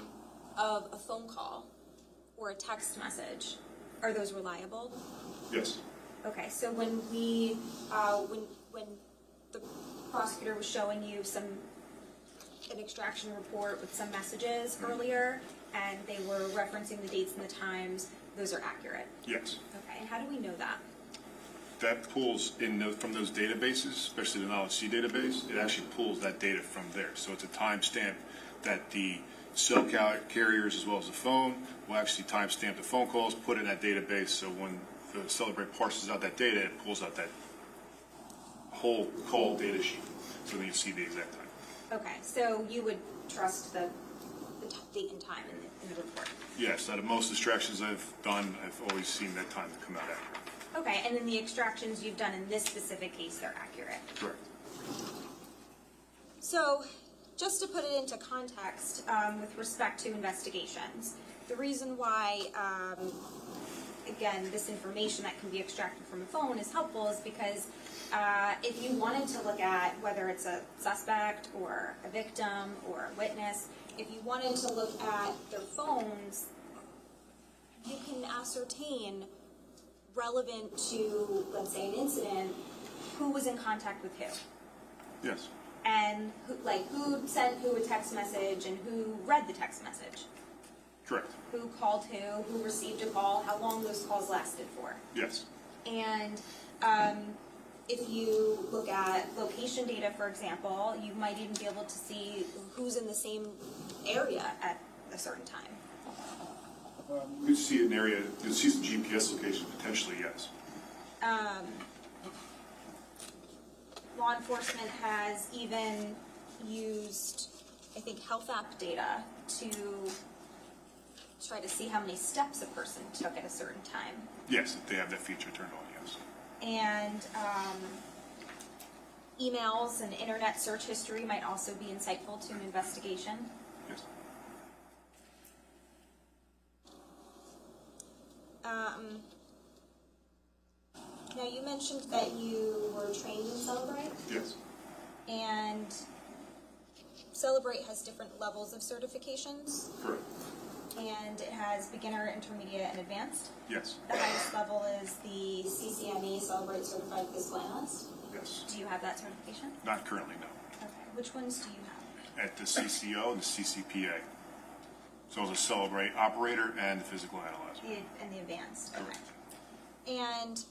of a phone call or a text message, are those reliable? Yes. Okay, so when when the prosecutor was showing you an extraction report with some messages earlier, and they were referencing the dates and the times, those are accurate? Yes. Okay, and how do we know that? That pulls from those databases, especially the Knowledge C database, it actually pulls that data from there. So it's a timestamp that the cell carriers as well as the phone will actually timestamp the phone calls, put it in that database, so when the Celebrate parses out that data, it pulls out that whole call data sheet, so then you see the exact time. Okay, so you would trust the date and time in the report? Yes, out of most extractions I've done, I've always seen that time come out accurate. Okay, and then the extractions you've done in this specific case, they're accurate? Correct. So, just to put it into context, with respect to investigations, the reason why, again, this information that can be extracted from a phone is helpful is because if you wanted to look at whether it's a suspect or a victim or a witness, if you wanted to look at their phones, you can ascertain, relevant to, let's say, an incident, who was in contact with who. Yes. and who sent who a text message and who read the text message? Correct. Who called who received a call, how long those calls lasted for. Yes. And if you look at location data, for example, you might even be able to see who's in the same area at a certain time. You could see an area, you could see some GPS location, potentially, yes. Law enforcement has even used, I think, health app data to try to see how many steps a person took at a certain time. Yes, they have that feature turned on, yes. And emails and internet search history might also be insightful to an investigation. Yes. Now, you mentioned that you were trained in Celebrate, Yes. and Celebrate has different levels of certifications, Correct. and it has beginner, intermediate, and advanced. Yes. The highest level is the CCNE, Celebrate Certified Physical Analyst. Yes. Do you have that certification? Not currently, no. Okay. Which ones do you have? At the CCO and the CCPA. So as a Celebrate operator and the physical analyzer. And the advanced. Correct. Okay. And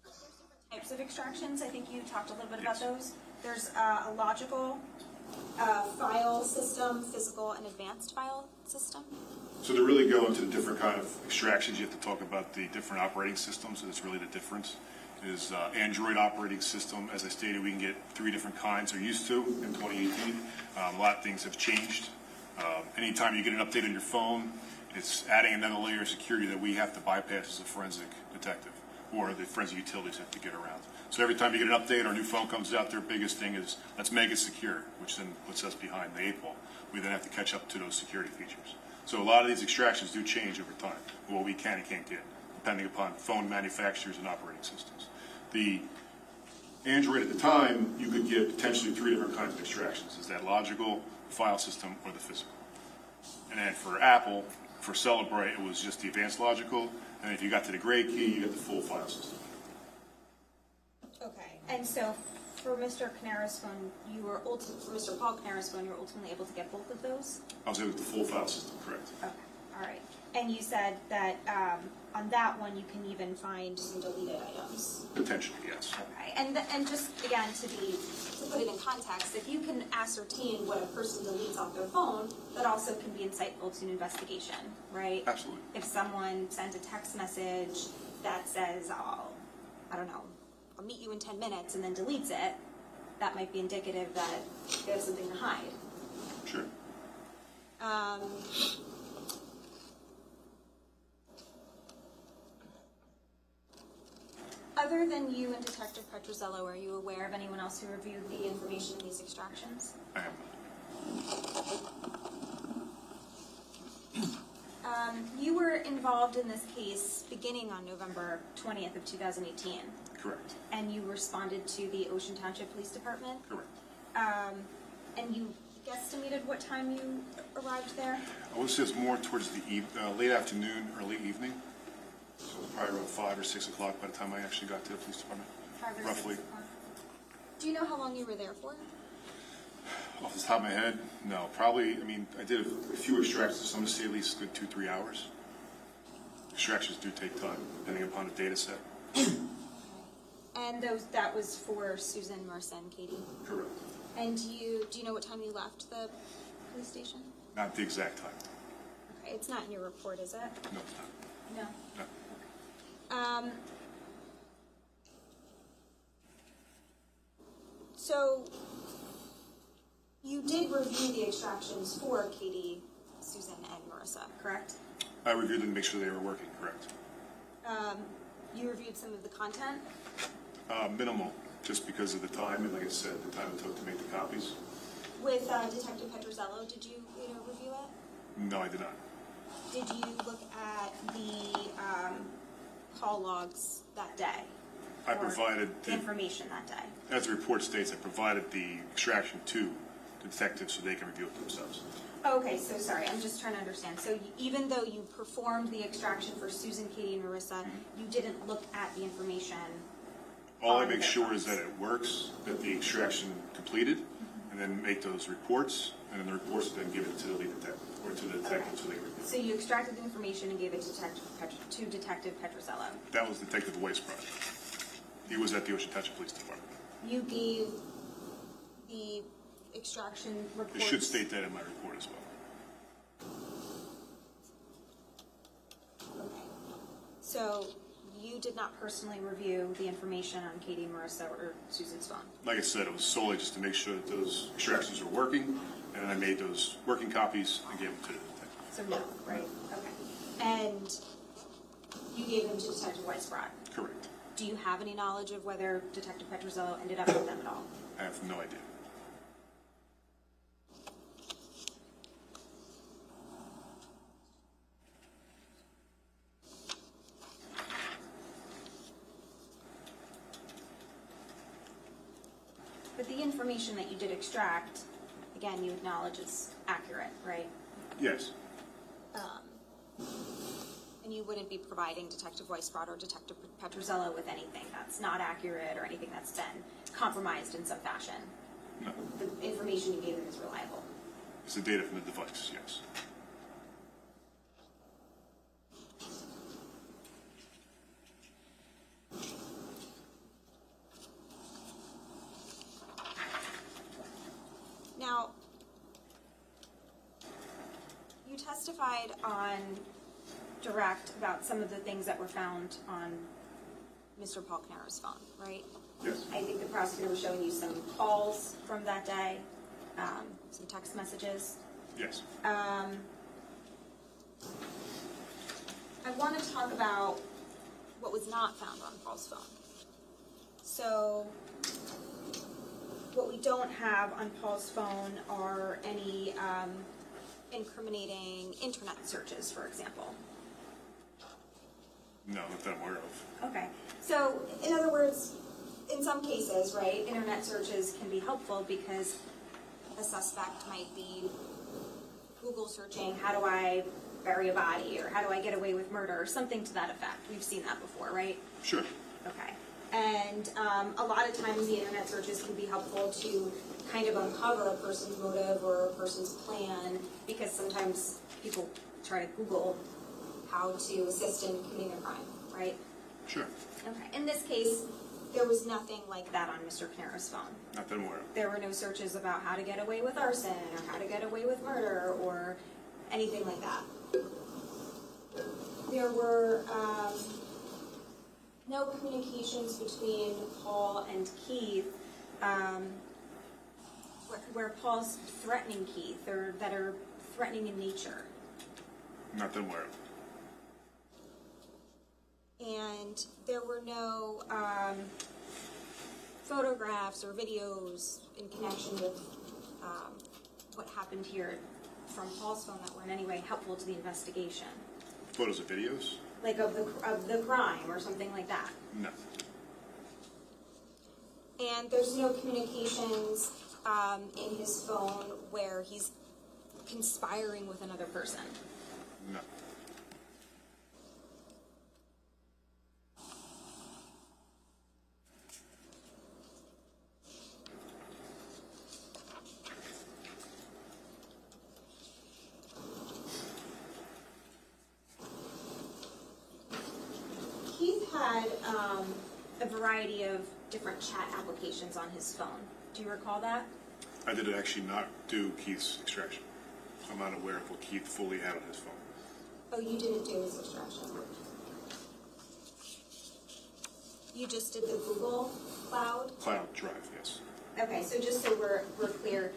there's different types of extractions. I think you talked a little bit about Yes. those. There's a logical file system, physical, and advanced file system. So to really go into the different kind of extractions, you have to talk about the different operating systems, and it's really the difference. Is Android operating system, as I stated, we can get 3 different kinds, or used to, in 2018. A lot of things have changed. Anytime you get an update on your phone, it's adding another layer of security that we have to bypass as a forensic detective, or the forensic utilities have to get around. So every time you get an update or a new phone comes out, their biggest thing is, let's make it secure, which then puts us behind the 8 ball. We then have to catch up to those security features. So a lot of these extractions do change over time, what we can and can't get, depending upon phone manufacturers and operating systems. The Android at the time, you could get potentially 3 different kinds of extractions. Is that logical, file system, or the physical? And then for Apple, for Celebrate, it was just the advanced logical, and if you got to the gray key, you get the full file system. Okay. And so for Mr. Caneiro's phone, for Mr. Paul Caneiro's phone, you were ultimately able to get both of those? I was able to get the full file system, correct. Okay. All right. And you said that on that one, you can even find some deleted items. Potentially, yes. Okay. And just again to put it in context, if you can ascertain what a person deletes off their phone, that also can be insightful to an investigation, right? Absolutely. If someone sends a text message that says, I'll meet you in 10 minutes, and then deletes it, that might be indicative that they have something to hide. Sure. Other than you and Detective Petrozello, are you aware of anyone else who reviewed the information in these extractions? I am. You were involved in this case beginning on November 20th of 2018, Correct. and you responded to the Ocean Township Police Department, Correct. and you guesstimated what time you arrived there? I would say it's more towards the late afternoon, early evening. So probably around 5 or 6 o'clock by the time I actually got to the police department. 5 or Roughly. 6 o'clock. Do you know how long you were there for? Off the top of my head, no. Probably, I did a few extractions. So I'm going to say at least a good 2-3 hours. Extractions do take time, depending upon the data set. And that was for Susan, Marissa, and Katie? Correct. And do you know what time you left the police station? Not the exact time. Okay, it's not in your report, is it? No, it's not. No. No. So you did review the extractions for Katie, Susan, and Marissa, correct? I reviewed them to make sure they were working, correct. You reviewed some of the content? Minimal, just because of the time, and like I said, the time it took to make the copies. With Detective Petrozello, did you review it? No, I did not. Did you look at the call logs that day? I Or provided the information that day? As the report states, I provided the extraction to the detectives so they can review it themselves. Okay, so sorry, I'm just trying to understand. So even though you performed the extraction for Susan, Katie, and Marissa, you didn't look at the information All I on make their sure is phones. that it works, that the extraction completed, and then make those reports, and then the reports then give it to the lead detective, or to the detective so they can review. So you extracted the information and gave it to Detective Petrosello. That was Detective Weisbrod. He was at the Ocean Township Police Department. You gave the extraction It reports. should state that in my report as well. Okay. So you did not personally review the information on Katie, Marissa, or Susan's phone? Like I said, it was solely just to make sure that those extractions were working, and I made those working copies and gave them to the detective. So no, right? Okay. And you gave them to Detective Weisbrod. Correct. Do you have any knowledge of whether Detective Petrosello ended up with them at all? I have no idea. But the information that you did extract, again, you acknowledge is accurate, right? Yes. And you wouldn't be providing Detective Weisbrod or Detective Petrosello with anything that's not accurate or anything that's been compromised in some fashion? No. The information you gave them is reliable? It's the data from the device, yes. Now, you testified on direct about some of the things that were found on Mr. Paul Caneiro's phone, right? Yes. I think the prosecutor was showing you some calls from that day, some text messages. Yes. I want to talk about what was not found on Paul's phone. So, what we don't have on Paul's phone are any incriminating internet searches, for example. No, not that I'm aware of. Okay. So, in other words, in some cases, right, internet searches can be helpful because a suspect might be Google searching, how do I bury a body, or how do I get away with murder, or something to that effect. We've seen that before, right? Sure. Okay. And a lot of times the internet searches can be helpful to kind of uncover a person's motive or a person's plan, because sometimes people try to Google how to assist in committing a crime, right? Sure. Okay. In this case, there was nothing like that on Mr. Caneiro's phone. Not that I'm aware of. There were no searches about how to get away with arson or how to get away with murder or anything like that. There were no communications between Paul and Keith where Paul's threatening Keith or that are threatening in nature. Not that I'm aware of. And there were no photographs or videos in connection with what happened here from Paul's phone that were in any way helpful to the investigation, Photos of videos? like of the crime or something like that. No. And there's no communications in his phone where he's conspiring with another person. No. Keith had a variety of different chat applications on his phone. Do you recall that? I did actually not do Keith's extraction. I'm not aware of what Keith fully had on his phone. Oh, you didn't do his extraction. You just did the Google Cloud? Cloud Drive, yes. Okay, so just so we're clear,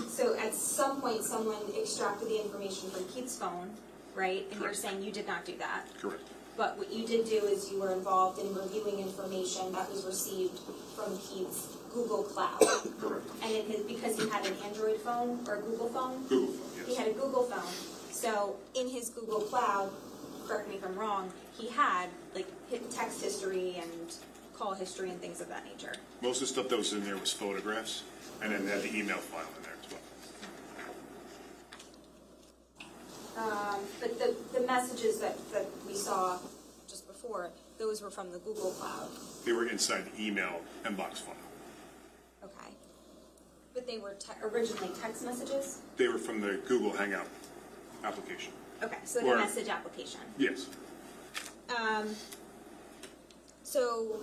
so at some point someone extracted the information from Keith's phone, right? And you're Correct. saying you did not do that. Correct. But what you did do is you were involved in reviewing information that was received from Keith's Google Cloud. Correct. And because he had an Android phone or a Google phone? Google phone, He yes. had a Google phone. So in his Google Cloud, correct me if I'm wrong, he had like text history and call history and things of that nature. Most of the stuff that was in there was photographs, and then they had the email file in there as well. But the messages that we saw just before, those were from the Google Cloud. They were inside the email inbox file. Okay. But they were originally text messages? They were from the Google Hangout application. Okay, so the Or- message application. Yes. So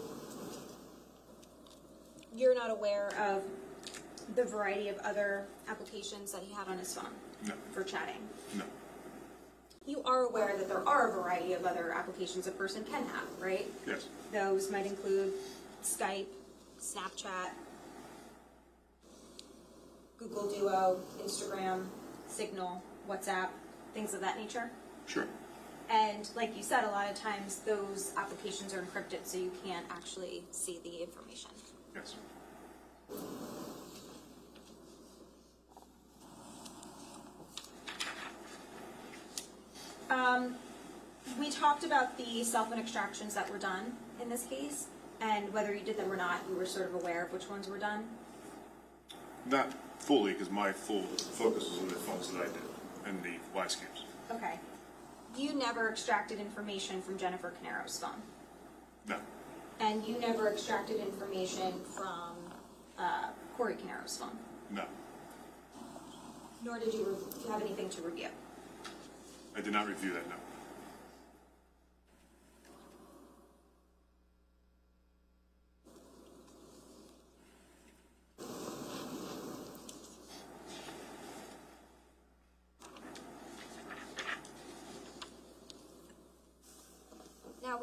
you're not aware of the variety of other applications that he had on his phone No. for chatting? No. You are aware that there are a variety of other applications a person can have, right? Yes. Those might include Skype, Snapchat, Google Duo, Instagram, Signal, WhatsApp, things of that nature. Sure. And like you said, a lot of times those applications are encrypted so you can't actually see the information. Yes. We talked about the cell phone extractions that were done in this case, and whether you did them or not, you were sort of aware of which ones were done. Not fully, because my full focus was on the phones that I did and the live scams. Okay. You never extracted information from Jennifer Caneiro's phone, No. and you never extracted information from Corey Caneiro's phone, No. nor did you have anything to review. I did not review that, no. Now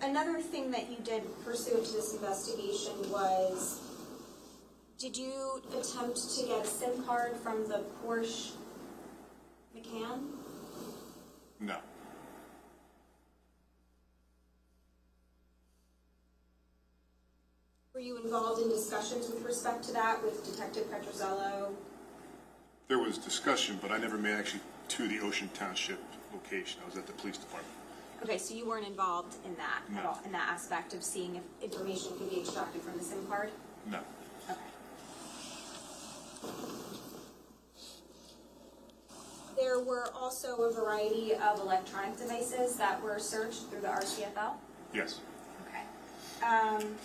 another thing that you did pursuant to this investigation was, did you attempt to get a SIM card from the Porsche McCann? No. Were you involved in discussions with respect to that with Detective Petrozello? There was discussion, but I never made actually to the Ocean Township location. I was at the police department. Okay, so you weren't involved in that at No. all, in that aspect of seeing if information could be extracted from the SIM card? No. Okay. There were also a variety of electronic devices that were searched through the RCFL? Yes. Okay. Can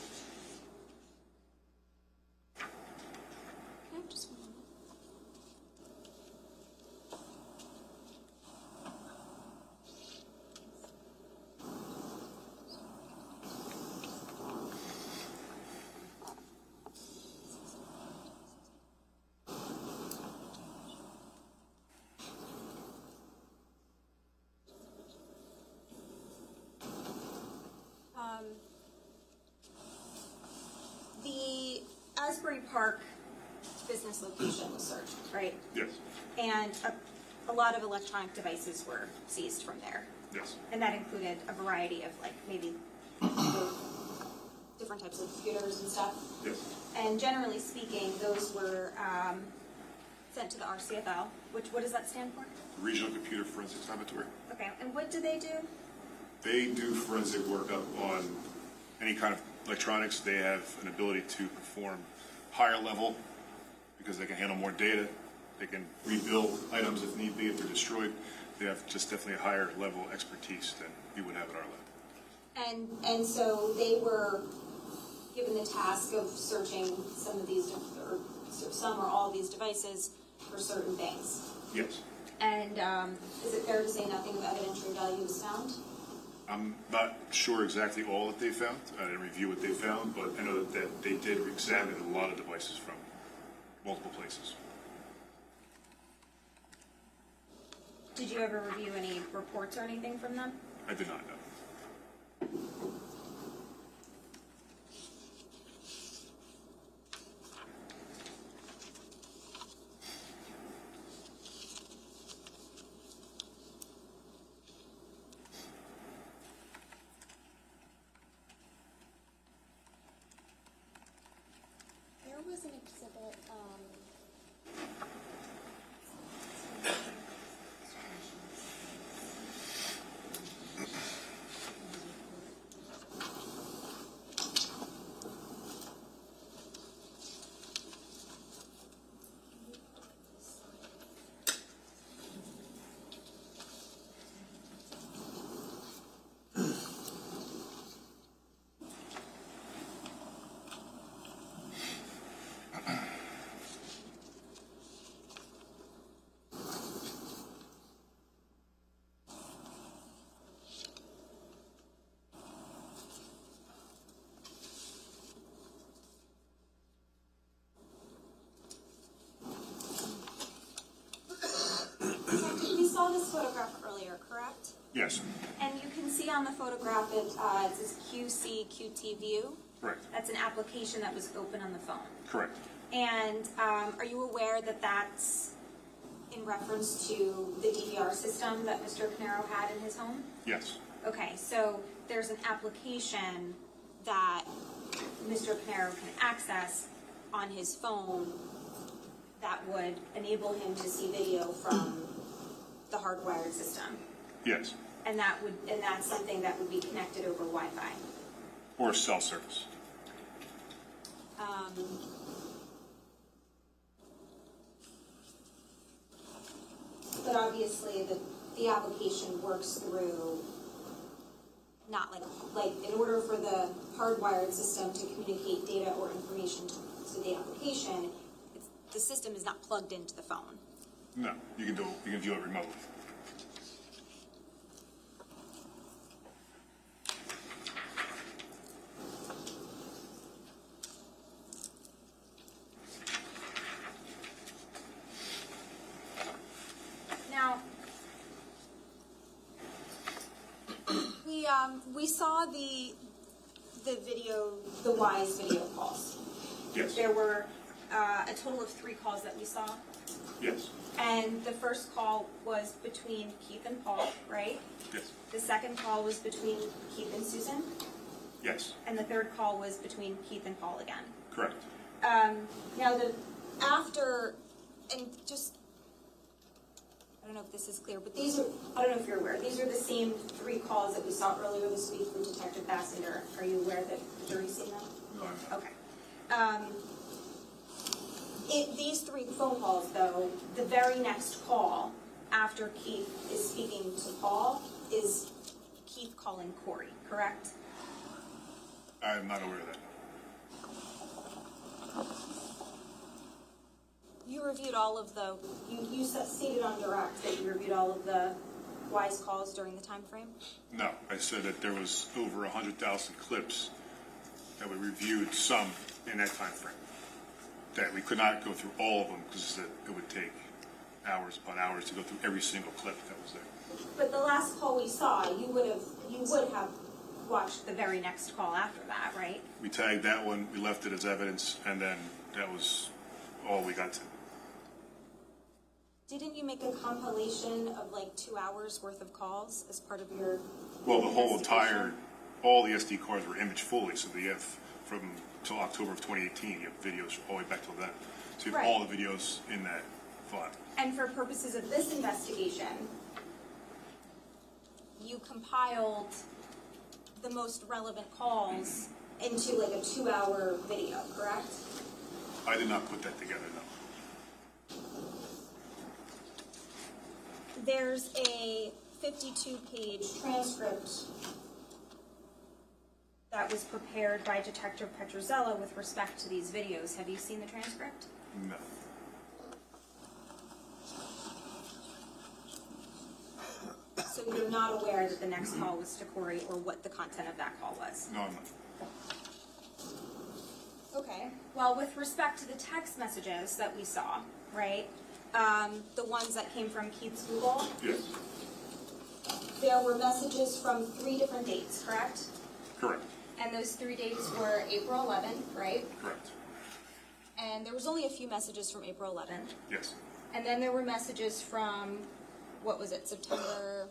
I just one moment? The Asbury Park business location was searched, right? Yes. And a lot of electronic devices were seized from there. Yes. And that included a variety of, like, maybe different types of computers and stuff. Yes. And generally speaking, those were sent to the RCFL, what does that stand for? Regional Computer Forensics Laboratory. Okay, and what do they do? They do forensic workup on any kind of electronics. They have an ability to perform higher level because they can handle more data. They can rebuild items if need be, if they're destroyed. They have just definitely a higher level expertise than we would have at our lab. And so they were given the task of searching some of these, or some or all of these devices for certain things. Yes. And is it fair to say nothing of evidentiary value was found? I'm not sure exactly all that they found. I didn't review what they found, but I know that they did examine a lot of devices from multiple places. Did you ever review any reports or anything from them? I did not know. There was an exhibit, this photograph earlier, correct? Yes, And you can see on the photograph it says QT View. correct, That's an application that was open on the phone. correct. And are you aware that that's in reference to the DVR system that Mr. Caneiro had in his home? Yes, Okay, so there's an application that Mr. Caneiro can access on his phone that would enable him to see video from the hardwired system. yes. And that's something that would be connected over Wi-Fi. Or cell service. But obviously, the application works through, not like in order for the hardwired system to communicate data or information to the application, the system is not plugged into the phone. No, you can view it remotely. Now, we saw the video, the WISE video calls. Yes, There were a total of 3 calls that we saw. yes, And the first call was between Keith and Paul, right? yes, The second call was between Keith and Susan. yes, And the third call was between Keith and Paul again. correct. Now, and just, I don't know if this is clear, but these are, I don't know if you're aware, these are the same 3 calls that we saw earlier this week from Detective Bassender. Are you aware that the jury's seen them? No, I'm not. Okay. These 3 phone calls, though, the very next call after Keith is speaking to Paul is Keith calling Corey, correct? I am not aware of that. You reviewed all of the, you stated on direct that you reviewed all of the WISE calls during the time frame? No, I said that there was over 100,000 clips that we reviewed, some in that time frame. That we could not go through all of them because it would take hours upon hours to go through every single clip that was there. But the last call we saw, you would have watched the very next call after that, right? We tagged that one, we left it as evidence, and then that was all we got to. Didn't you make a compilation of like 2 hours worth of calls as part of your Well, the whole investigation? all the SD cards were image fully, so you have from till October of 2018, you have videos all the way back till then. So you have Right. all the videos in that file. And for purposes of this investigation, you compiled the most relevant calls into like a 2-hour video, correct? I did not put that together, no. There's a 52-page transcript that was prepared by Detective Petrozella with respect to these videos. Have you seen the transcript? No. So you're not aware that the next call was to Corey or what the content of that call was? No, I'm not. Okay. Well, with respect to the text messages that we saw, right, the ones that came from Keith's Google, Yes, there were messages from 3 different dates, correct? correct, And those 3 dates were April 11th, right? correct. And there was only a few messages from April 11th. Yes. And then there were messages from, what was it, September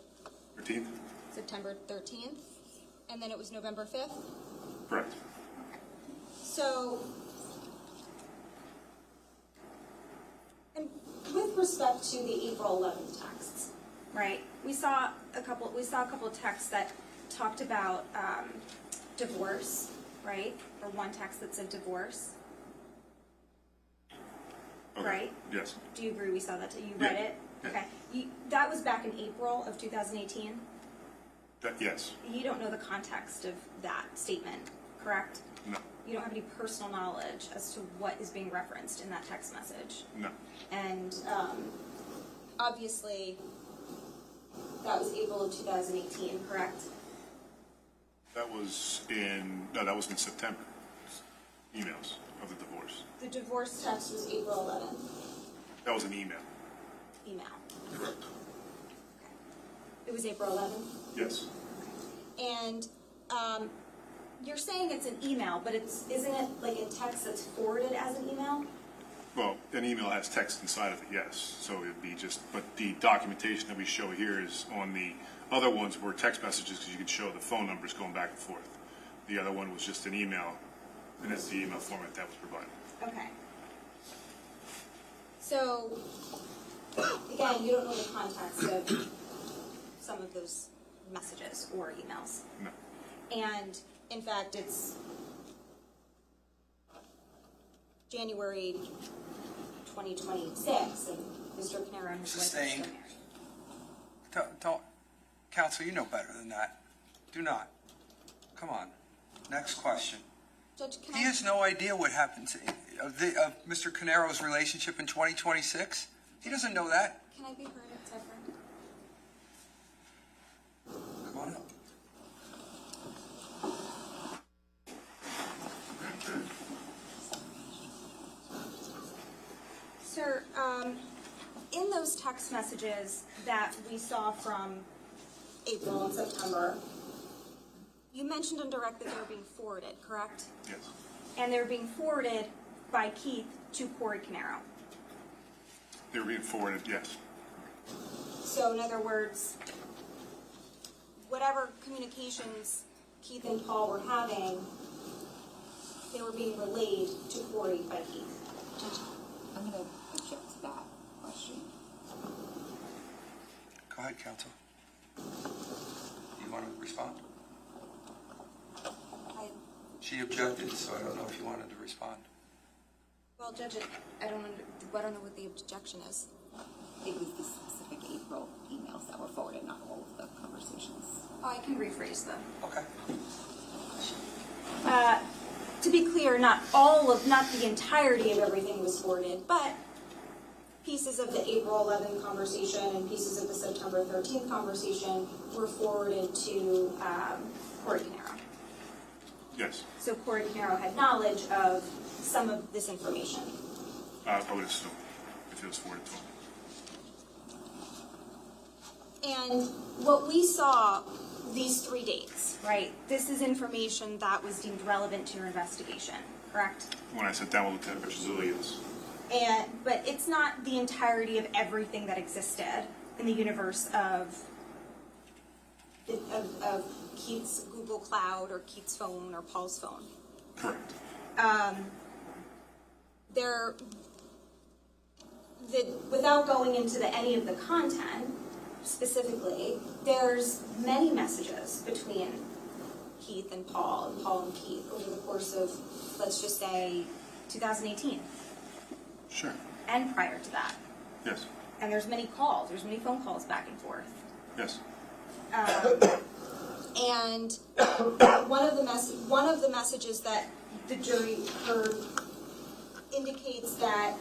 13th? 13th? And then it was November 5th? Correct. So, and with respect to the April 11th texts, right? We saw a couple of texts that talked about divorce, right? Or one text that said divorce. Okay. Right? Yes. Do you agree we saw that? You read Yeah. it? Yeah. Okay. That was back in April of 2018. Yes. You don't know the context of that statement, correct? No. You don't have any personal knowledge as to what is being referenced in that text message. No. And obviously, that was April of 2018, correct? That was in September. Emails of the divorce. The divorce text was April 11th, That was an email. email. Correct. Okay. It was April 11th? Yes. And you're saying it's an email, but isn't it like a text that's forwarded as an email? Well, an email has text inside of it, yes. So it'd be just, but the documentation that we show here is on the other ones were text messages because you could show the phone numbers going back and forth. The other one was just an email, and it's the email format that was provided. Okay. So, again, you don't know the context of some of those messages or emails. No. And, in fact, it's January 2026, and Mr. Caneiro and his wife are still Sustained. married. Don't, counsel, you know better than that. Do not. Come on. Next question. Judge, can He has no idea what happens of Mr. Caneiro's relationship in 2026. He doesn't know that. Can I be heard at Zephyr? Come on up. Sir, in those text messages that we saw from April and September, you mentioned indirectly that they were being forwarded, correct? Yes. And they were being forwarded by Keith to Corey Caneiro. They were being forwarded, yes. So in other words, whatever communications Keith and Paul were having, they were being relayed to Corey by Keith. Judge, I'm going to object to that question. Go ahead, counsel. You want to respond? She objected, so I don't know if you wanted to respond. Well, Judge, I don't know what the objection is. It was the specific April emails that were forwarded, not all of the conversations. Oh, I can rephrase them. Okay. To be clear, not the entirety of everything was forwarded, but pieces of the April 11th conversation and pieces of the September 13th conversation were forwarded to Corey Caneiro. Yes. So Corey Caneiro had knowledge of some of this information. I would assume, if it was forwarded to him. And what we saw, these 3 dates, right? This is information that was deemed relevant to your investigation, correct? When I sat down with Lieutenant Petrozzilli, yes. But it's not the entirety of everything that existed in the universe of Keith's Google Cloud or Keith's phone or Paul's phone. Correct. Without going into any of the content specifically, there's many messages between Keith and Paul and Keith over the course of, let's just say, 2018 Sure. and prior to that. Yes. And there's many phone calls back and forth. Yes. And one of the messages that the jury heard indicates that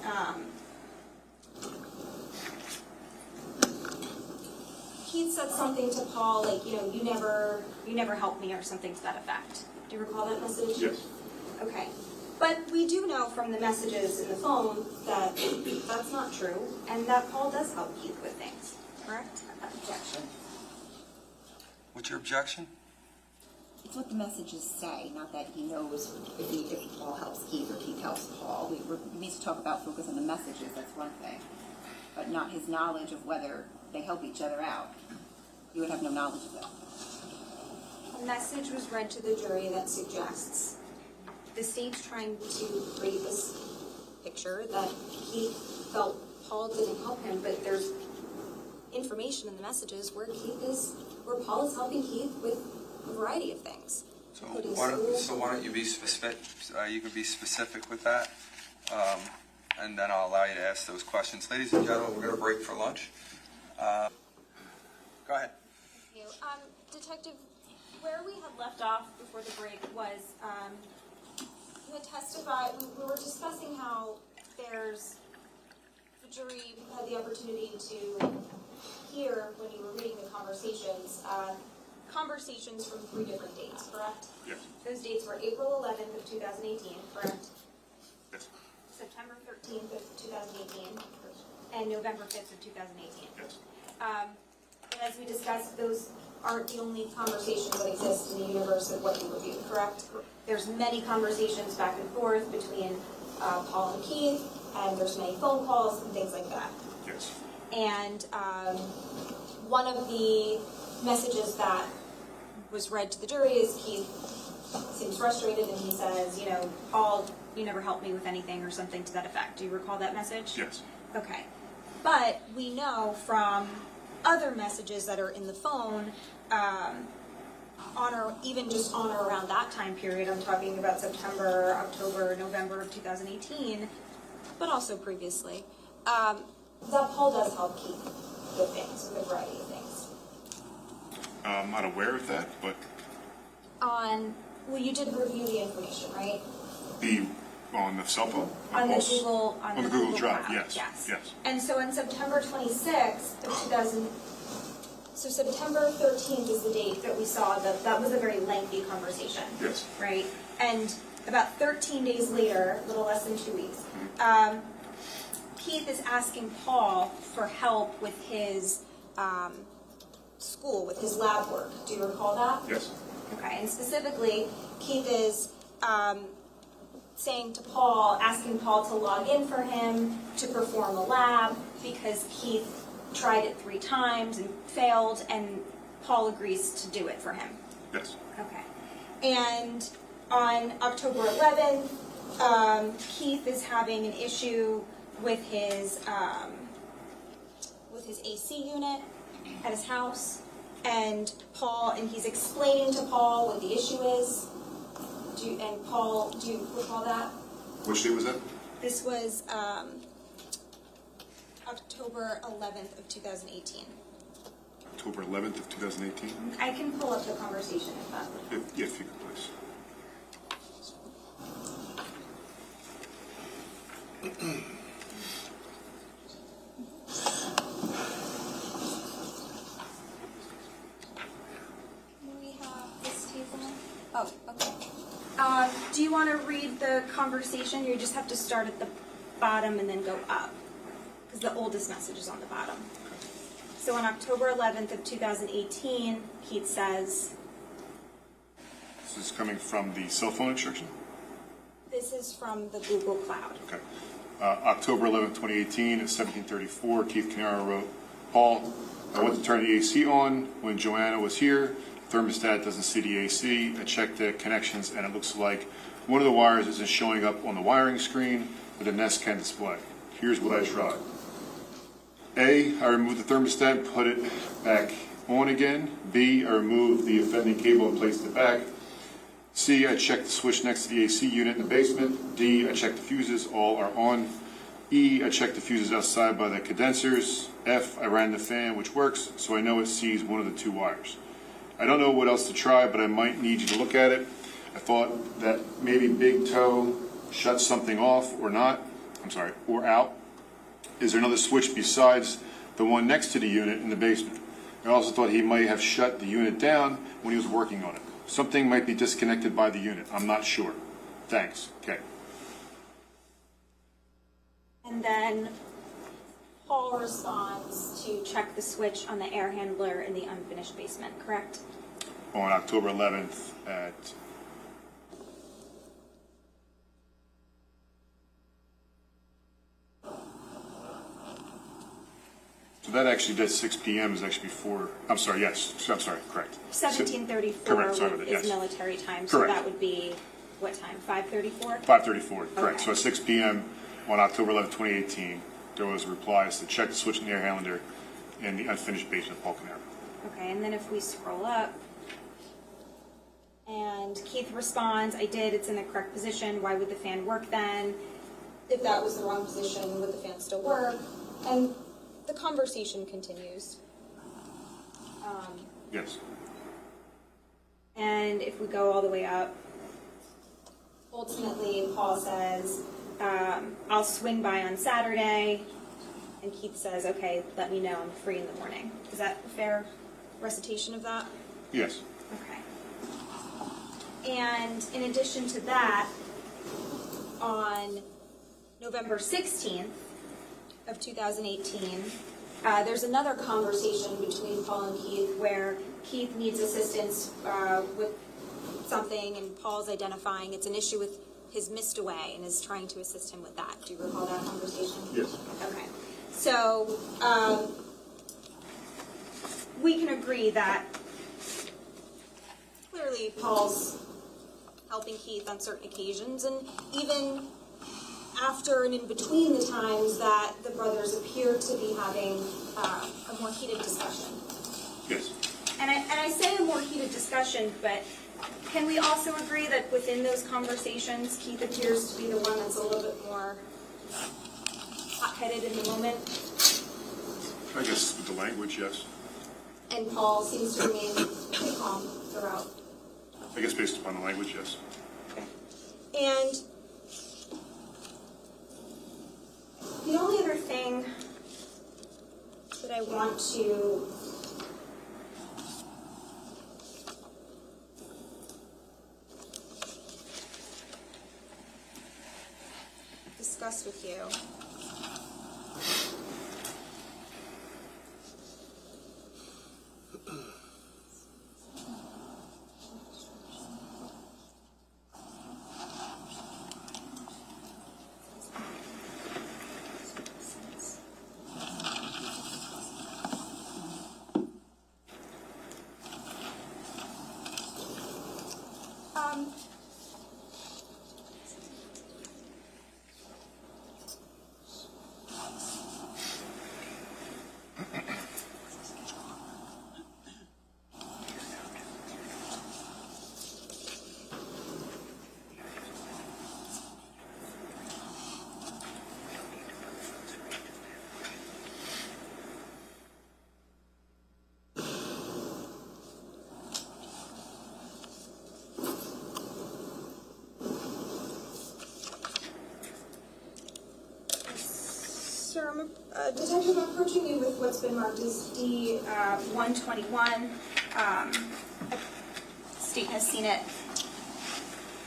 Keith said something to Paul like, you never helped me or something to that effect. Do you recall that message? Yes. Okay. But we do know from the messages in the phone that that's not true and that Paul does help Keith with things, correct? Objection. What's your objection? It's what the messages say, not that he knows if Paul helps Keith or Keith helps Paul. We need to talk about focus on the messages, that's one thing. But not his knowledge of whether they help each other out. You would have no knowledge of that. A message was read to the jury that suggests the state's trying to create this picture that Keith felt Paul didn't help him, but there's information in the messages where Paul is helping Keith with a variety of things. So why don't you be specific? You can be specific with that, and then I'll allow you to ask those questions. Ladies and gentlemen, we're going to break for lunch. Go ahead. Thank you. Detective, where we had left off before the break was you had testified, we were discussing how the jury had the opportunity to hear when you were reading the conversations from 3 different dates, correct? Yes. Those dates were April 11th of 2018, correct? Yes. September 13th of 2018, and November 5th of 2018. Yes. And as we discussed, those aren't the only conversations that exist in the universe of what you reviewed, correct? There's many conversations back and forth between Paul and Keith, and there's many phone calls and things like that. Yes. And one of the messages that was read to the jury is Keith seems frustrated and he says, you know, Paul, you never helped me with anything or something to that effect. Do you recall that message? Yes. Okay. But we know from other messages that are in the phone, even just on or around that time period, I'm talking about September, October, November of 2018, but also previously, that Paul does help Keith with things, with a variety of things. I'm not aware of that, but Well, you did review the information, right? on the cell phone? On the Also- Google, On the Google Drive, Cloud, yes, yes. And so on September 26th of 2000, so September 13th is the date that we saw that was a very lengthy conversation. Yes. Right? And about 13 days later, a little less than 2 weeks, Keith is asking Paul for help with his school, with his lab work. Do you recall that? Yes. Okay, and specifically, Keith is saying to Paul, asking Paul to log in for him to perform a lab because Keith tried it 3 times and failed, and Paul agrees to do it for him. Yes. Okay. And on October 11th, Keith is having an issue with his AC unit at his house, and he's explaining to Paul what the issue is. Paul, do you recall that? Which day was that? This was October 11th of 2018. October 11th of 2018? I can pull up the conversation if that would. If you could, please. Do we have this table? Oh, okay. Do you want to read the conversation? You just have to start at the bottom and then go up, because the oldest message is on the bottom. So on October 11th of 2018, Keith says, This is coming from the cell phone instruction? this is from the Google Cloud. Okay. October 11th, 2018, at 17:34, Keith Caneiro wrote, Paul, I went to turn the AC on when Joanna was here. Thermostat doesn't see the AC. I checked the connections and it looks like one of the wires isn't showing up on the wiring screen, but the Nest can display. Here's what I tried. A, I removed the thermostat and put it back on again. B, I removed the offending cable and placed it back. C, I checked the switch next to the AC unit in the basement. D, I checked the fuses, all are on. E, I checked the fuses outside by the condensers. F, I ran the fan, which works, so I know it sees one of the 2 wires. I don't know what else to try, but I might need you to look at it. I thought that maybe Big Toe shut something off or not. Or out. Is there another switch besides the one next to the unit in the basement? I also thought he might have shut the unit down when he was working on it. Something might be disconnected by the unit. I'm not sure. Thanks. Okay. And then Paul responds to check the switch on the air handler in the unfinished basement, correct? On October 11th at... So that actually does 6 p.m. is actually before, I'm sorry, yes, I'm sorry, correct. 1734 Correct, sorry about that, is yes. military time, so Correct. that would be, what time, 5:34? 5:34, correct. Okay. So at 6 p.m. on October 11th, 2018, there was replies to check the switch in the air handler in the unfinished basement of Paul Caneiro. Okay, and then if we scroll up, and Keith responds, I did, it's in the correct position, why would the fan work then? If that was the wrong position, would the fan still work? And the conversation continues. Yes. And if we go all the way up, ultimately Paul says, I'll swing by on Saturday. And Keith says, okay, let me know, I'm free in the morning. Is that a fair recitation of that? Yes. Okay. And in addition to that, on November 16th of 2018, there's another conversation between Paul and Keith where Keith needs assistance with something and Paul's identifying it's an issue with his missed away and is trying to assist him with that. Do you recall that conversation? Yes. Okay. So we can agree that clearly Paul's helping Keith on certain occasions, and even after and in between the times that the brothers appear to be having a more heated discussion. Yes. And I say a more heated discussion, but can we also agree that within those conversations, Keith appears to be the one that's a little bit more hot-headed in the moment, I guess with the language, yes. and Paul seems to remain pretty calm throughout? I guess based upon the language, yes. And the only other thing that I want to discuss with you Sir, Detective, I'm approaching you with what's been marked as D-121. State has seen it.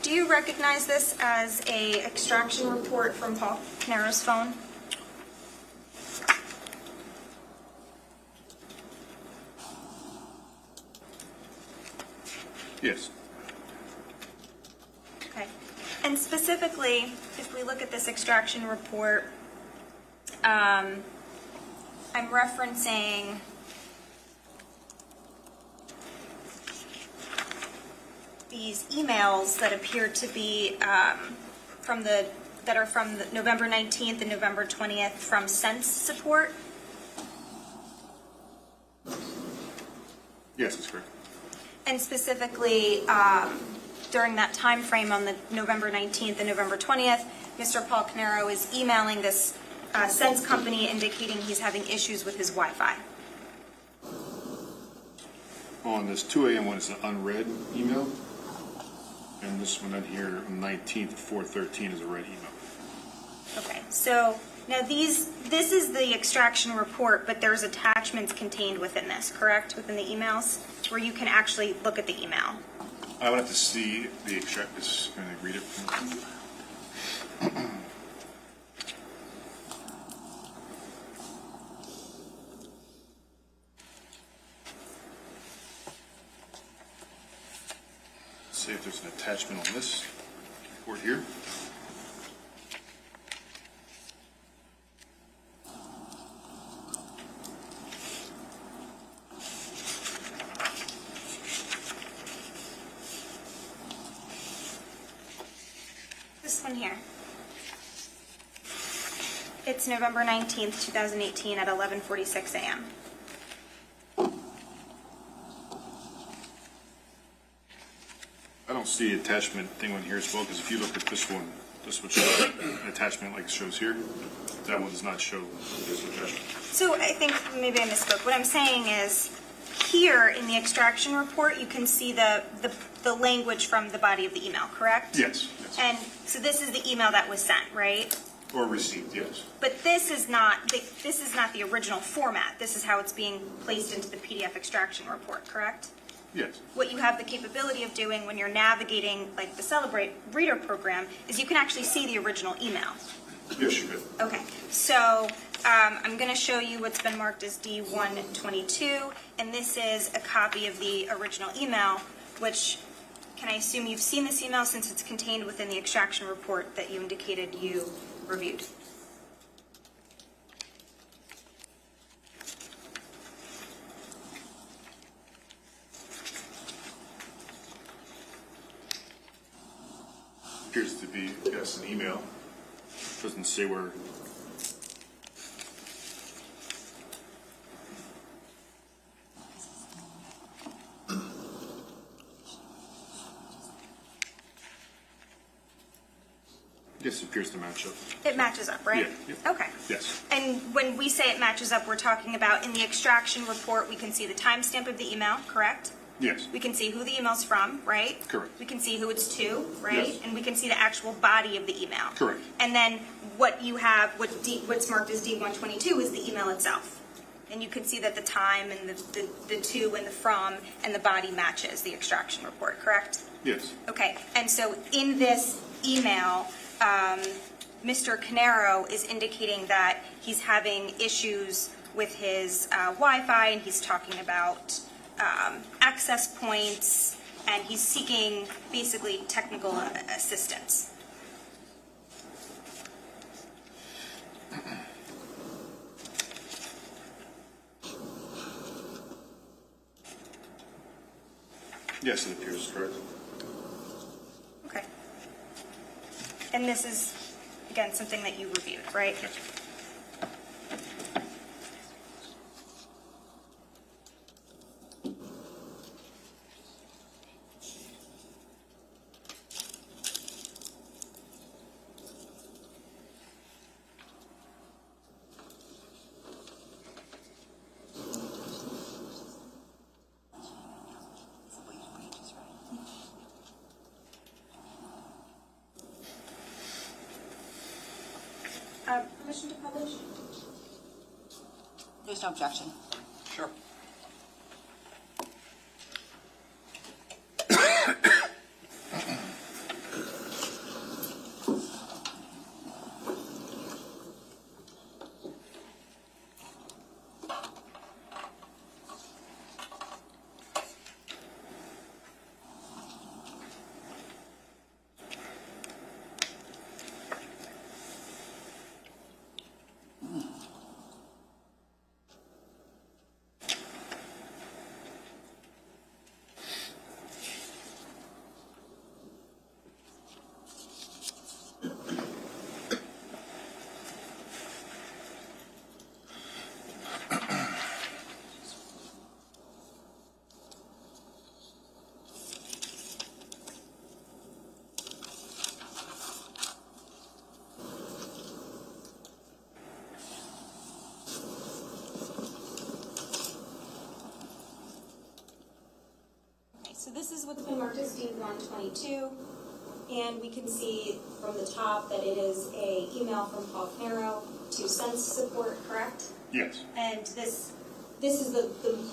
Do you recognize this as a extraction report from Paul Caneiro's phone? Yes. Okay. And specifically, if we look at this extraction report, I'm referencing these emails that appear to be from the November 19th and November 20th from Sense Support. Yes, that's correct. And specifically, during that time frame on the November 19th and November 20th, Mr. Paul Caneiro is emailing this Sense company indicating he's having issues with his Wi-Fi. On this 2 a.m. one is an unread email, and this one on here on 19th at 4:13 is a read email. Okay, so now this is the extraction report, but there's attachments contained within this, correct? Within the emails, where you can actually look at the email. I would have to see the extract. This, can I read it? See if there's an attachment on this report here. This one here. It's November 19th, 2018 at 11:46 a.m. I don't see attachment thing on here as well, because if you look at this one, this would show an attachment like it shows here. That one does not show this attachment. So I think maybe I misspoke. What I'm saying is, here in the extraction report, you can see the language from the body of the email, correct? Yes, yes. And so this is the email that was sent, right? Or received, yes. But this is not the original format. This is how it's being placed into the PDF extraction report, correct? Yes. What you have the capability of doing when you're navigating like the Celebrate Reader program is you can actually see the original email. Yes, you could. Okay, so I'm going to show you what's been marked as D122, and this is a copy of the original email, which, can I assume you've seen this email since it's contained within the extraction report that you indicated you reviewed? Appears to be, yes, an email. Doesn't say where. Yes, it appears to match up. It matches up, right? Yeah. Okay. Yes. And when we say it matches up, we're talking about in the extraction report, we can see the timestamp of the email, correct? Yes. We can see who the email's from, right? Correct. We can see who it's to, right? Yes. And we can see the actual body of the email. Correct. And then what you have, what's marked as D122 is the email itself. And you can see that the time and the to and the from and the body matches the extraction report, correct? Yes. Okay, and so in this email, Mr. Caneiro is indicating that he's having issues with his Wi-Fi, and he's talking about access points, and he's seeking basically technical assistance. Yes, it appears correct. Okay. And this is, again, something that you reviewed, right? Yes. Permission to publish? There's no objection. Sure. So this is what's been marked as D122, and we can see from the top that it is a email from Paul Caneiro to Sense Support, correct? Yes. And this is the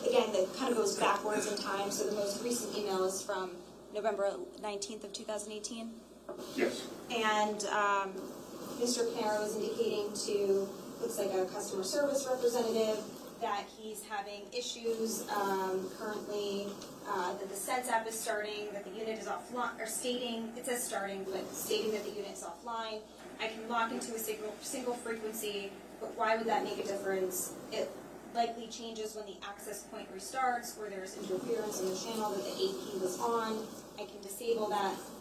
again, that kind of goes backwards in time, so the most recent email is from November 19th of 2018. Yes. And Mr. Caneiro is indicating to, looks like a customer service representative, that he's having issues currently, that the Sense app is starting, that the unit is offline, or stating, it says starting, but stating that the unit is offline. I can lock into a single frequency, but why would that make a difference? It likely changes when the access point restarts, or there's interference in the channel that the AP was on. I can disable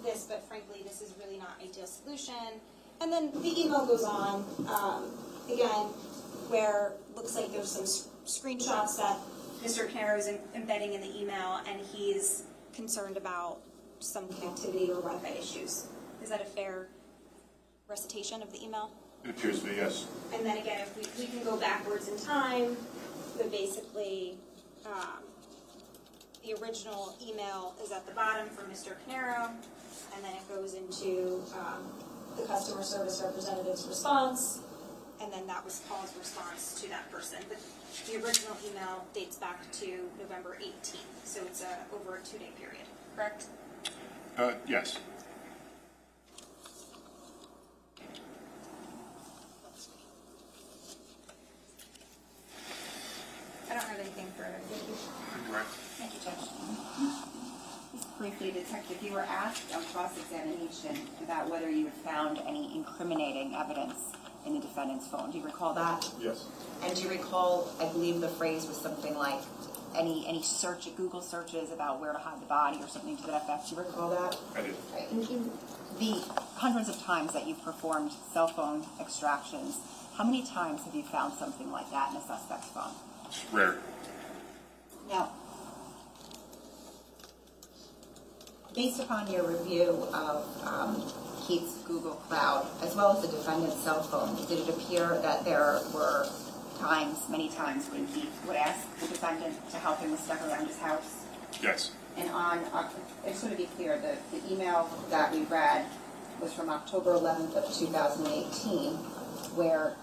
this, but frankly, this is really not an ideal solution. And then the email goes on, again, where looks like there's some screenshots that Mr. Caneiro is embedding in the email, and he's concerned about some connectivity or Wi-Fi issues. Is that a fair recitation of the email? It appears to be, yes. And then again, if we can go backwards in time, but basically, the original email is at the bottom from Mr. Caneiro, and then it goes into the customer service representative's response, and then that was Paul's response to that person. But the original email dates back to November 18th, so it's over a 2-day period, correct? Yes. Detective, you were asked on cross-examination about whether you had found any incriminating evidence in the defendant's phone. Do you recall that? Yes. And do you recall, I believe the phrase was something like, any search, Google searches about where to hide the body or something to that effect? Do you recall that? I did. Right. And the hundreds of times that you've performed cell phone extractions, how many times have you found something like that in a suspect's phone? It's rare. Now, based upon your review of Keith's Google Cloud, as well as the defendant's cell phone, did it appear that there were many times, when Keith would ask the defendant to help him with stuff around his house? Yes. And I just want to be clear, the email that we read was from October 11th of 2018, where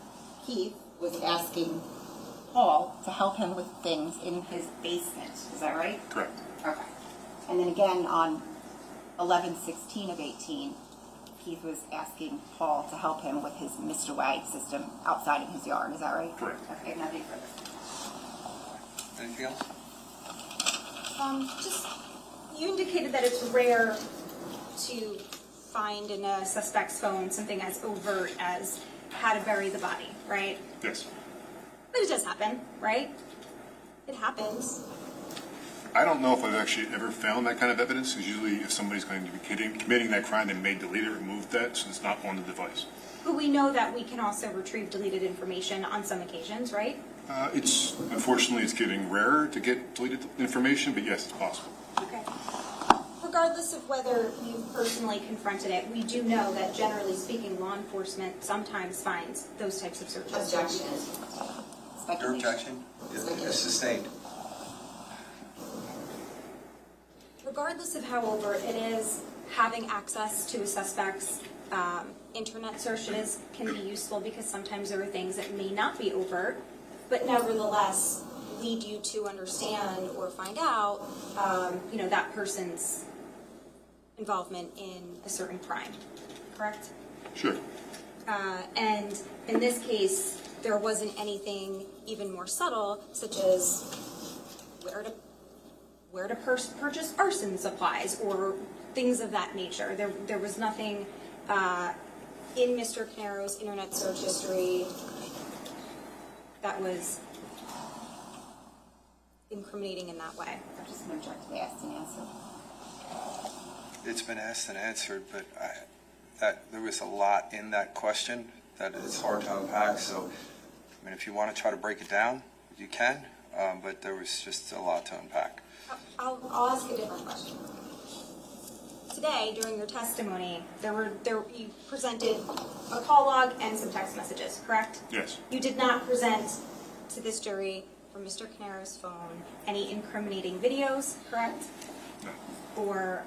Keith was asking Paul to help him with things in his basement. Is that right? Correct. Okay. And then again on 11/16 of 18, Keith was asking Paul to help him with his mist away system outside of his yard. Is that right? Correct. Okay, nothing further. Anything else? Just, you indicated that it's rare to find in a suspect's phone something as overt as how to bury the body, right? Yes. But it does happen, right? It happens. I don't know if I've actually ever found that kind of evidence, because usually if somebody's going to be committing that crime, they may delete it or remove that, so it's not on the device. But we know that we can also retrieve deleted information on some occasions, right? Unfortunately, it's getting rarer to get deleted information, but yes, it's possible. Okay. Regardless of whether you personally confronted it, we do know that generally speaking, law enforcement sometimes finds those types of searches. Objection. Your objection is sustained. Regardless of how overt it is, having access to a suspect's internet searches can be useful, because sometimes there are things that may not be overt, but nevertheless lead you to understand or find out, that person's involvement in a certain crime, correct? Sure. And in this case, there wasn't anything even more subtle, such as where to purchase arson supplies or things of that nature. There was nothing in Mr. Caneiro's internet search history that was incriminating in that way. I'm just going to object to the asked and answered. It's been asked and answered, but there was a lot in that question that it's hard to unpack. So, I mean, if you want to try to break it down, you can, but there was just a lot to unpack. I'll ask a different question. Today, during your testimony, you presented a call log and some text messages, correct? Yes. You did not present to this jury from Mr. Caneiro's phone any incriminating videos, correct? No. Or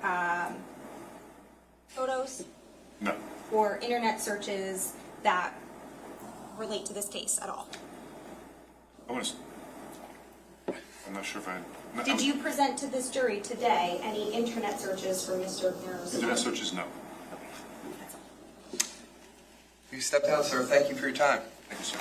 photos? No. Or internet searches that relate to this case at all? I'm not sure if I... No, Did you present to this jury today any internet searches for Mr. Caneiro's phone? Internet searches, no. You step down, sir. Thank you for your time. Thank you, sir.